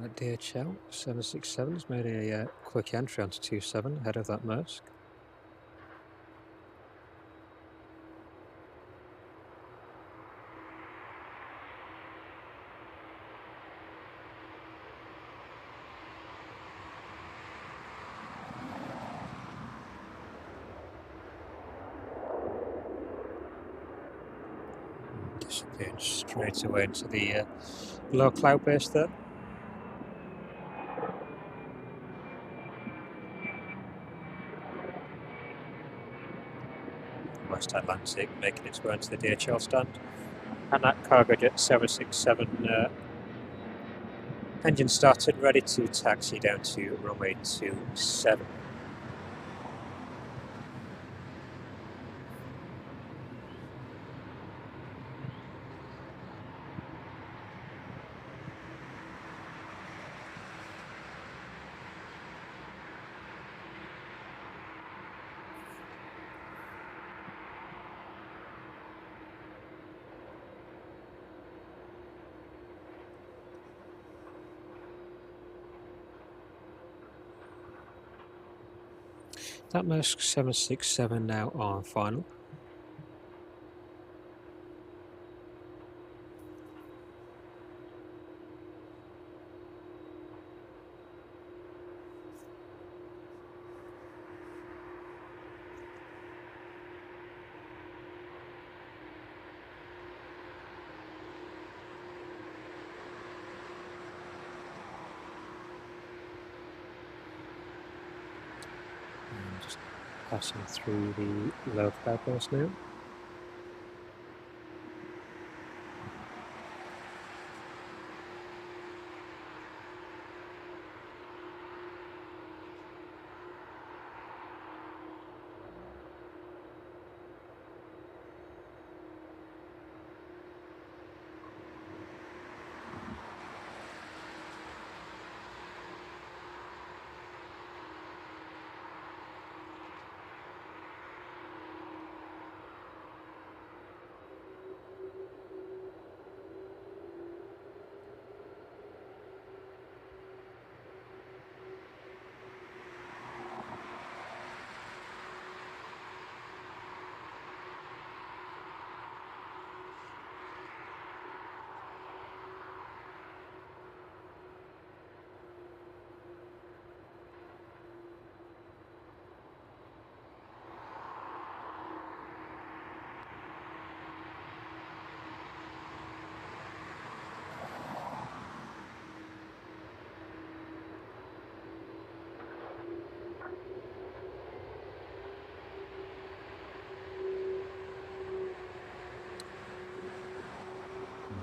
That DHL 767 has made a quick entry onto 27 ahead of that Maersk. Disappeared straight away into the low cloud base there. West Atlantic making its way into the DHL stand, and that Cargo Jet 767 engine started, ready to taxi down to runway 27. That Maersk 767 now on final. Just passing through the low cloud base now.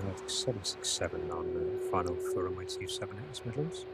of the 767 on final for runway 27 at East Midlands.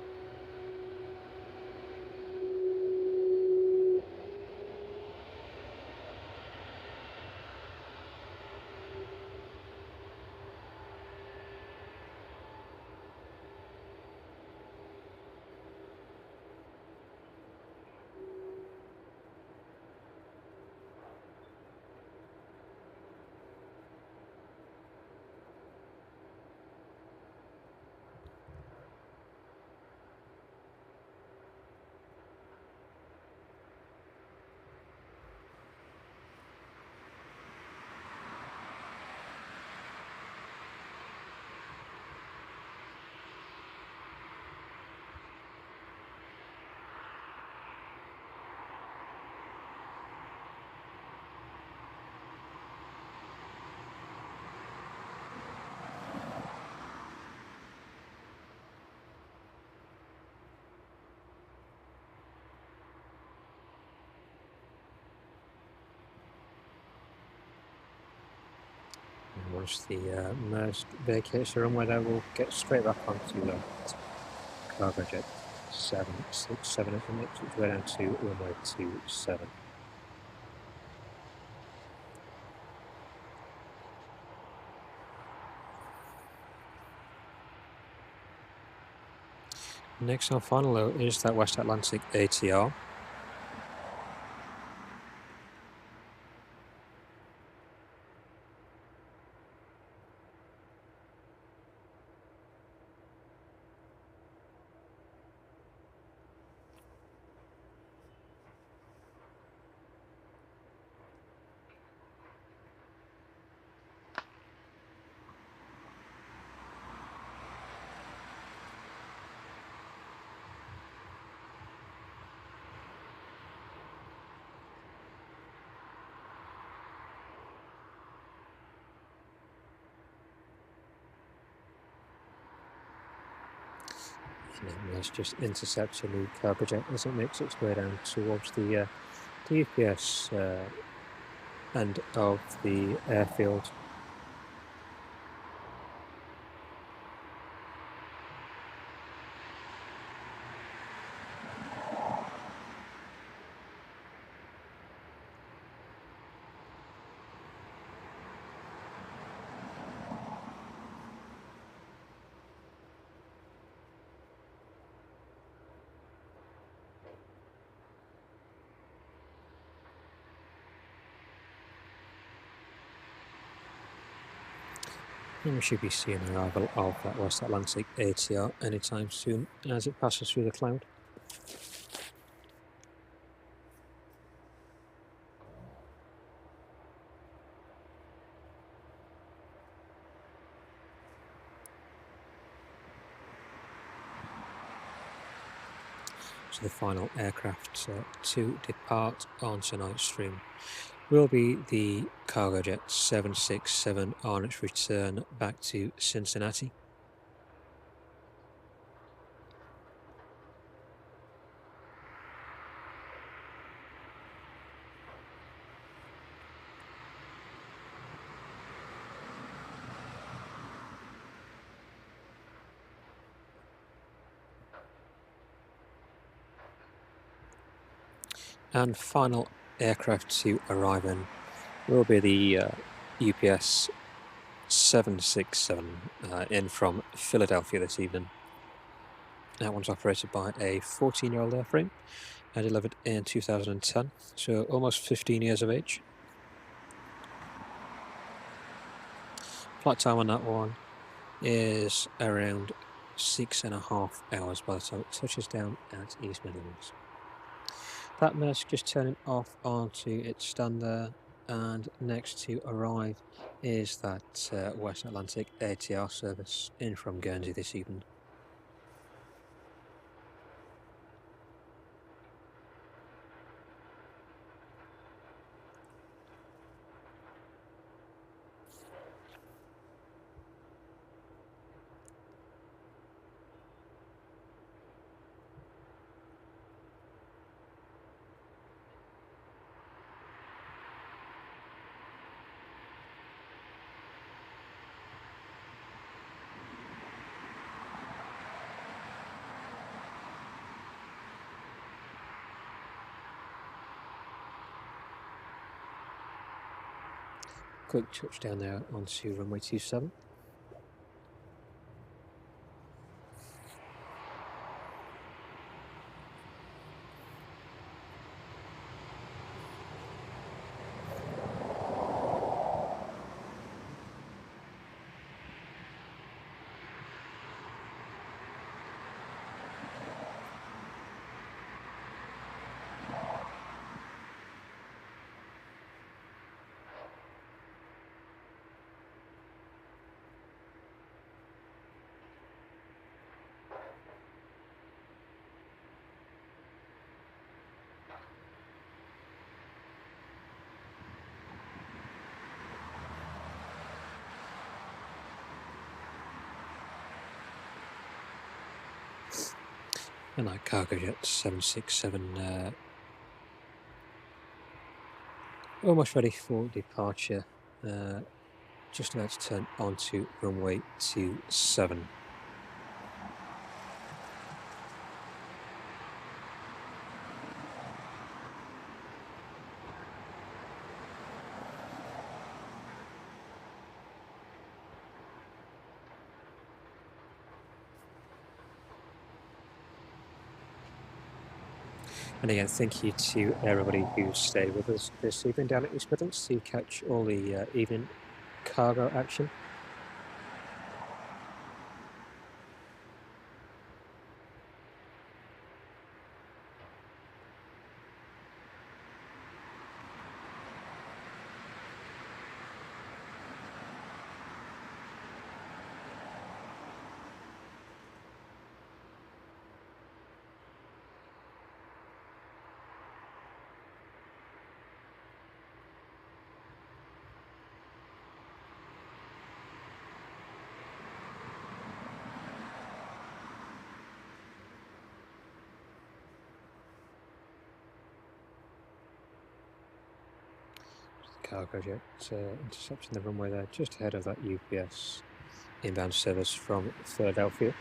Once the merged vacates the runway, they will get straight back onto cargo jet 767 as it makes its way down to runway 27. Next on final though is that West Atlantic ATR. Let's just intercept the cargo jet as it makes its way down towards the UPS end of the airfield. And we should be seeing the arrival of that West Atlantic ATR anytime soon as it passes through the cloud. So the final aircraft to depart on tonight's stream will be the cargo jet 767 on its return back to Cincinnati. And final aircraft to arrive in will be the UPS 767 in from Philadelphia this evening. That one's operated by a 14-year-old airframe and delivered in 2010, so almost 15 years of age. Flight time on that one is around 6.5 hours by the time it touches down at East Midlands. That Maersk just turning off onto its stand there, and next to arrive is that West Atlantic ATR service in from Guernsey this evening. quick touchdown there onto runway 27. And that cargo jet 767 almost ready for departure, just about to turn onto runway 27. And again, thank you to everybody who stayed with us this evening down at East Midlands to catch all the evening cargo action. Cargo jet intercepting the runway there, just ahead of that UPS inbound service from Philadelphia.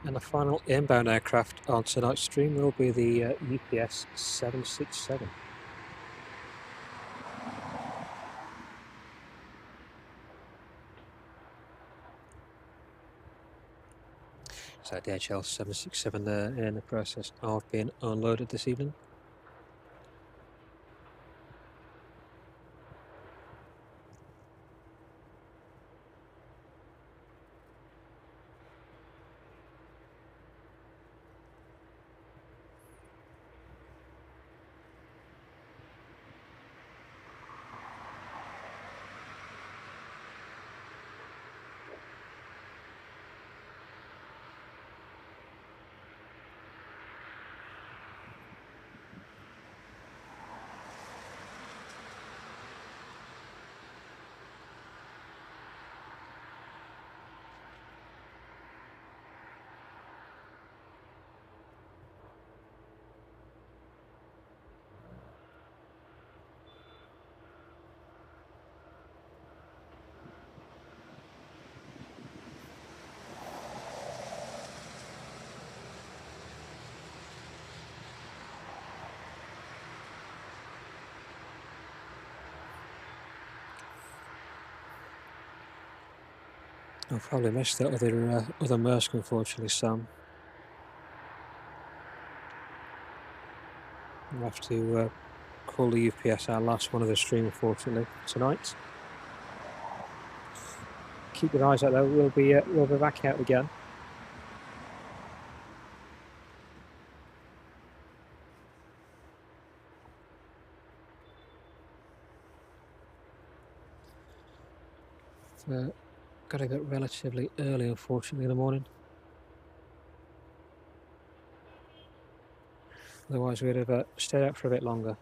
And the final inbound aircraft on tonight's stream will be the UPS 767. So DHL 767 there in the process of being unloaded this evening. I'll probably miss the other Maersk, unfortunately, Sam. I'll have to call the UPS our last one of the stream, unfortunately, tonight. Keep your eyes out though. We'll be back out again. Got to get relatively early, unfortunately, in the morning. Otherwise, we'd have stayed out for a bit longer.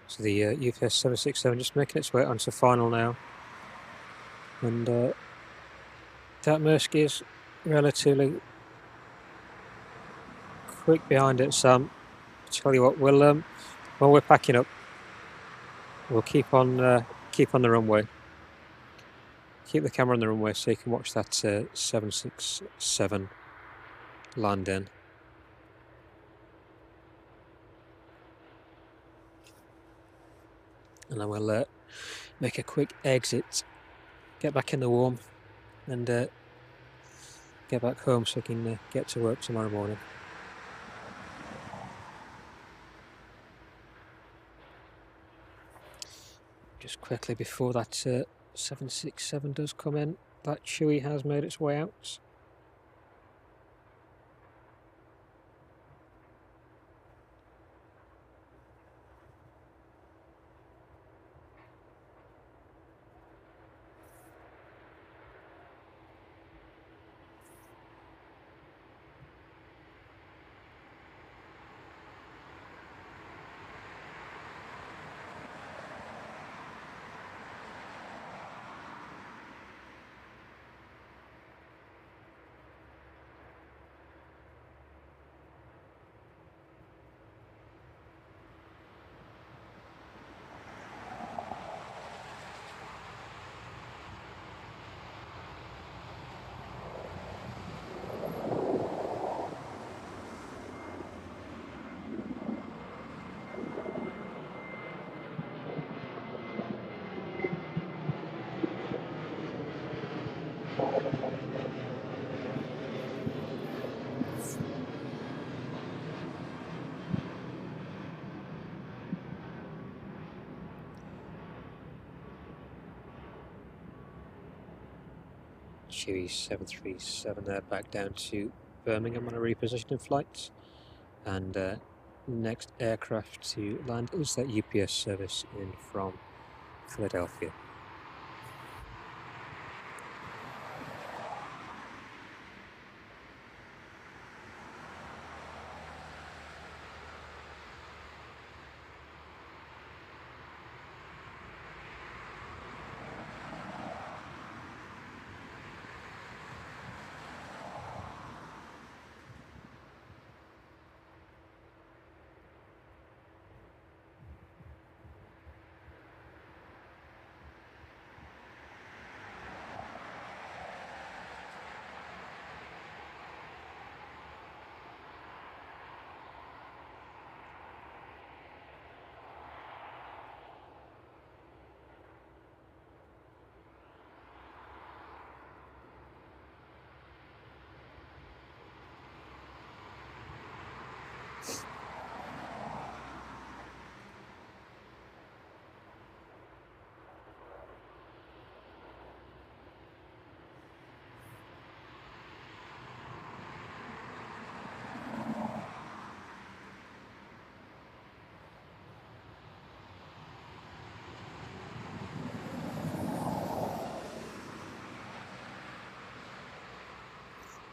So the UPS 767 just making its way onto final now. And that Maersk is relatively quick behind it, Sam. Tell you what, we'll while we're packing up, we'll keep on the runway. Keep the camera on the runway so you can watch that 767 land in. And then we'll make a quick exit, get back in the warm, and get back home so we can get to work tomorrow morning. Just quickly before that 767 does come in, that Chewy has made its way out. Chewy 737 there, back down to Birmingham on a repositioning flight. And next aircraft to land is that UPS service in from Philadelphia.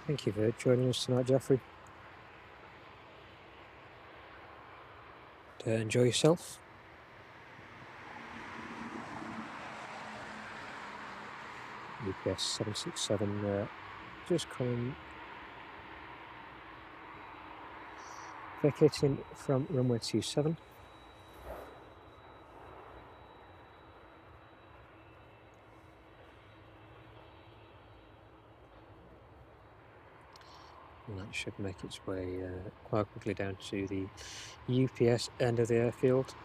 Thank you for joining us tonight, Jeffrey. Enjoy yourself. UPS 767 just coming, vacating from runway 27. And that should make its way quite quickly down to the UPS end of the airfield.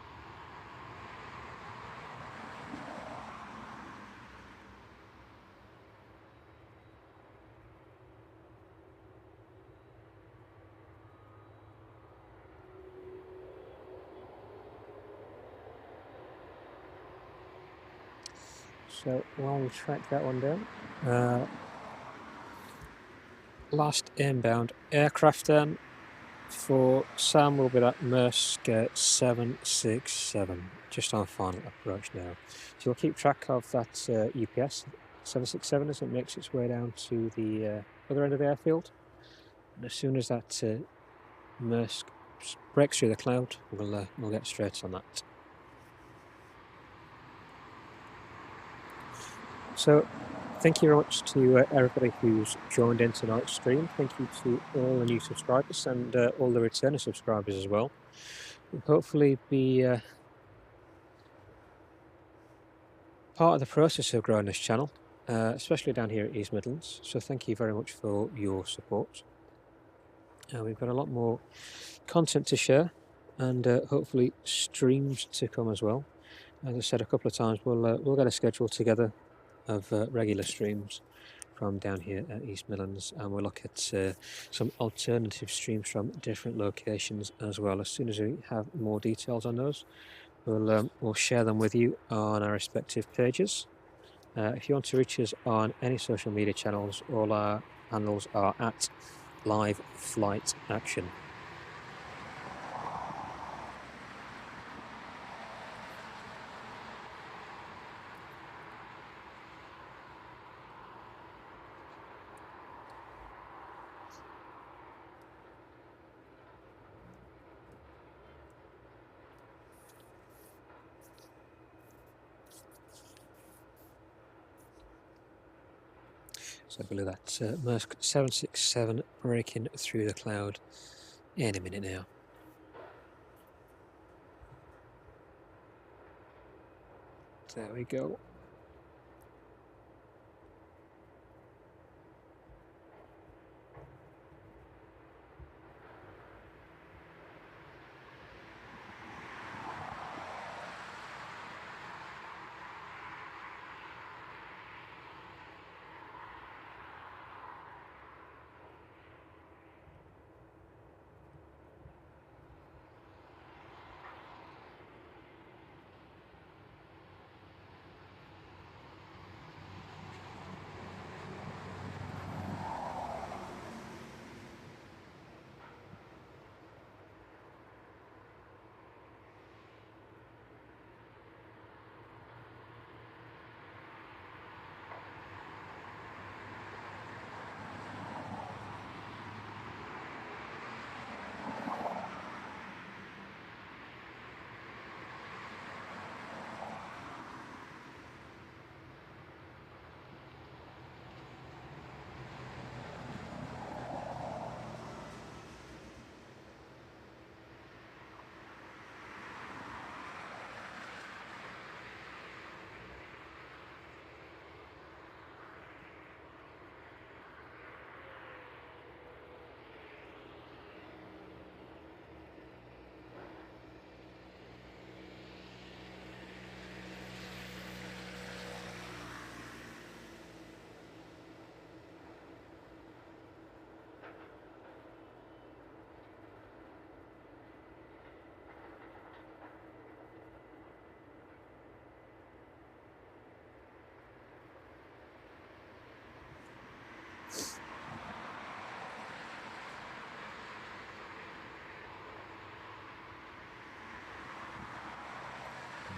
So while we track that one down, last inbound aircraft then for Sam will be that Maersk 767, just on final approach now. So you'll keep track of that UPS 767 as it makes its way down to the other end of the airfield. And as soon as that Maersk breaks through the cloud, we'll get straight on that. So thank you very much to everybody who's joined in tonight's stream. Thank you to all the new subscribers and all the returning subscribers as well. We'll hopefully be part of the process of growing this channel, especially down here at East Midlands. So thank you very much for your support. We've got a lot more content to share and hopefully streams to come as well. As I said a couple of times, we'll get a schedule together of regular streams from down here at East Midlands, and we'll look at some alternative streams from different locations as well. As soon as we have more details on those, we'll share them with you on our respective pages. If you want to reach us on any social media channels, all our handles are at Live Flight Action. So below that Maersk 767 breaking through the cloud any minute now. There we go.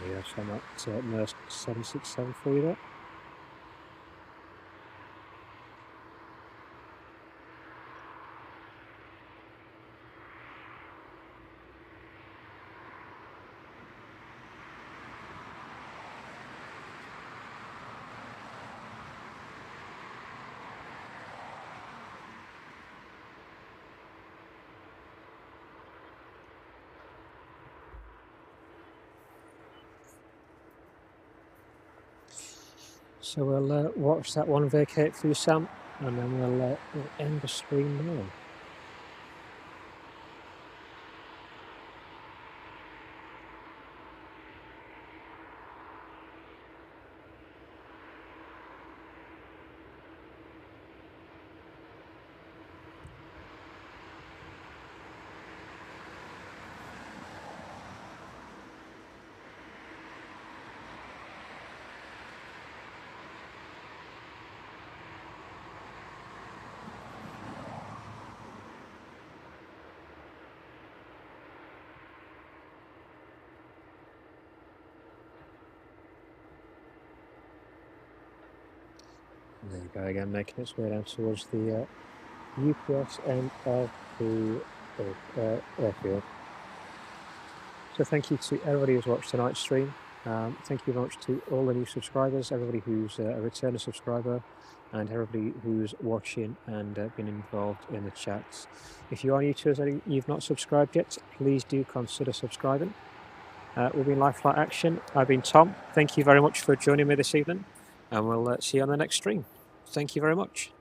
Yeah, so that Maersk 767 for you there. So we'll watch that one vacate for you, Sam, and then we'll end the stream now. There you go again, making its way down towards the UPS end of the airfield. So thank you to everybody who's watched tonight's stream. Thank you very much to all the new subscribers, everybody who's a returning subscriber, and everybody who's watching and been involved in the chats. If you are new to us and you've not subscribed yet, please do consider subscribing. We've been Live Flight Action. I've been Tom. Thank you very much for joining me this evening, and we'll see you on the next stream. Thank you very much.